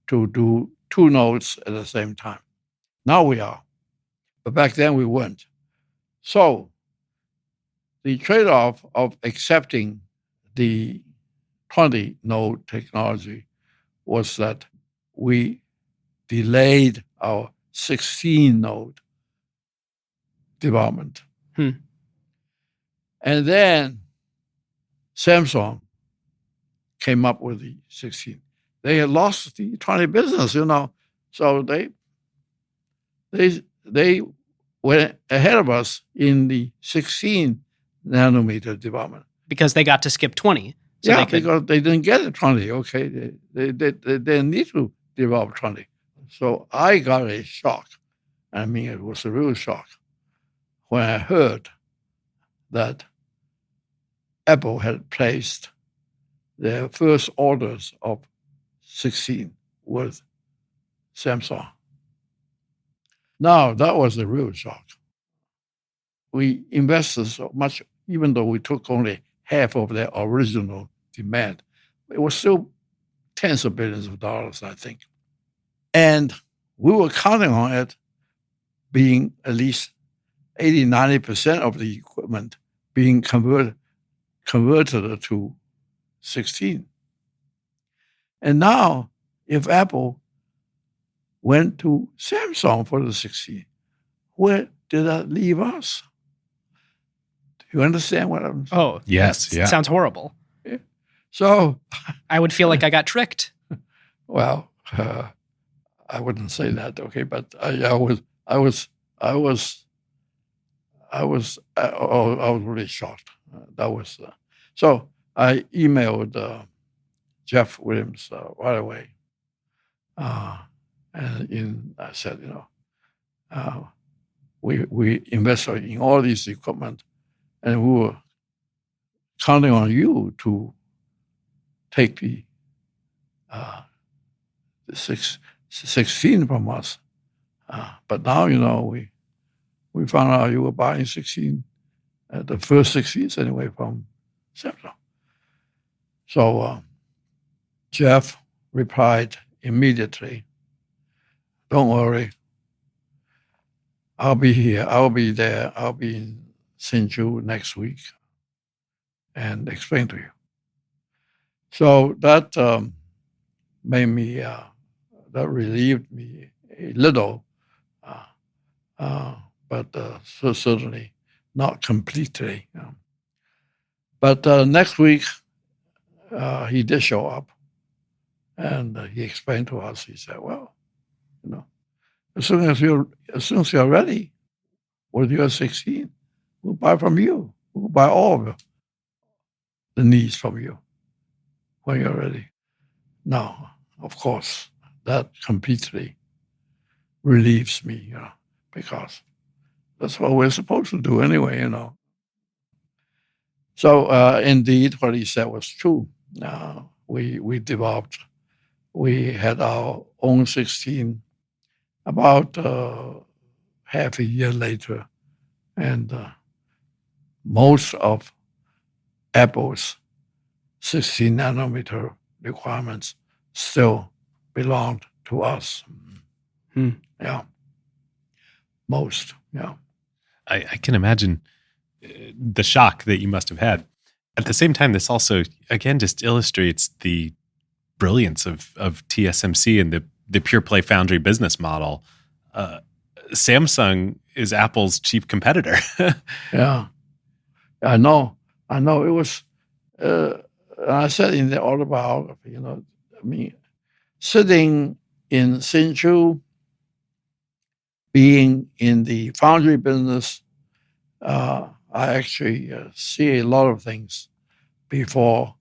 to do 2 nodes at the same time. Now we are, but back then we weren't. So the trade-off of accepting the 20-node technology was that we delayed our 16-node development. And then Samsung came up with the 16. They had lost the 20 business, so they went ahead of us in the 16 nanometer development. Because they got to skip 20. So because they didn't get it 20, okay? They didn't need to develop 20. So I got a shock. I mean, it was a real shock when I heard that Apple had placed their first orders of 16 with Samsung. Now, that was a real shock. We invested so much, even though we took only half of their original demand. It was still tens of billions of dollars, I think. And we were counting on it being at least 80, 90% of the equipment being converted to 16. And now, if Apple went to Samsung for the 16, where did that leave us? Do you understand what I'm saying? Oh, yes. Yeah. It sounds horrible. Yeah. So I would feel like I got tricked. Well, I wouldn't say that, okay, but I was really shocked. That was so. I emailed Jeff Williams right away, and I said, we invested in all these equipment, and we were counting on you to take the 16 from us. But now, we found out you were buying 16, the first 16s anyway, from Samsung. So Jeff replied immediately, "Don't worry. I'll be here. I'll be there. I'll be in Hsinchu next week and explain to you." So that made me, that relieved me a little, but certainly not completely. But next week, he did show up, and he explained to us. He said, "Well, as soon as you're ready with your 16, we'll buy from you. We'll buy all of the needs from you when you're ready." Now, of course, that completely relieves me, because that's what we're supposed to do anyway, So indeed, what he said was true. We had our own 16 about half a year later, and most of Apple's 16 nanometer requirements still belonged to us. Yeah. Most, yeah. I can imagine the shock that you must have had. At the same time, this also, again, just illustrates the brilliance of TSMC and the pure play foundry business model. Samsung is Apple's chief competitor. Yeah. I know. It was I said in the autobiography, sitting in Hsinchu, being in the foundry business, I actually see a lot of things before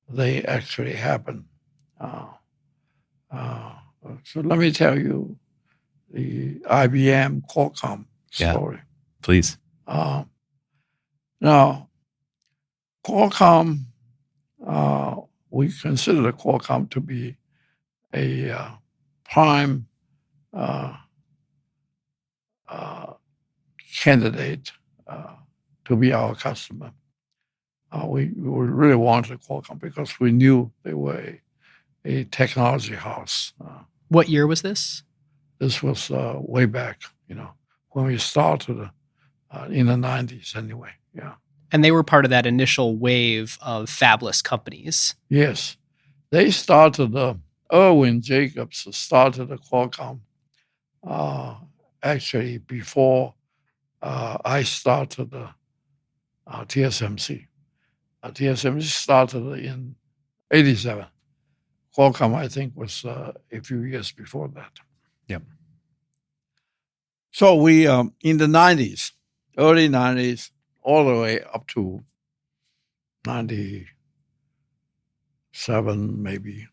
they actually happen. So let me tell you the IBM Qualcomm story. Please. Now, Qualcomm, we consider Qualcomm to be a prime candidate to be our customer. We really wanted Qualcomm because we knew they were a technology house. What year was this? This was way back, when we started in the 90s anyway, yeah. And they were part of that initial wave of fabless companies. Yes. They started, Irwin Jacobs started Qualcomm actually before I started TSMC. TSMC started in 87. Qualcomm, I think, was a few years before that. Yep. So we, in the 90s, early 90s, all the way up to 97, maybe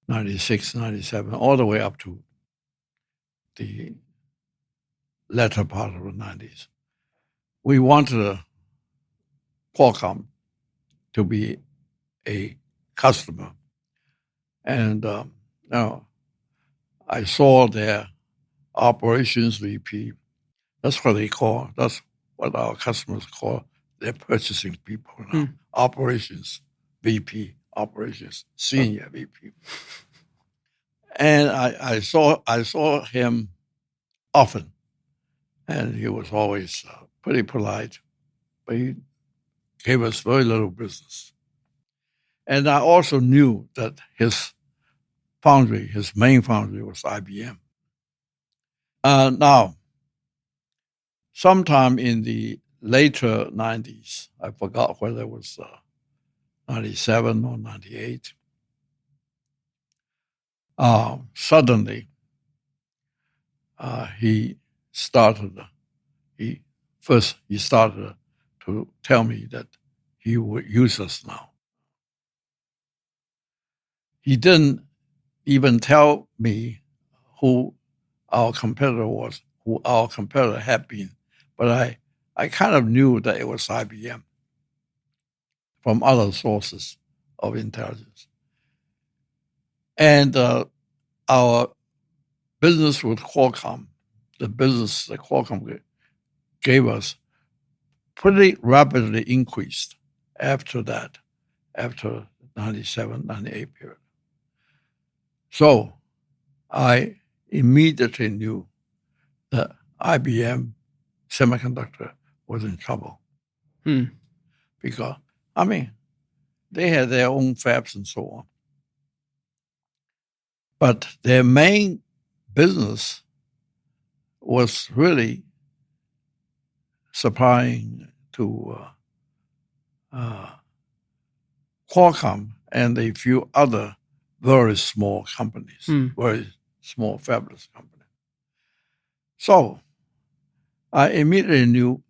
96, 97, all the way up to the latter part of the 90s. We wanted Qualcomm to be a customer. And now I saw their operations VP. That's what our customers call their purchasing people now. Operations VP, operations senior VP. And I saw him often, and he was always pretty polite, but he gave us very little business. And I also knew that his main foundry was IBM. Now, sometime in the later 90s, I forgot whether it was 97 or 98, suddenly he started to tell me that he would use us now. He didn't even tell me who our competitor was, who our competitor had been, but I kind of knew that it was IBM from other sources of intelligence. And our business with Qualcomm, the business that Qualcomm gave us, pretty rapidly increased after that, after 97, 98 period. So I immediately knew that IBM Semiconductor was in trouble. Because, they had their own fabs and so on. But their main business was really supplying to Qualcomm and a few other very small companies, very small fabless companies. So I immediately knew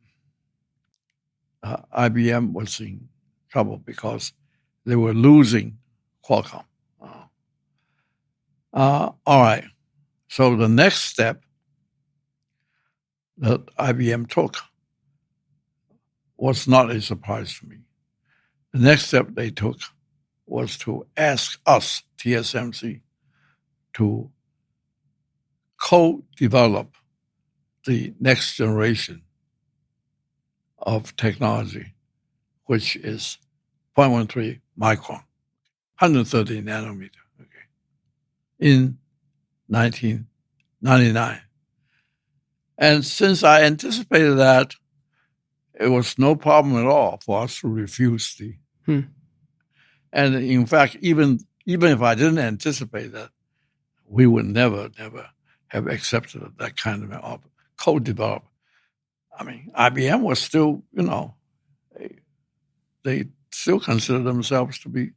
IBM was in trouble because they were losing Qualcomm. All right. So the next step that IBM took was not a surprise to me. The next step they took was to ask us, TSMC, to co-develop the next generation of technology, which is 0.13 micron, 130 nanometer, in 1999. And since I anticipated that, it was no problem at all for us to refuse the. And in fact, even if I didn't anticipate that, we would never have accepted that kind of co-development. IBM was still, they still consider themselves to be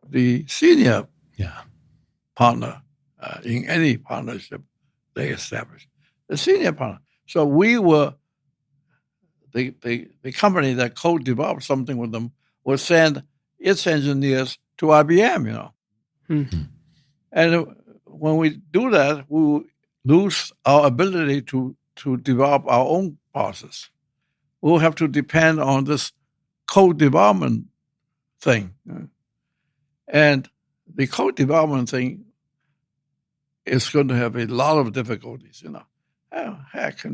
the senior partner in any partnership they establish. The senior partner. So we were the company that co-developed something with them would send its engineers to IBM, Mm-hmm. And when we do that, we lose our ability to develop our own process. We'll have to depend on this co-development thing. And the co-development thing is going to have a lot of difficulties, Heck,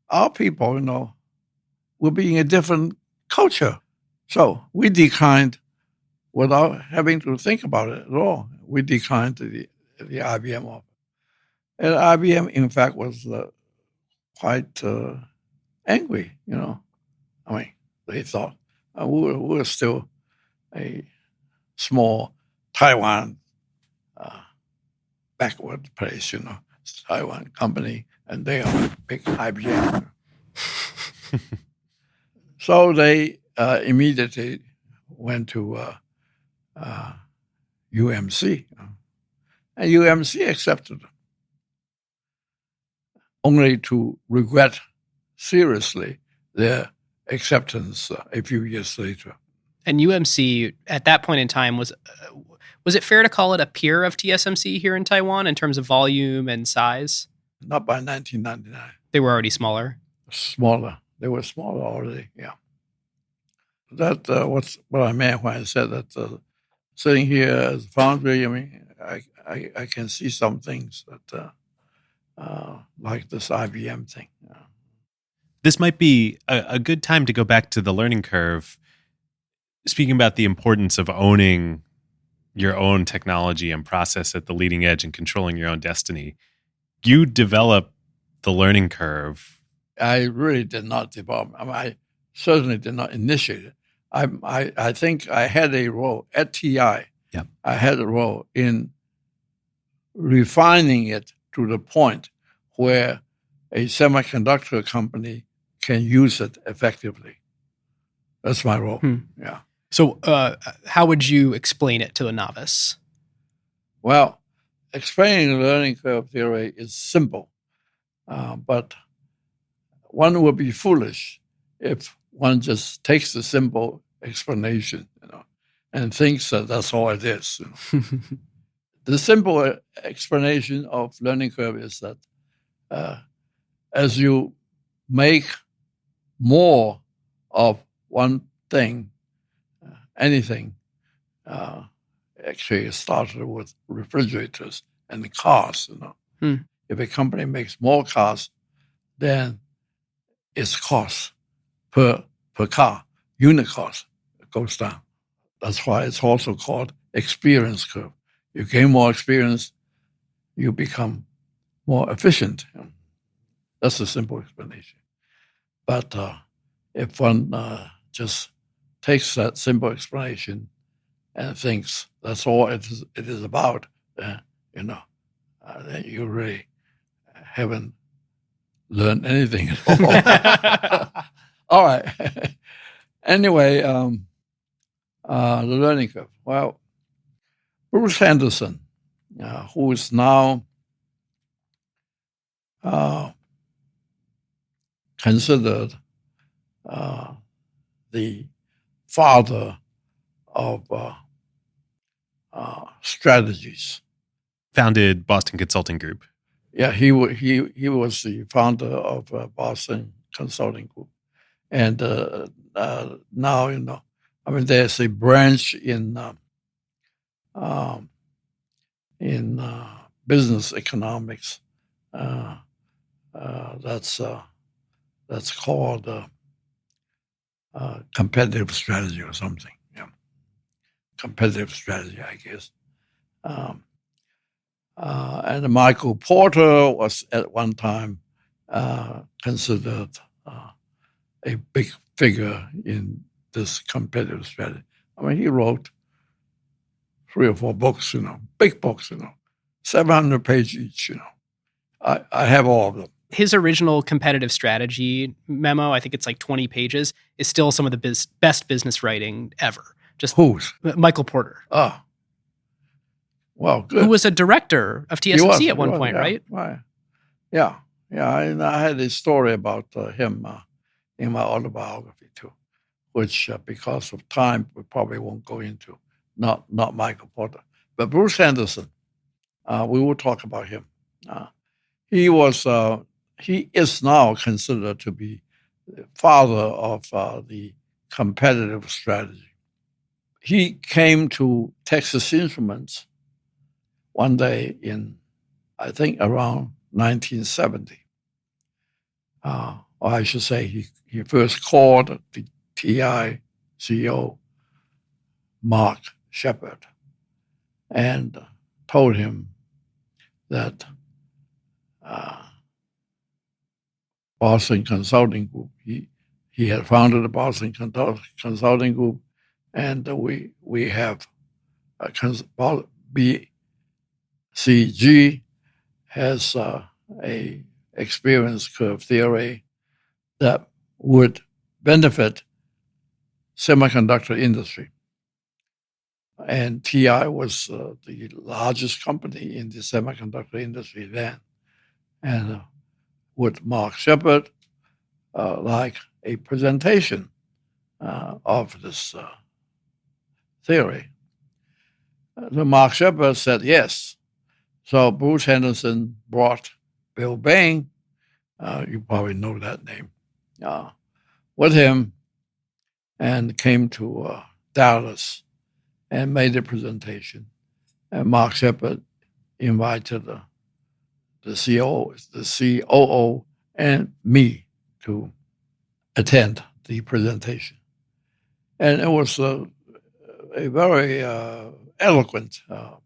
our people, will be in a different culture. So we declined without having to think about it at all. We declined the IBM offer. And IBM, in fact, was quite angry, they thought we were still a small Taiwan backward place, Taiwan company, and they are a big IBM. So they immediately went to UMC, and UMC accepted them, only to regret seriously their acceptance a few years later. And UMC, at that point in time, was it fair to call it a peer of TSMC here in Taiwan in terms of volume and size? Not by 1999. They were already smaller? Smaller. They were smaller already, yeah. That what's what I meant when I said that sitting here as a foundry, I can see some things that like this IBM thing. This might be a good time to go back to the learning curve, speaking about the importance of owning your own technology and process at the leading edge and controlling your own destiny. You develop the learning curve. I really did not develop. I certainly did not initiate it. I think I had a role at TI. Yep. I had a role in refining it to the point where a semiconductor company can use it effectively. That's my role. Yeah. So how would you explain it to a novice? Well, explaining the learning curve theory is simple, but one would be foolish if one just takes the simple explanation, and thinks that that's all it is. The simple explanation of learning curve is that as you make more of one thing, anything, actually it started with refrigerators and cars. If a company makes more cars, then its cost per car, unit cost, goes down. That's why it's also called experience curve. You gain more experience, you become more efficient. That's a simple explanation. But if one just takes that simple explanation and thinks that's all it is about, then you really haven't learned anything at all. All right. Anyway, the learning curve. Well, Bruce Henderson, who is now considered the father of strategies. Founded Boston Consulting Group. Yeah, he was the founder of Boston Consulting Group. And now, there's a branch in business economics that's called competitive strategy or something. Yeah, competitive strategy, I guess. And Michael Porter was at one time considered a big figure in this competitive strategy. He wrote 3 or 4 books, big books, 700 pages each, I have all of them. his original competitive strategy memo, I think it's like 20 pages, is still some of the best business writing ever. Just Whose? Michael Porter. Ah. Well, good. Who was a director of TSMC at one point, yeah, right? Right. Yeah. Yeah. And I had a story about him in my autobiography too, which because of time, we probably won't go into. Not Michael Porter, but Bruce Henderson. We will talk about him. He is now considered to be the father of the competitive strategy. He came to Texas Instruments one day in, I think, around 1970. Or I should say, he first called the TI CEO, Mark Shepard, and told him that Boston Consulting Group, he had founded the Boston Consulting Group, and we have BCG has a experience curve theory that would benefit semiconductor industry. And TI was the largest company in the semiconductor industry then. And with Mark Shepard, like a presentation of this theory. Mark Shepard said yes. So Bruce Henderson brought Bill Bain, you probably know that name, with him and came to Dallas and made a presentation. And Mark Shepard invited the COO, and me to attend the presentation. And it was a very eloquent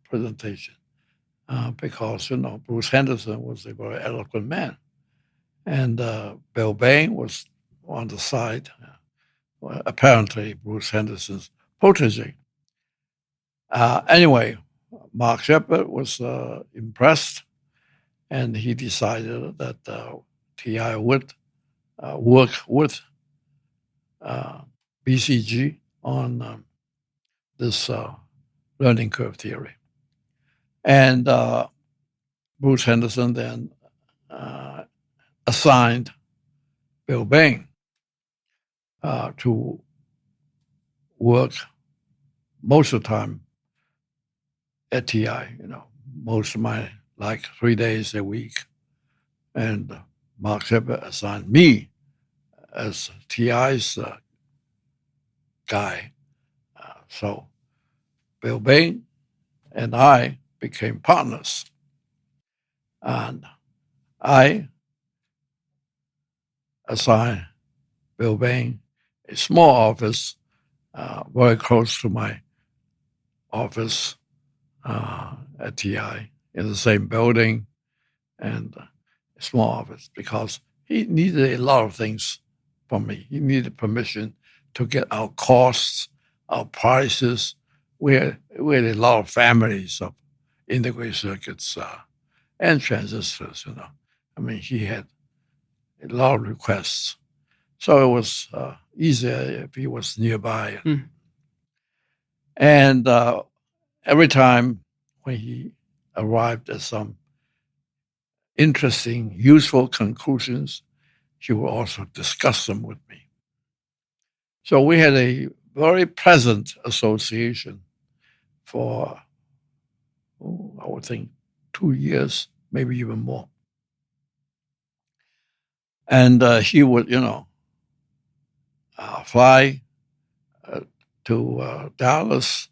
presentation because, Bruce Henderson was a very eloquent man. And Bill Bain was on the side, apparently Bruce Henderson's protege. Anyway, Mark Shepard was impressed, and he decided that TI would work with BCG on this learning curve theory. And Bruce Henderson then assigned Bill Bain to work most of the time at TI, most of my, like 3 days a week. And Mark Shepard assigned me as TI's guy. So Bill Bain and I became partners. And I assigned Bill Bain a small office very close to my office at TI in the same building, and a small office because he needed a lot of things from me. He needed permission to get our costs, our prices. We had a lot of families of integrated circuits and transistors, he had a lot of requests. So it was easier if he was nearby. And every time when he arrived at some interesting, useful conclusions, he would also discuss them with me. So we had a very pleasant association for, I would think, 2 years, maybe even more. And he would, fly to Dallas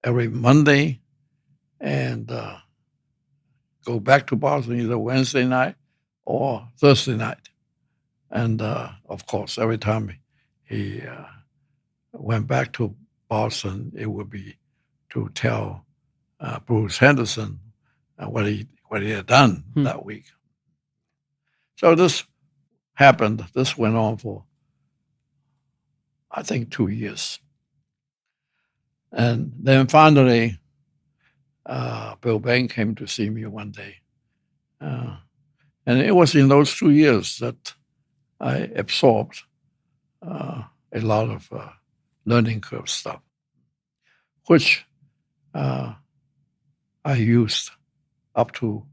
every Monday and go back to Boston either Wednesday night or Thursday night. And of course, every time he went back to Boston, it would be to tell Bruce Henderson what he had done that week. So this happened. This went on for, I think, 2 years. And then finally, Bill Bain came to see me one day. And it was in those 2 years that I absorbed a lot of learning curve stuff, which I used up to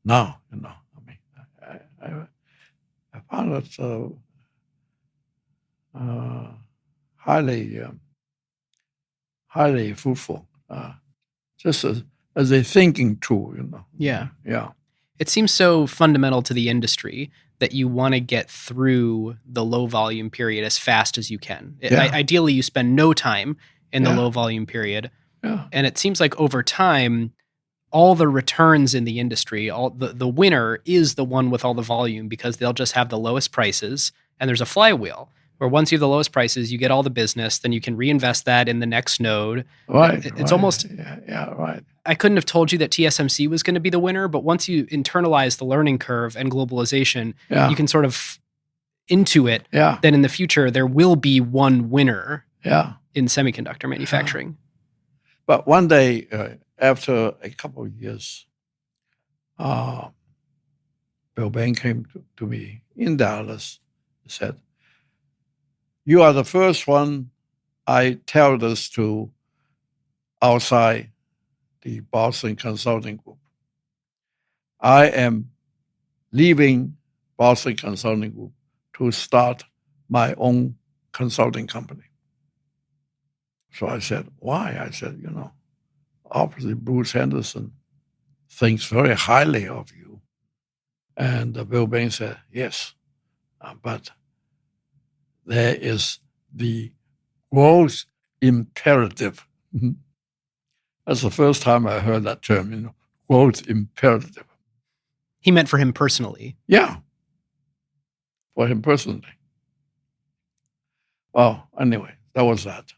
now. I mean, I found it highly fruitful, just as a thinking tool. Yeah. Yeah. It seems so fundamental to the industry that you want to get through the low volume period as fast as you can. Yeah. Ideally, you spend no time in the Yeah. low volume period. Yeah. And it seems like over time, all the returns in the industry, all the winner is the one with all the volume, because they'll just have the lowest prices, and there's a flywheel where once you have the lowest prices, you get all the business, then you can reinvest that in the next node. Right. It's almost... Yeah, right. I couldn't have told you that TSMC was going to be the winner, but once you internalize the learning curve and globalization, Yeah. you can sort of intuit Yeah. that in the future there will be one winner Yeah. in semiconductor manufacturing. But one day, after a couple of years, Bill Bain came to me in Dallas and said, "You are the first one I tell this to outside the Boston Consulting Group. I am leaving Boston Consulting Group to start my own consulting company." So I said, "Why?" I said, obviously Bruce Henderson thinks very highly of you. And Bill Bain said, "Yes, but there is the growth imperative." That's the first time I heard that term, growth imperative. He meant for him personally. Yeah, for him personally. Well, anyway, that was that.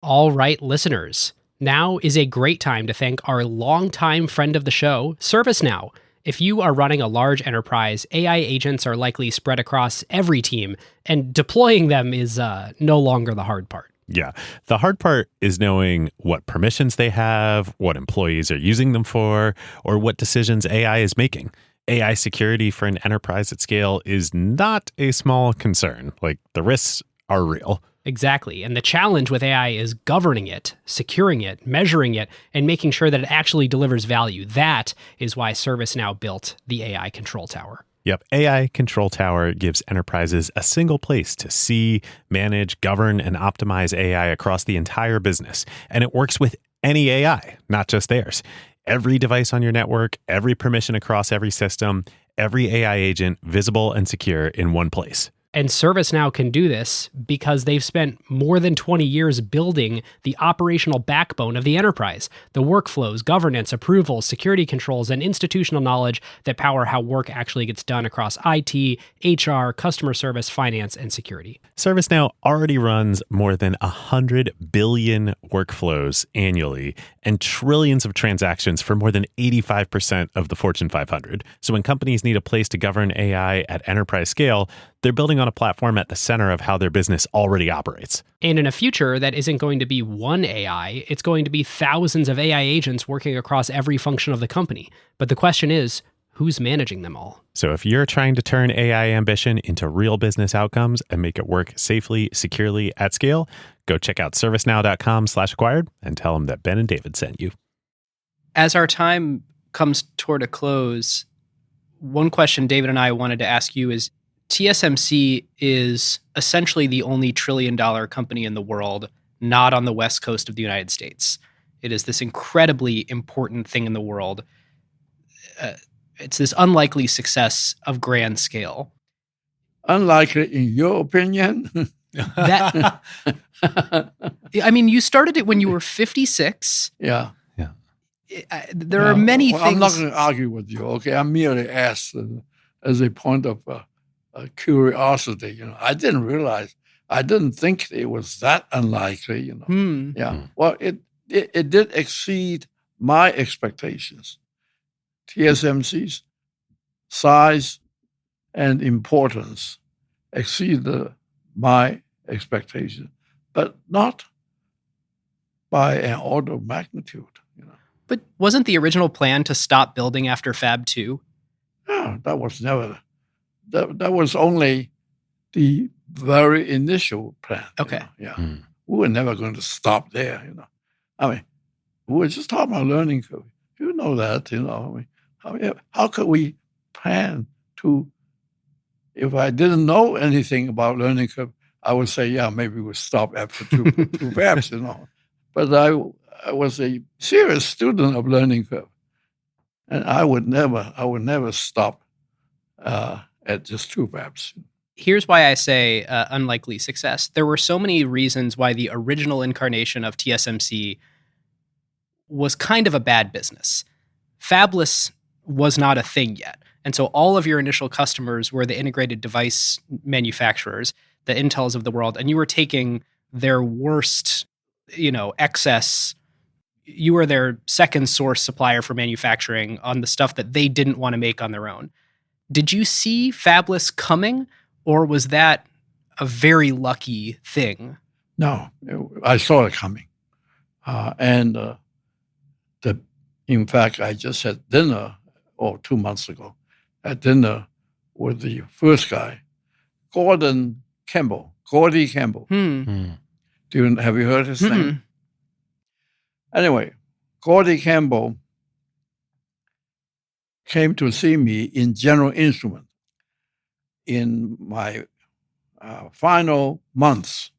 All right, listeners. Now is a great time to thank our longtime friend of the show, ServiceNow. If you are running a large enterprise, AI agents are likely spread across every team, and deploying them is no longer the hard part. Yeah. The hard part is knowing what permissions they have, what employees are using them for, or what decisions AI is making. AI security for an enterprise at scale is not a small concern. Like, the risks are real. Exactly. And the challenge with AI is governing it, securing it, measuring it, and making sure that it actually delivers value. That is why ServiceNow built the AI Control Tower. Yep. AI Control Tower gives enterprises a single place to see, manage, govern, and optimize AI across the entire business. And it works with any AI, not just theirs. Every device on your network, every permission across every system, every AI agent visible and secure in one place. And ServiceNow can do this because they've spent more than 20 years building the operational backbone of the enterprise, the workflows, governance, approvals, security controls, and institutional knowledge that power how work actually gets done across IT, HR, customer service, finance, and security. ServiceNow already runs more than 100 billion workflows annually and trillions of transactions for more than 85% of the Fortune 500. So when companies need a place to govern AI at enterprise scale, they're building on a platform at the center of how their business already operates. And in a future that isn't going to be one AI, it's going to be thousands of AI agents working across every function of the company. But the question is, who's managing them all? So if you're trying to turn AI ambition into real business outcomes and make it work safely, securely, at scale, go check out servicenow.com/acquired and tell them that Ben and David sent you. As our time comes toward a close, one question David and I wanted to ask you is, TSMC is essentially the only trillion-dollar company in the world not on the west coast of the United States. It is this incredibly important thing in the world. It's this unlikely success of grand scale. Unlikely in your opinion? That, I mean, you started it when you were 56. Yeah. There are many things. I'm not going to argue with you, okay? I merely asked as a point of curiosity. I didn't realize, I didn't think it was that unlikely. Yeah. Well, it did exceed my expectations. TSMC's size and importance exceeded my expectations, but not by an order of magnitude. But wasn't the original plan to stop building after Fab 2? No, that was never. That was only the very initial plan. Okay. Yeah. Mm. We were never going to stop there, I mean, we were just talking about learning curve. You know that, how could we plan to, if I didn't know anything about learning curve, I would say, yeah, maybe we'll stop after two fabs, But I was a serious student of learning curve. And I would never stop at just two fabs. Here's why I say unlikely success. There were so many reasons why the original incarnation of TSMC was kind of a bad business. Fabless was not a thing yet. And so all of your initial customers were the integrated device manufacturers, the Intels of the world, and you were taking their worst, excess. You were their second source supplier for manufacturing on the stuff that they didn't want to make on their own. Did you see fabless coming, or was that a very lucky thing? No, I saw it coming. In fact, I just had dinner 2 months ago, at dinner with the first guy, Gordy Campbell. Hmm. Have you heard his name? Anyway, Gordy Campbell came to see me in General Instrument in my final months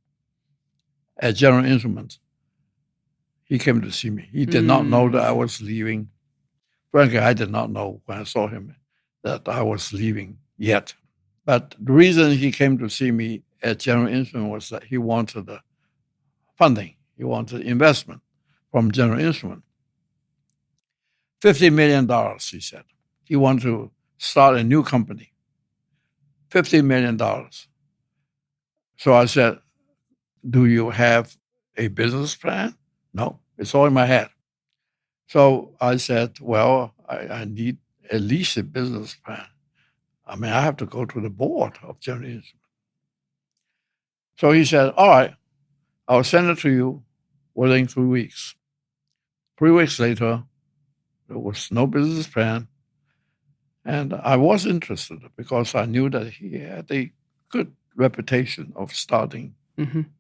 at General Instrument. He came to see me. He did not know that I was leaving. Frankly, I did not know when I saw him that I was leaving yet. But the reason he came to see me at General Instrument was that he wanted the funding. He wanted investment from General Instrument. $50 million, he said. He wanted to start a new company. $50 million. So I said, do you have a business plan? No, it's all in my head. So I said, well, I need at least a business plan. I mean, I have to go to the board of General Instrument. So he said, all right, I'll send it to you within 3 weeks. 3 weeks later, there was no business plan. And I was interested because I knew that he had a good reputation of starting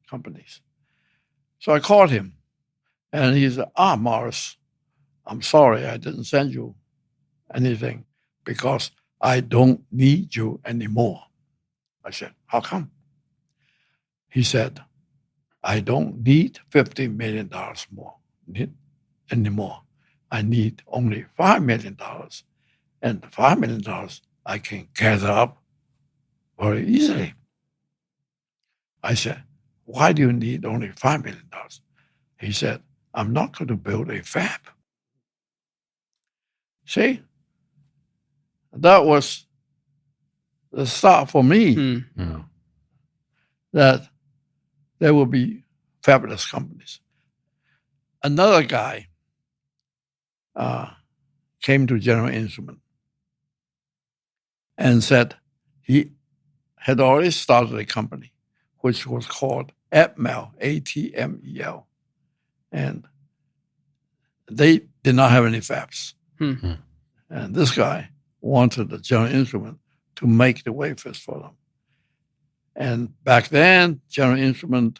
companies. So I called him, and he said, Morris, I'm sorry I didn't send you anything because I don't need you anymore. I said, how come? He said, I don't need $50 million more anymore. I need only $5 million. And the $5 million I can gather up very easily. I said, why do you need only $5 million? He said, I'm not going to build a fab. See? That was the start for me, that there will be fabulous companies. Another guy came to General Instrument and said he had already started a company which was called Atmel, ATMEL. And they did not have any fabs. And this guy wanted the General Instrument to make the wafers for them. And back then, General Instrument,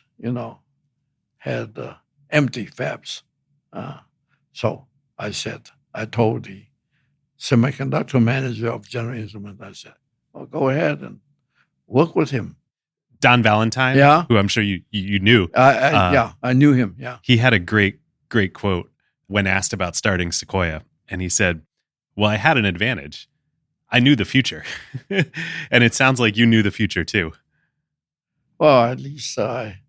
had empty fabs. So I told the semiconductor manager of General Instrument, I said, well, go ahead and work with him. Don Valentine, who I'm sure you knew. I knew him, He had a great quote when asked about starting Sequoia. And he said, well, I had an advantage. I knew the future. And it sounds like you knew the future too. Well, at least I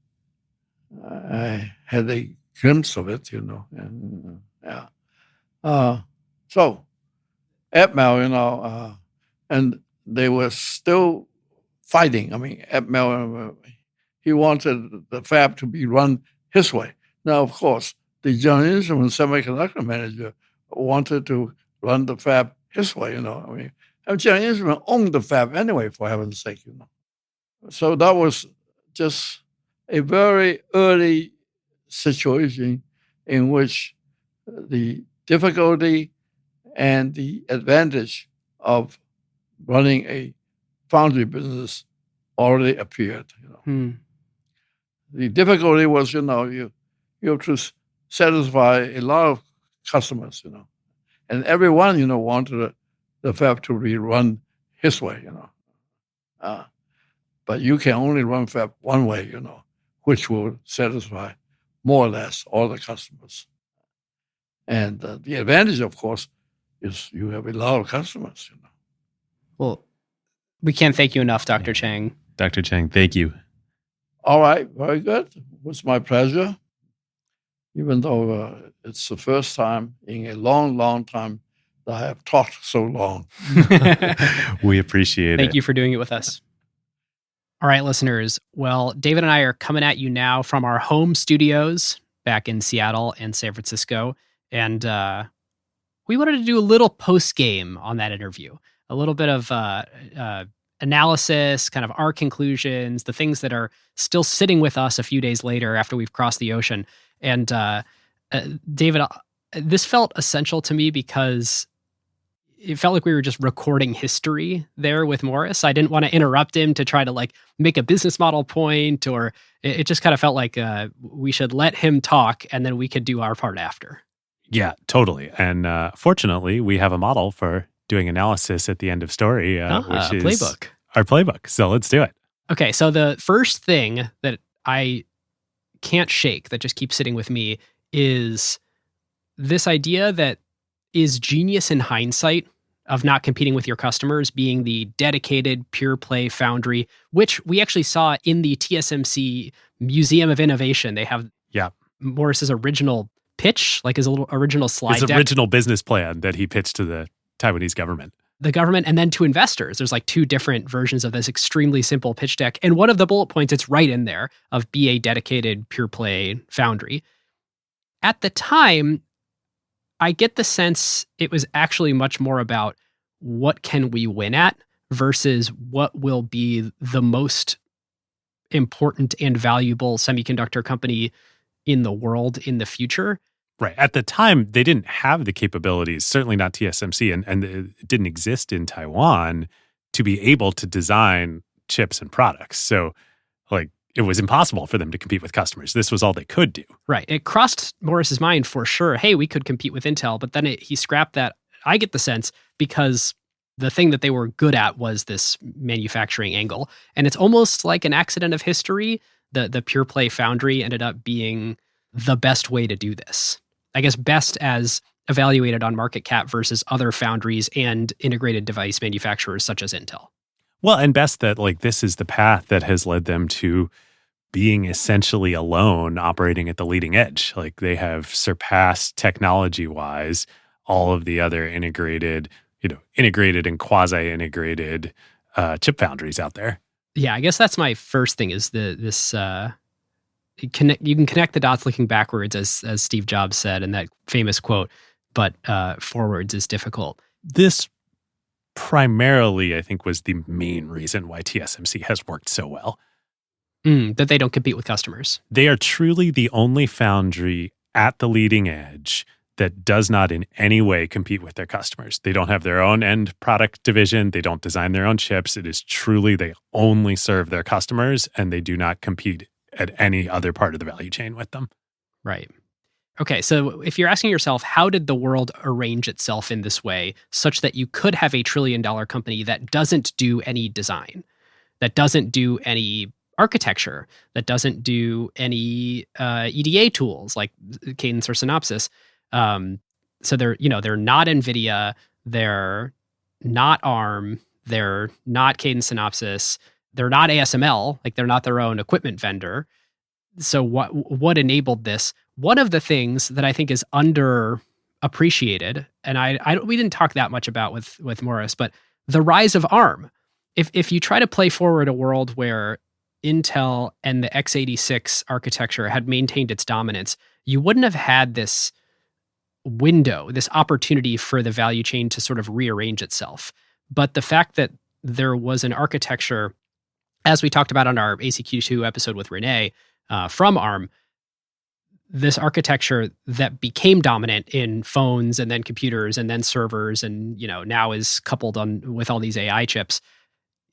had a glimpse of it, And, so Atmel, and they were still fighting. I mean, Atmel, he wanted the fab to be run his way. Now, of course, the General Instrument semiconductor manager wanted to run the fab his way, and General Instrument owned the fab anyway, for heaven's sake, So that was just a very early situation in which the difficulty and the advantage of running a foundry business already appeared. The difficulty was, you have to satisfy a lot of customers, and everyone, wanted the fab to be run his way, but you can only run fab one way, which will satisfy more or less all the customers. And the advantage, of course, is you have a lot of customers. Well, we can't thank you enough, Dr. Chang. Dr. Chang, thank you. All right, very good. It was my pleasure. Even though it's the first time in a long, long time that I have talked so long. We appreciate it. Thank you for doing it with us. All right, listeners. Well, David and I are coming at you now from our home studios back in Seattle and San Francisco. And we wanted to do a little post-game on that interview, a little bit of analysis, kind of our conclusions, the things that are still sitting with us a few days later after we've crossed the ocean. And David, this felt essential to me because it felt like we were just recording history there with Morris. I didn't want to interrupt him to try to make a business model point, or it just kind of felt like we should let him talk and then we could do our part after. Yeah, totally. And fortunately, we have a model for doing analysis at the end of story, which is playbook. Our playbook. So let's do it. Okay, so the first thing that I can't shake that just keeps sitting with me is this idea that is genius in hindsight of not competing with your customers being the dedicated pure play foundry, which we actually saw in the TSMC Museum of Innovation. They have Morris's original pitch, his little original slide deck. His original business plan that he pitched to the Taiwanese government. The government, and then to investors. There's two different versions of this extremely simple pitch deck. And one of the bullet points, it's right in there, of be a dedicated pure play foundry. At the time, I get the sense it was actually much more about what can we win at versus what will be the most important and valuable semiconductor company in the world in the future. Right. At the time, they didn't have the capabilities, certainly not TSMC, and it didn't exist in Taiwan to be able to design chips and products. So, it was impossible for them to compete with customers. This was all they could do. Right. It crossed Morris's mind for sure. Hey, we could compete with Intel, but then he scrapped that. I get the sense because the thing that they were good at was this manufacturing angle. And it's almost like an accident of history. The pure play foundry ended up being the best way to do this. I guess best as evaluated on market cap versus other foundries and integrated device manufacturers such as Intel. Well, and best that this is the path that has led them to being essentially alone operating at the leading edge. They have surpassed technology-wise all of the other integrated and quasi-integrated chip foundries out there. Yeah, I guess that's my first thing is you can connect the dots looking backwards, as Steve Jobs said in that famous quote, but forwards is difficult. This primarily, I think, was the main reason why TSMC has worked so well. That they don't compete with customers. They are truly the only foundry at the leading edge that does not in any way compete with their customers. They don't have their own end product division. They don't design their own chips. It is truly they only serve their customers, and they do not compete at any other part of the value chain with them. Right. Okay, so if you're asking yourself, how did the world arrange itself in this way such that you could have a $1 trillion company that doesn't do any design, that doesn't do any architecture, that doesn't do any EDA tools like Cadence or Synopsys? So they're not NVIDIA, they're not ARM, they're not Cadence Synopsys, they're not ASML, they're not their own equipment vendor. So what enabled this? One of the things that I think is underappreciated, and we didn't talk that much about with Morris, but the rise of ARM. If you try to play forward a world where Intel and the x86 architecture had maintained its dominance, you wouldn't have had this window, this opportunity for the value chain to sort of rearrange itself. But the fact that there was an architecture, as we talked about on our ACQ2 episode with Renee, from ARM, this architecture that became dominant in phones and then computers and then servers and, now is coupled with all these AI chips,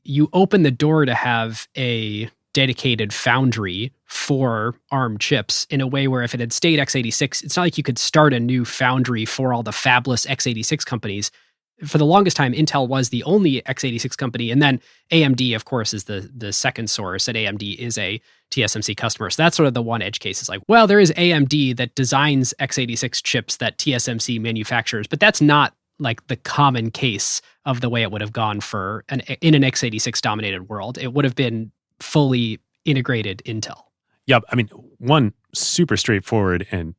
you open the door to have a dedicated foundry for ARM chips in a way where if it had stayed x86, it's not like you could start a new foundry for all the fabless x86 companies. For the longest time, Intel was the only x86 company. And then AMD, of course, is the second source, and AMD is a TSMC customer. So that's sort of the one edge case. Is like, well, there is AMD that designs x86 chips that TSMC manufactures, but that's not like the common case of the way it would have gone in an x86 dominated world. It would have been fully integrated Intel. Yep. I mean, one super straightforward and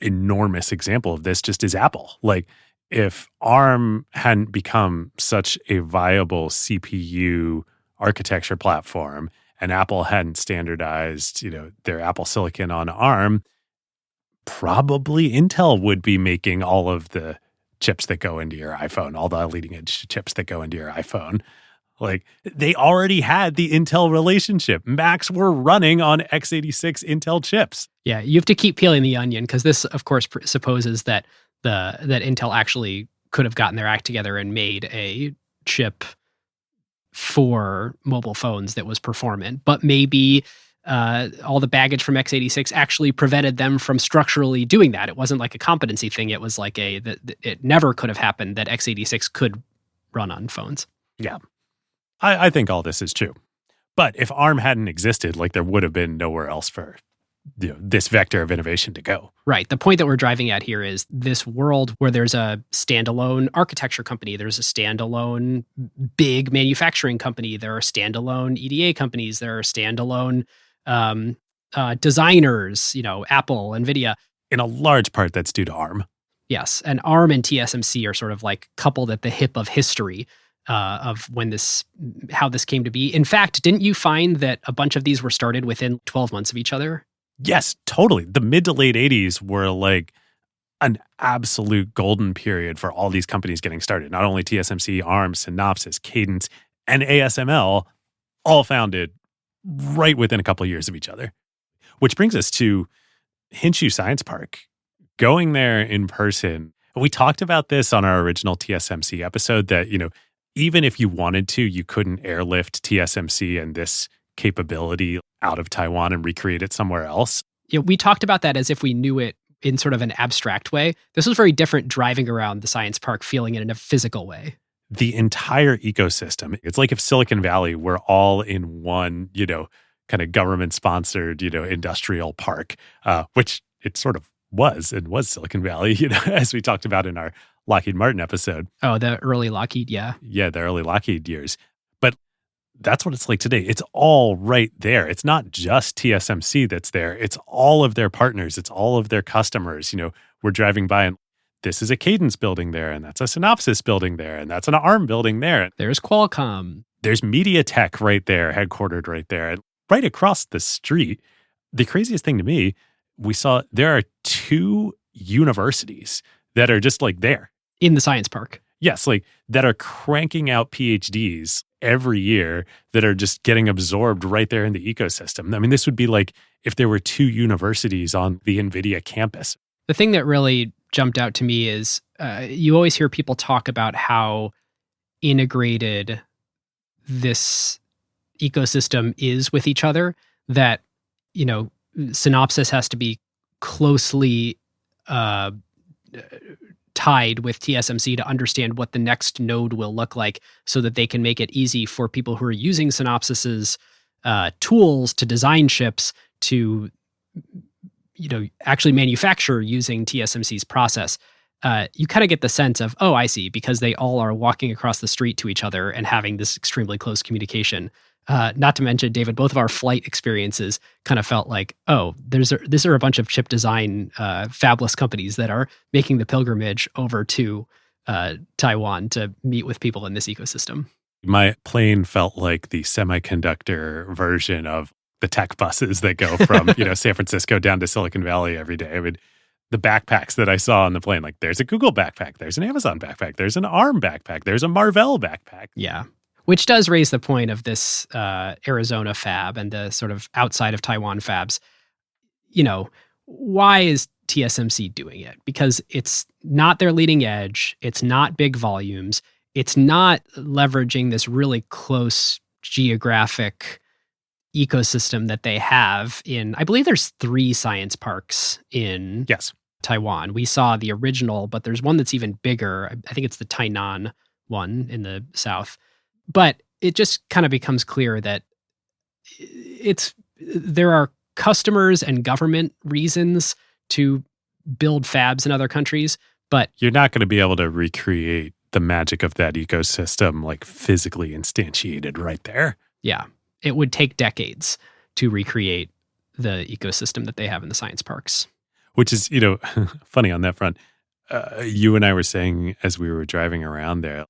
enormous example of this just is Apple. Like, if ARM hadn't become such a viable CPU architecture platform and Apple hadn't standardized, their Apple Silicon on ARM, probably Intel would be making all of the chips that go into your iPhone, all the leading edge chips that go into your iPhone. Like, they already had the Intel relationship. Macs were running on x86 Intel chips. Yeah, you have to keep peeling the onion because this, of course, supposes that that Intel actually could have gotten their act together and made a chip for mobile phones that was performant. But maybe all the baggage from x86 actually prevented them from structurally doing that. It wasn't like a competency thing. It was like it never could have happened that x86 could run on phones. Yeah. I think all this is true. But if ARM hadn't existed, like, there would have been nowhere else for this vector of innovation to go. Right. The point that we're driving at here is this world where there's a standalone architecture company, there's a standalone big manufacturing company, there are standalone EDA companies, there are standalone designers, Apple, NVIDIA. In a large part, that's due to ARM. Yes. And ARM and TSMC are sort of like coupled at the hip of history of how this came to be. In fact, didn't you find that a bunch of these were started within 12 months of each other? Yes, totally. The mid to late 80s were like an absolute golden period for all these companies getting started. Not only TSMC, ARM, Synopsys, Cadence, and ASML, all founded right within a couple of years of each other. Which brings us to Hsinchu Science Park. Going there in person, we talked about this on our original TSMC episode that, even if you wanted to, you couldn't airlift TSMC and this capability out of Taiwan and recreate it somewhere else. Yeah, we talked about that as if we knew it in sort of an abstract way. This was very different driving around the science park, feeling it in a physical way. The entire ecosystem, it's like if Silicon Valley were all in one, kind of government-sponsored, industrial park, which it sort of was Silicon Valley, as we talked about in our Lockheed Martin episode. Oh, the early Lockheed, yeah. Yeah, the early Lockheed years. But that's what it's like today. It's all right there. It's not just TSMC that's there. It's all of their partners. It's all of their customers. We're driving by and this is a Cadence building there, and that's a Synopsys building there, and that's an ARM building there. There's Qualcomm. There's MediaTek right there, headquartered right there. And right across the street, the craziest thing to me, we saw there are 2 universities that are just like there. In the science park. Yes, like that are cranking out PhDs every year that are just getting absorbed right there in the ecosystem. I mean, this would be like if there were 2 universities on the NVIDIA campus. The thing that really jumped out to me is you always hear people talk about how integrated this ecosystem is with each other, that, Synopsys has to be closely tied with TSMC to understand what the next node will look like so that they can make it easy for people who are using Synopsys's tools to design chips to, actually manufacture using TSMC's process. You kind of get the sense of, oh, I see, because they all are walking across the street to each other and having this extremely close communication. Not to mention, David, both of our flight experiences kind of felt like, oh, these are a bunch of chip design fabless companies that are making the pilgrimage over to Taiwan to meet with people in this ecosystem. My plane felt like the semiconductor version of the tech buses that go from San Francisco down to Silicon Valley every day. I mean, the backpacks that I saw on the plane, like there's a Google backpack, there's an Amazon backpack, there's an ARM backpack, there's a Marvell backpack. Yeah. Which does raise the point of this Arizona fab and the sort of outside of Taiwan fabs. why is TSMC doing it? Because it's not their leading edge. It's not big volumes. It's not leveraging this really close geographic ecosystem that they have in, I believe there's 3 science parks in Yes. Taiwan. We saw the original, but there's one that's even bigger. I think it's the Tainan one in the south. But it just kind of becomes clear that there are customers and government reasons to build fabs in other countries, but You're not going to be able to recreate the magic of that ecosystem like physically instantiated right there. yeah, it would take decades to recreate the ecosystem that they have in the science parks. Which is, funny on that front. You and I were saying as we were driving around there,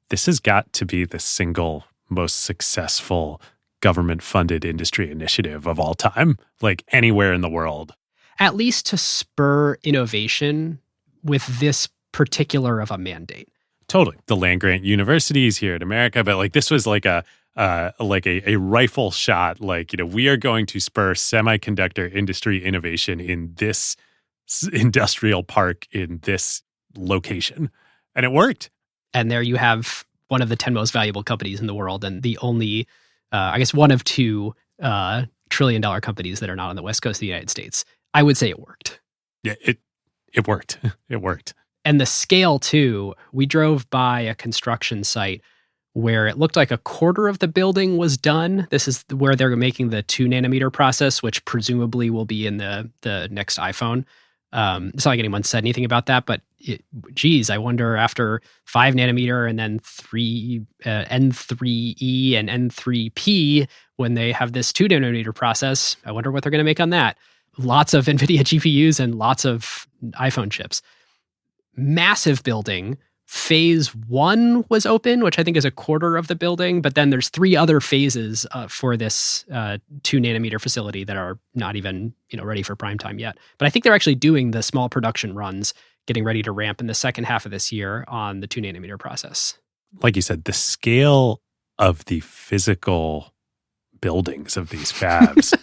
this has got to be the single most successful government-funded industry initiative of all time, like anywhere in the world. At least to spur innovation with this particular of a mandate. Totally. The land-grant universities here in America, but like this was like a rifle shot, we are going to spur semiconductor industry innovation in this industrial park in this location. And it worked. And there you have one of the 10 most valuable companies in the world and the only, I guess, one of 2 trillion-dollar companies that are not on the west coast of the United States. I would say it worked. Yeah, it worked. It worked. And the scale, too, we drove by a construction site where it looked like a quarter of the building was done. This is where they're making the 2-nanometer process, which presumably will be in the next iPhone. It's not like anyone said anything about that, but I wonder after 5-nanometer and then N3E and N3P, when they have this 2-nanometer process, I wonder what they're going to make on that. Lots of NVIDIA GPUs and lots of iPhone chips. Massive building. Phase 1 was open, which I think is a quarter of the building, but then there's 3 other phases for this 2-nanometer facility that are not even ready for prime time yet. But I think they're actually doing the small production runs, getting ready to ramp in the second half of this year on the 2-nanometer process. Like you said, the scale of the physical buildings of these fabs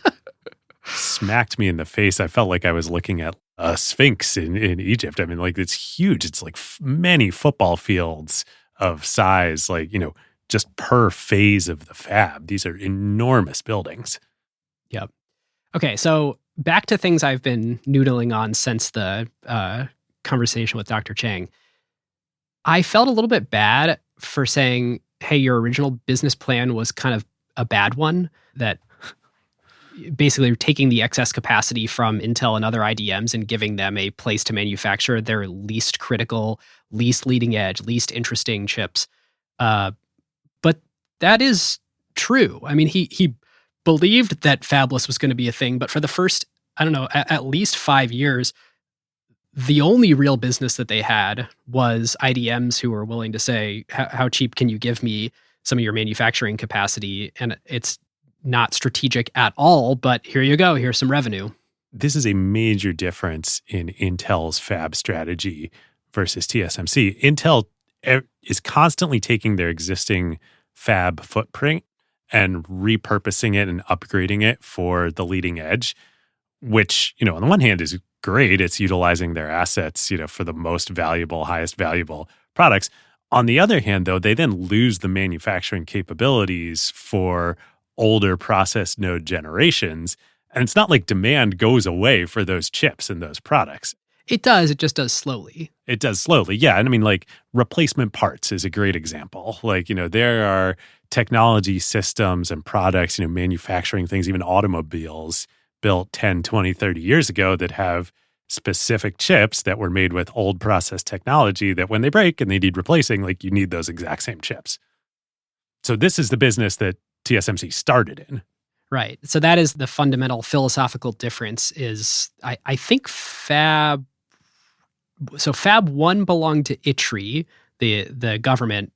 smacked me in the face. I felt like I was looking at a sphinx in Egypt. I mean, like, it's huge. It's like many football fields of size, just per phase of the fab. These are enormous buildings. Yep. Okay, so back to things I've been noodling on since the conversation with Dr. Chang. I felt a little bit bad for saying, hey, your original business plan was kind of a bad one, that basically taking the excess capacity from Intel and other IDMs and giving them a place to manufacture their least critical, least leading edge, least interesting chips. But that is true. I mean, he believed that fabless was going to be a thing, but for the first, at least 5 years, the only real business that they had was IDMs who were willing to say, how cheap can you give me some of your manufacturing capacity? And it's not strategic at all, but here you go. Here's some revenue. This is a major difference in Intel's fab strategy versus TSMC. Intel is constantly taking their existing fab footprint and repurposing it and upgrading it for the leading edge, which, on the one hand is great. It's utilizing their assets, for the most valuable, highest valuable products. On the other hand, though, they then lose the manufacturing capabilities for older process node generations. And it's not like demand goes away for those chips and those products. It does. It just does slowly. It does slowly. Yeah. And I mean, replacement parts is a great example. There are technology systems and products, manufacturing things, even automobiles built 10, 20, 30 years ago that have specific chips that were made with old process technology that when they break and they need replacing, you need those exact same chips. So this is the business that TSMC started in. Right. So that is the fundamental philosophical difference is I think Fab 1 belonged to ITRI, the government,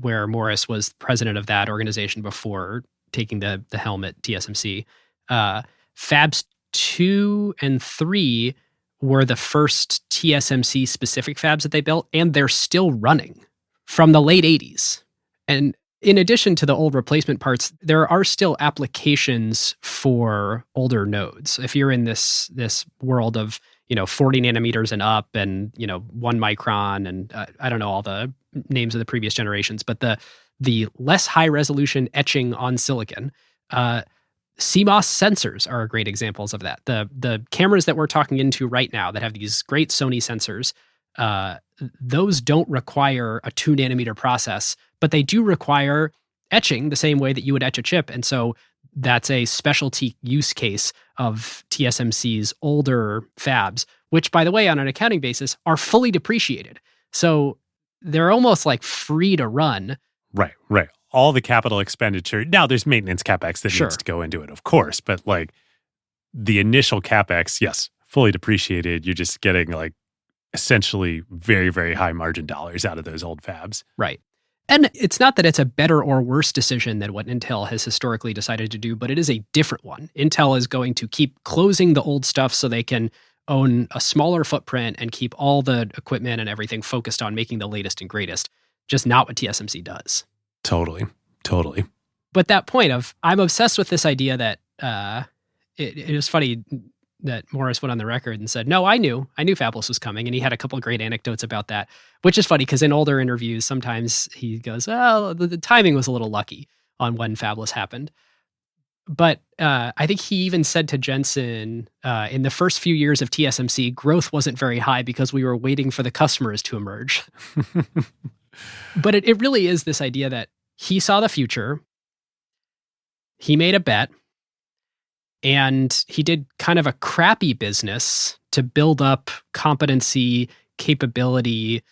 where Morris was president of that organization before taking the helm at TSMC. Fabs 2 and 3 were the first TSMC specific fabs that they built, and they're still running from the late 80s. And In addition to the old replacement parts, there are still applications for older nodes. If you're in this world of 40 nanometers and up, and 1 micron, and I don't know all the names of the previous generations, but the less high resolution etching on silicon, CMOS sensors are great examples of that. The cameras that we're talking into right now that have these great Sony sensors, those don't require a 2 nanometer process, but they do require etching the same way that you would etch a chip. And so that's a specialty use case of TSMC's older fabs, which, by the way, on an accounting basis, are fully depreciated. So they're almost like free to run. Right. All the capital expenditure. Now, there's maintenance CapEx that Sure. needs to go into it, of course. But like the initial CapEx, yes, fully depreciated. You're just getting like essentially very, very high margin dollars out of those old fabs. Right. And it's not that it's a better or worse decision than what Intel has historically decided to do, but it is a different one. Intel is going to keep closing the old stuff so they can own a smaller footprint and keep all the equipment and everything focused on making the latest and greatest. Just not what TSMC does. Totally. But that point of, I'm obsessed with this idea that it was funny that Morris went on the record and said, no, I knew fabless was coming. And he had a couple of great anecdotes about that, which is funny because in older interviews, sometimes he goes, oh, the timing was a little lucky on when fabless happened. But I think he even said to Jensen, in the first few years of TSMC, growth wasn't very high because we were waiting for the customers to emerge. But it really is this idea that he saw the future, he made a bet, and he did kind of a crappy business to build up competency, capability,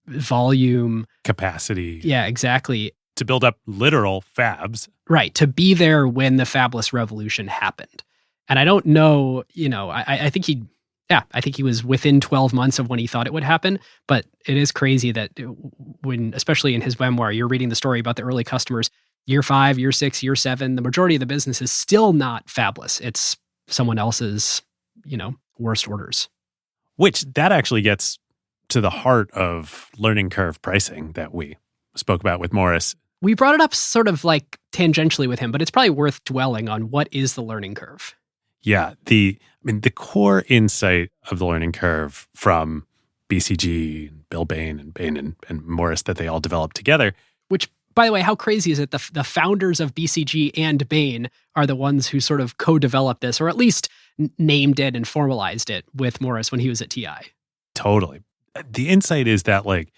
volume. Capacity. Yeah, exactly. To build up literal fabs. Right, to be there when the fabless revolution happened. And I don't know, I think he was within 12 months of when he thought it would happen. But it is crazy that when, especially in his memoir, you're reading the story about the early customers, year 5, year 6, year 7, the majority of the business is still not fabless. It's someone else's, worst orders. Which that actually gets to the heart of learning curve pricing that we spoke about with Morris. We brought it up sort of like tangentially with him, but it's probably worth dwelling on what is the learning curve. Yeah, the core insight of the learning curve from BCG, Bill Bain and Morris that they all developed together. Which, by the way, how crazy is it? The founders of BCG and Bain are the ones who sort of co-developed this, or at least named it and formalized it with Morris when he was at TI. Totally. The insight is that like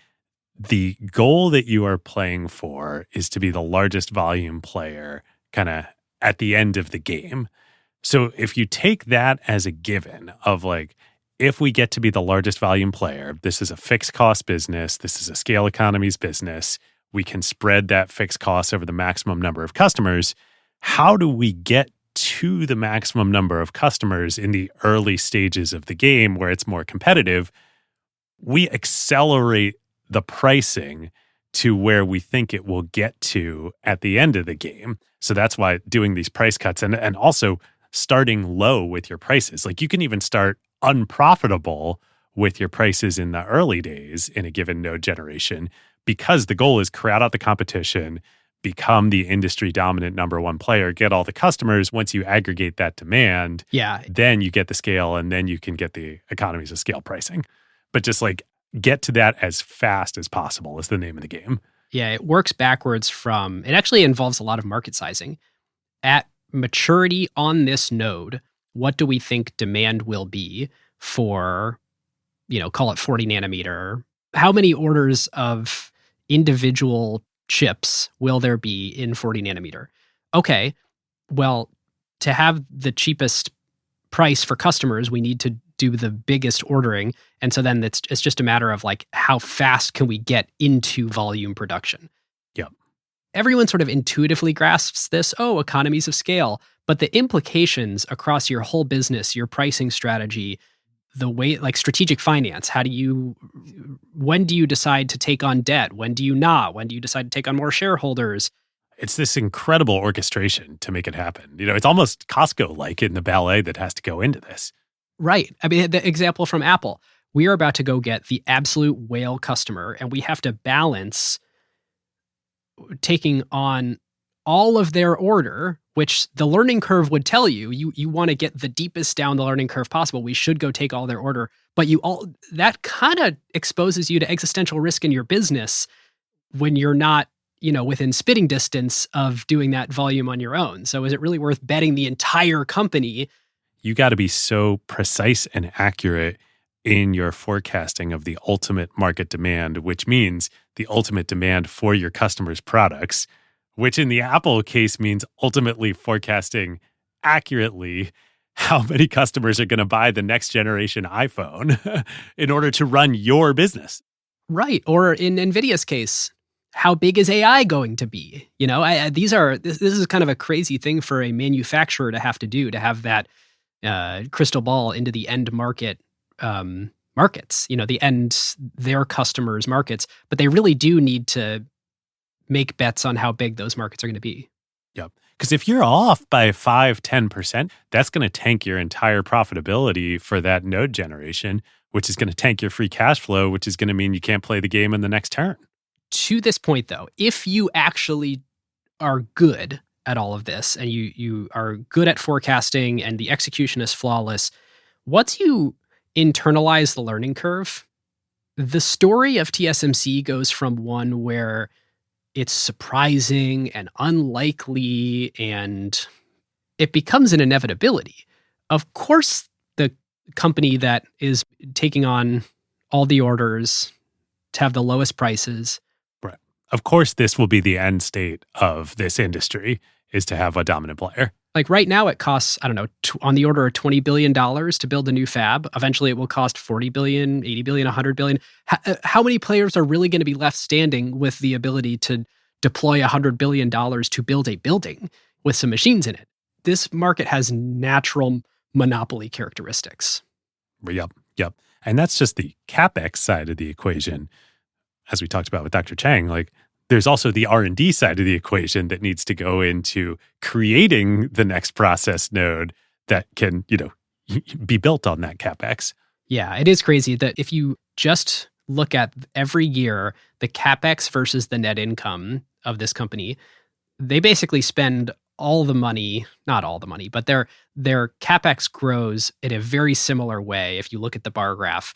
the goal that you are playing for is to be the largest volume player kind of at the end of the game. So if you take that as a given of like, if we get to be the largest volume player, this is a fixed cost business, this is a scale economies business, we can spread that fixed cost over the maximum number of customers. How do we get to the maximum number of customers in the early stages of the game where it's more competitive? We accelerate the pricing to where we think it will get to at the end of the game. So that's why doing these price cuts and also starting low with your prices. Like you can even start unprofitable with your prices in the early days in a given node generation because the goal is crowd out the competition, become the industry dominant number one player, get all the customers. Once you aggregate that demand, then you get the scale and then you can get the economies of scale pricing. But just like get to that as fast as possible is the name of the game. Yeah, it works backwards from, it actually involves a lot of market sizing. At maturity on this node, what do we think demand will be for, call it 40 nanometer? How many orders of individual chips will there be in 40 nanometer? Okay, well, to have the cheapest price for customers, we need to do the biggest ordering. And so then it's just a matter of like, how fast can we get into volume production? Yep. Everyone sort of intuitively grasps this, economies of scale. But the implications across your whole business, your pricing strategy, the way, like strategic finance, when do you decide to take on debt? When do you not? When do you decide to take on more shareholders? It's this incredible orchestration to make it happen. It's almost Costco-like in the ballet that has to go into this. Right. I mean, the example from Apple, we are about to go get the absolute whale customer, and we have to balance taking on all of their order, which the learning curve would tell you want to get the deepest down the learning curve possible. We should go take all their order. But that kind of exposes you to existential risk in your business when you're not, within spitting distance of doing that volume on your own. So is it really worth betting the entire company? You got to be so precise and accurate in your forecasting of the ultimate market demand, which means the ultimate demand for your customers' products, which in the Apple case means ultimately forecasting accurately how many customers are going to buy the next generation iPhone in order to run your business. Right. Or in NVIDIA's case, how big is AI going to be? This is kind of a crazy thing for a manufacturer to have to do, to have that crystal ball into the end market markets, their customers' markets. But they really do need to make bets on how big those markets are going to be. Yep. Because if you're off by 5-10%, that's going to tank your entire profitability for that node generation, which is going to tank your free cash flow, which is going to mean you can't play the game in the next turn. To this point, though, if you actually are good at all of this and you are good at forecasting and the execution is flawless, once you internalize the learning curve, the story of TSMC goes from one where it's surprising and unlikely and it becomes an inevitability. Of course, the company that is taking on all the orders to have the lowest prices. Right. Of course, this will be the end state of this industry, is to have a dominant player. Like right now, it costs, I don't know, on the order of $20 billion to build a new fab. Eventually, it will cost $40 billion, $80 billion, $100 billion. How many players are really going to be left standing with the ability to deploy $100 billion to build a building with some machines in it? This market has natural monopoly characteristics. Yep. And that's just the CapEx side of the equation. As we talked about with Dr. Chang, there's also the R&D side of the equation that needs to go into creating the next process node that can, be built on that CapEx. Yeah, it is crazy that if you just look at every year, the CapEx versus the net income of this company, they basically spend all the money, not all the money, but their CapEx grows in a very similar way, if you look at the bar graph,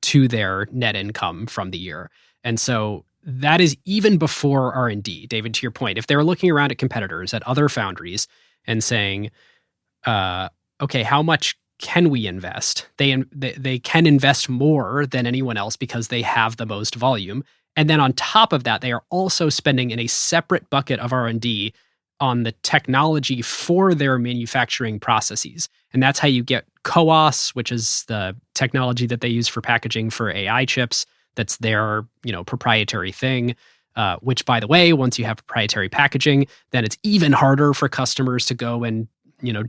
to their net income from the year. And so that is even before R&D. David, to your point, if they're looking around at competitors, at other foundries, and saying, okay, how much can we invest? They can invest more than anyone else because they have the most volume. And then on top of that, they are also spending in a separate bucket of R&D on the technology for their manufacturing processes. And that's how you get CoWoS, which is the technology that they use for packaging for AI chips. That's their, proprietary thing, which, by the way, once you have proprietary packaging, then it's even harder for customers to go and,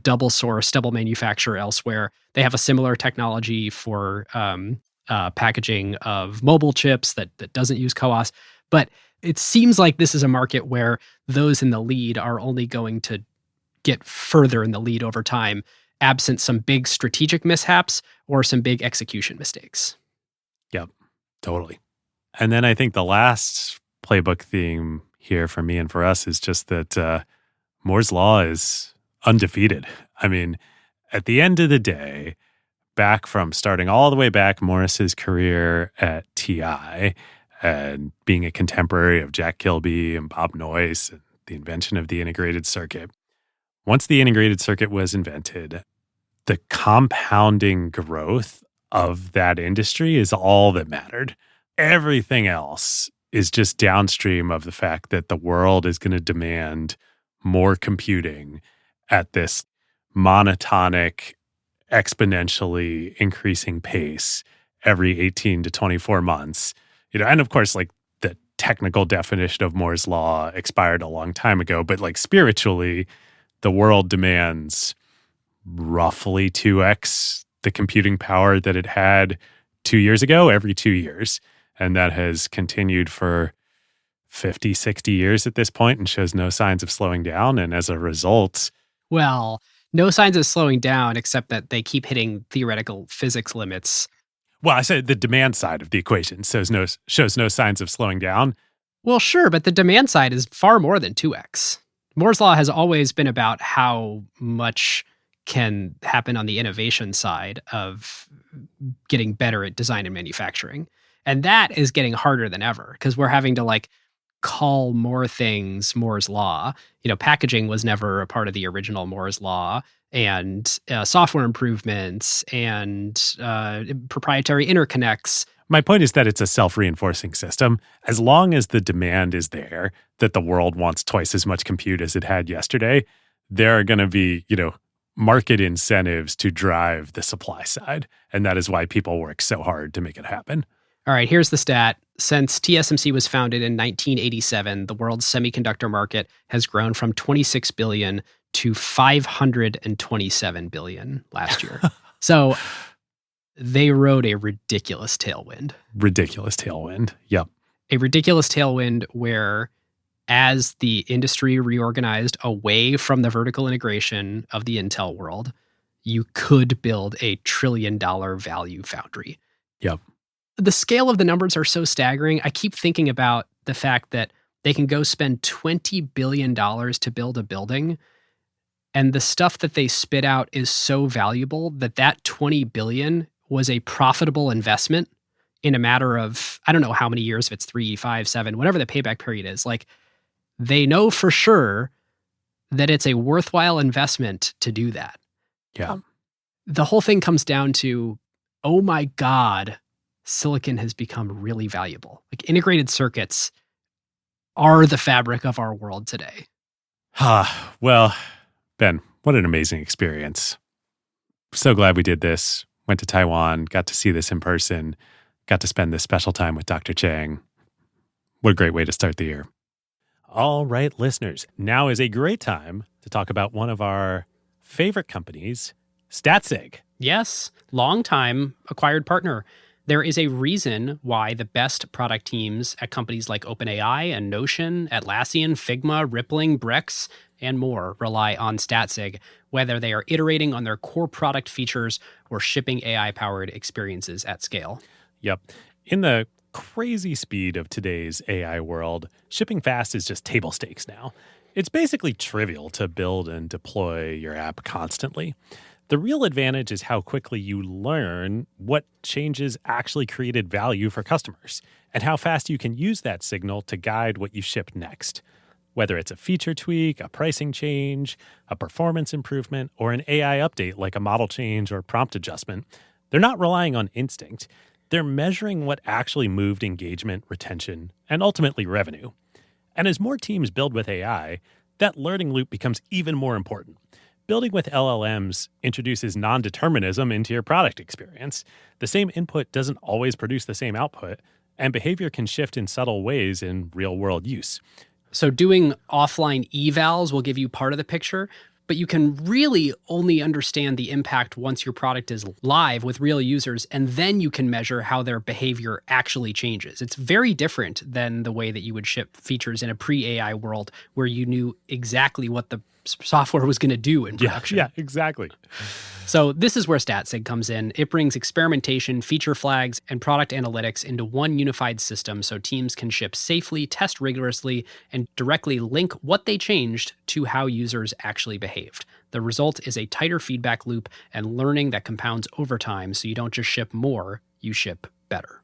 double source, double manufacture elsewhere. They have a similar technology for packaging of mobile chips that doesn't use CoWoS. But it seems like this is a market where those in the lead are only going to get further in the lead over time, absent some big strategic mishaps or some big execution mistakes. Yep. Totally. And then I think the last playbook theme here for me and for us is just that Moore's Law is undefeated. I mean, at the end of the day, back from starting all the way back Morris's career at TI and being a contemporary of Jack Kilby and Bob Noyce and the invention of the integrated circuit, once the integrated circuit was invented, the compounding growth of that industry is all that mattered. Everything else is just downstream of the fact that the world is going to demand more computing at this monotonic, exponentially increasing pace every 18 to 24 months. And of course, the technical definition of Moore's Law expired a long time ago, but spiritually, the world demands roughly 2x the computing power that it had 2 years ago every 2 years. And that has continued for 50, 60 years at this point and shows no signs of slowing down. And as a result... Well, no signs of slowing down, except that they keep hitting theoretical physics limits. Well, I said the demand side of the equation shows no signs of slowing down. Well, sure, but the demand side is far more than 2x. Moore's law has always been about how much can happen on the innovation side of getting better at design and manufacturing. And that is getting harder than ever because we're having to call more things Moore's law. Packaging was never a part of the original Moore's law, and software improvements and proprietary interconnects. My point is that it's a self-reinforcing system. As long as the demand is there, that the world wants twice as much compute as it had yesterday, there are going to be, market incentives to drive the supply side. And that is why people work so hard to make it happen. All right, here's the stat. Since TSMC was founded in 1987, the world's semiconductor market has grown from 26 billion to 527 billion last year. So they rode a ridiculous tailwind. Yep. A ridiculous tailwind where, as the industry reorganized away from the vertical integration of the Intel world, you could build a $1 trillion value foundry. Yep. The scale of the numbers are so staggering. I keep thinking about the fact that they can go spend $20 billion to build a building, and the stuff that they spit out is so valuable that $20 billion was a profitable investment in a matter of, I don't know how many years, if it's 3, 5, 7, whatever the payback period is. They know for sure that it's a worthwhile investment to do that. Yeah. The whole thing comes down to, oh my God, silicon has become really valuable. Integrated circuits are the fabric of our world today. Well, Ben, what an amazing experience. So glad we did this. Went to Taiwan, got to see this in person, got to spend this special time with Dr. Chang. What a great way to start the year. All right, listeners, now is a great time to talk about one of our favorite companies, StatSig. Yes, long-time acquired partner. There is a reason why the best product teams at companies like OpenAI and Notion, Atlassian, Figma, Rippling, Brex, and more rely on StatSig, whether they are iterating on their core product features or shipping AI-powered experiences at scale. Yep. In the crazy speed of today's AI world, shipping fast is just table stakes now. It's basically trivial to build and deploy your app constantly. The real advantage is how quickly you learn what changes actually created value for customers and how fast you can use that signal to guide what you ship next. Whether it's a feature tweak, a pricing change, a performance improvement, or an AI update like a model change or prompt adjustment, they're not relying on instinct. They're measuring what actually moved engagement, retention, and ultimately revenue. And as more teams build with AI, that learning loop becomes even more important. Building with LLMs introduces non-determinism into your product experience. The same input doesn't always produce the same output, and behavior can shift in subtle ways in real-world use. So doing offline evals will give you part of the picture, but you can really only understand the impact once your product is live with real users, and then you can measure how their behavior actually changes. It's very different than the way that you would ship features in a pre-AI world where you knew exactly what the software was going to do in production. Yeah, exactly. So this is where StatSig comes in. It brings experimentation, feature flags, and product analytics into one unified system so teams can ship safely, test rigorously, and directly link what they changed to how users actually behaved. The result is a tighter feedback loop and learning that compounds over time, so you don't just ship more, you ship better.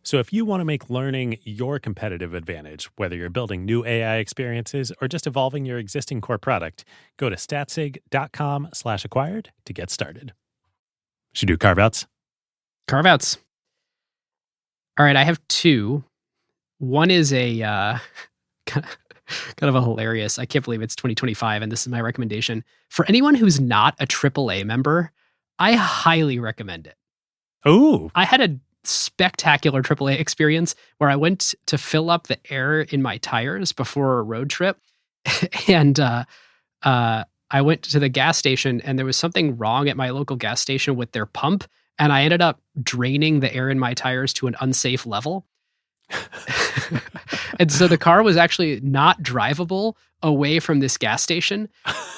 So if you want to make learning your competitive advantage, whether you're building new AI experiences or just evolving your existing core product, go to statsig.com/acquired to get started. Should we do carve-outs? Carve-outs. All right, I have two. One is a kind of a hilarious, I can't believe it's 2025 and this is my recommendation. For anyone who's not a AAA member, I highly recommend it. Ooh. I had a spectacular AAA experience where I went to fill up the air in my tires before a road trip. And I went to the gas station and there was something wrong at my local gas station with their pump. And I ended up draining the air in my tires to an unsafe level. And so the car was actually not drivable away from this gas station.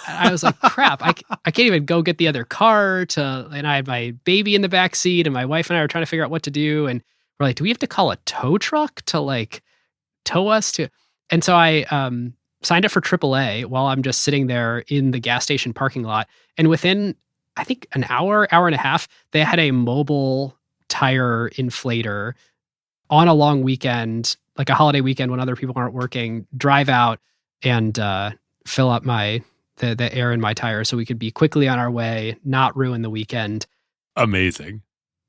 I was like, crap, I can't even go get the other car and I had my baby in the back seat and my wife and I were trying to figure out what to do. And we're like, do we have to call a tow truck to tow us to. And so I signed up for AAA while I'm just sitting there in the gas station parking lot. And within, I think, an hour and a half, they had a mobile tire inflator on a long weekend, like a holiday weekend when other people aren't working, drive out and fill up the air in my tire so we could be quickly on our way, not ruin the weekend. Amazing.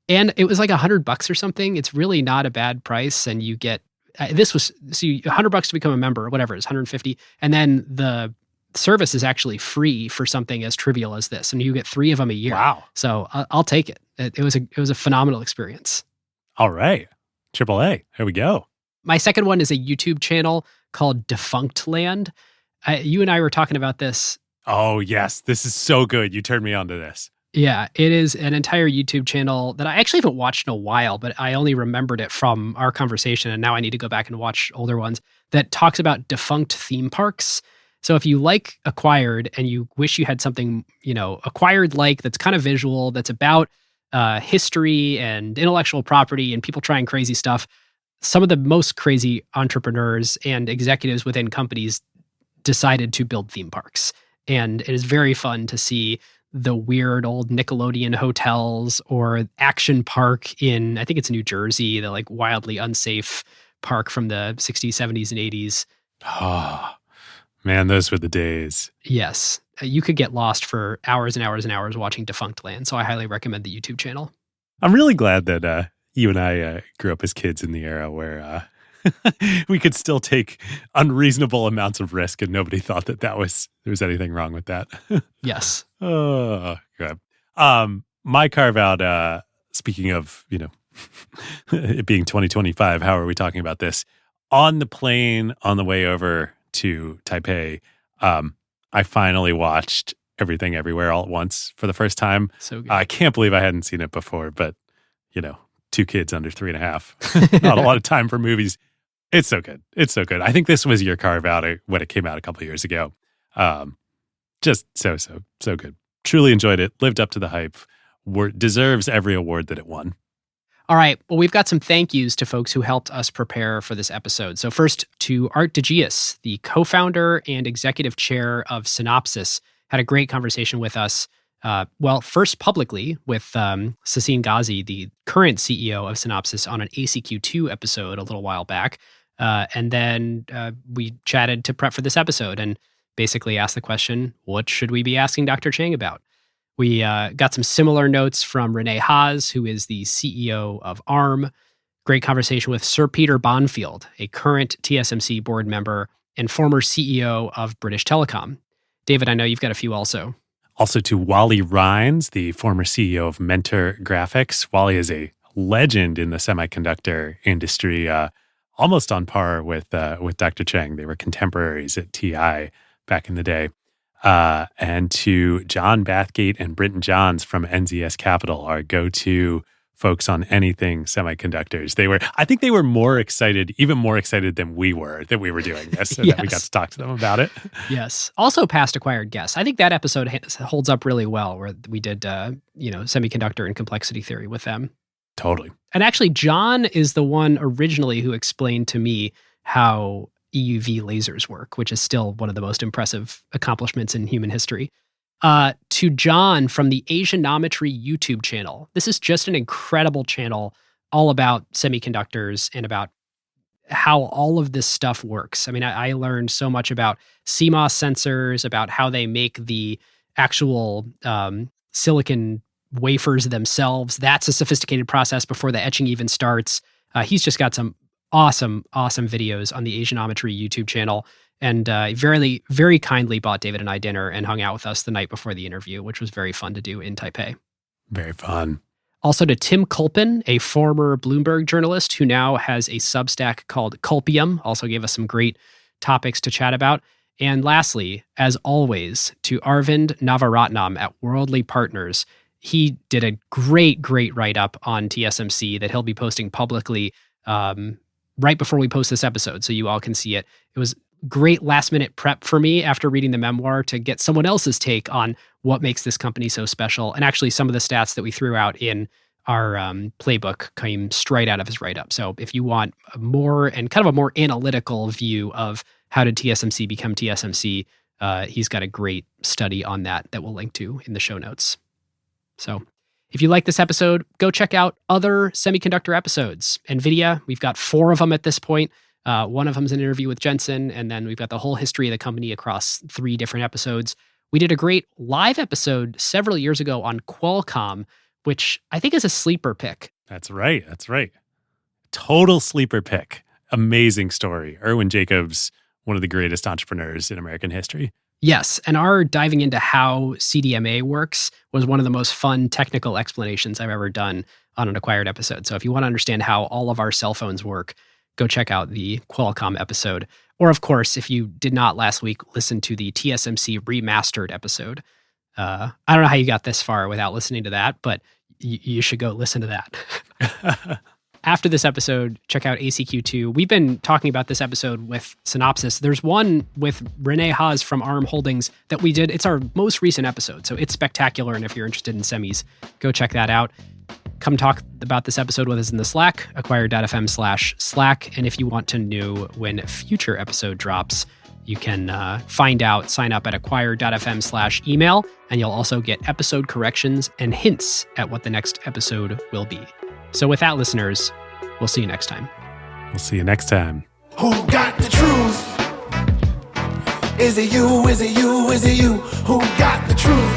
And it was like $100 or something. It's really not a bad price. And you get, $100 to become a member or whatever, it's 150. And then the service is actually free for something as trivial as this. And you get 3 of them a year. Wow. So I'll take it. It was a phenomenal experience. All right. AAA. Here we go. My second one is a YouTube channel called Defunct Land. You and I were talking about this. Oh, yes. This is so good. You turned me on to this. Yeah, it is an entire YouTube channel that I actually haven't watched in a while, but I only remembered it from our conversation, and now I need to go back and watch older ones, that talks about defunct theme parks. So if you like Acquired and you wish you had something, Acquired-like that's kind of visual, that's about history and intellectual property and people trying crazy stuff, some of the most crazy entrepreneurs and executives within companies decided to build theme parks. And it is very fun to see the weird old Nickelodeon hotels or Action Park in, I think it's New Jersey, the like wildly unsafe park from the 60s, 70s, and 80s. Oh, man, those were the days. Yes. You could get lost for hours and hours and hours watching Defunct Land. So I highly recommend the YouTube channel. I'm really glad that you and I grew up as kids in the era where we could still take unreasonable amounts of risk and nobody thought that there was anything wrong with that. Yes. Oh, good. My carve out, speaking of, it being 2025, how are we talking about this? On the plane on the way over to Taipei, I finally watched Everything Everywhere All at Once for the first time. So good. I can't believe I hadn't seen it before, but 2 kids under 3.5, not a lot of time for movies. It's so good. It's so good. I think this was your carve out when it came out a couple of years ago. Just so good. Truly enjoyed it. Lived up to the hype. Deserves every award that it won. All right. Well, we've got some thank yous to folks who helped us prepare for this episode. So first to Art DeGius, the co-founder and executive chair of Synopsys, had a great conversation with us. First publicly with Sassine Ghazi, the current CEO of Synopsys, on an ACQ2 episode a little while back. And then we chatted to prep for this episode and basically asked the question, what should we be asking Dr. Chang about? We got some similar notes from Renee Haas, who is the CEO of ARM. Great conversation with Sir Peter Bonfield, a current TSMC board member and former CEO of British Telecom. David, I know you've got a few also. Also to Wally Rines, the former CEO of Mentor Graphics. Wally is a legend in the semiconductor industry, almost on par with Dr. Chang. They were contemporaries at TI back in the day. And to John Bathgate and Brinton Johns from NZS Capital, our go-to folks on anything semiconductors. I think they were even more excited than we were that we were doing this, and that we got to talk to them about it. Yes. Also past acquired guests. I think that episode holds up really well, where we did, semiconductor and complexity theory with them. Totally. And actually, John is the one originally who explained to me how EUV lasers work, which is still one of the most impressive accomplishments in human history. To John from the Asianometry YouTube channel. This is just an incredible channel all about semiconductors and about how all of this stuff works. I mean, I learned so much about CMOS sensors, about how they make the actual silicon wafers themselves. That's a sophisticated process before the etching even starts. He's just got some awesome videos on the Asianometry YouTube channel. And very, very kindly bought David and I dinner and hung out with us the night before the interview, which was very fun to do in Taipei. Very fun. Also to Tim Culpin, a former Bloomberg journalist who now has a Substack called Culpium, also gave us some great topics to chat about. And lastly, as always, to Arvind Navaratnam at Worldly Partners. He did a great write-up on TSMC that he'll be posting publicly right before we post this episode, so you all can see it. It was great last-minute prep for me after reading the memoir to get someone else's take on what makes this company so special, and actually some of the stats that we threw out in our playbook came straight out of his write-up. So if you want a more and kind of a more analytical view of how did TSMC become TSMC, he's got a great study on that we'll link to in the show notes. So if you like this episode, go check out other semiconductor episodes. NVIDIA, we've got 4 of them at this point. One of them is an interview with Jensen, and then we've got the whole history of the company across 3 different episodes. We did a great live episode several years ago on Qualcomm, which I think is a sleeper pick. That's right. Total sleeper pick. Amazing story. Irwin Jacobs, one of the greatest entrepreneurs in American history. Yes, and our diving into how CDMA works was one of the most fun technical explanations I've ever done on an Acquired episode. So if you want to understand how all of our cell phones work, go check out the Qualcomm episode. Or of course, if you did not last week, listen to the TSMC Remastered episode. I don't know how you got this far without listening to that, but you should go listen to that. After this episode, check out ACQ2. We've been talking about this episode with Synopsys. There's one with Renee Haas from ARM Holdings that we did. It's our most recent episode, so it's spectacular. And if you're interested in semis, go check that out. Come talk about this episode with us in the Slack, acquired.fm/Slack. And if you want to know when a future episode drops, you can sign up at acquired.fm/email, and you'll also get episode corrections and hints at what the next episode will be. So with that, listeners, we'll see you next time. We'll see you next time. Who got the truth? Is it you? Is it you? Is it you? Who got the truth?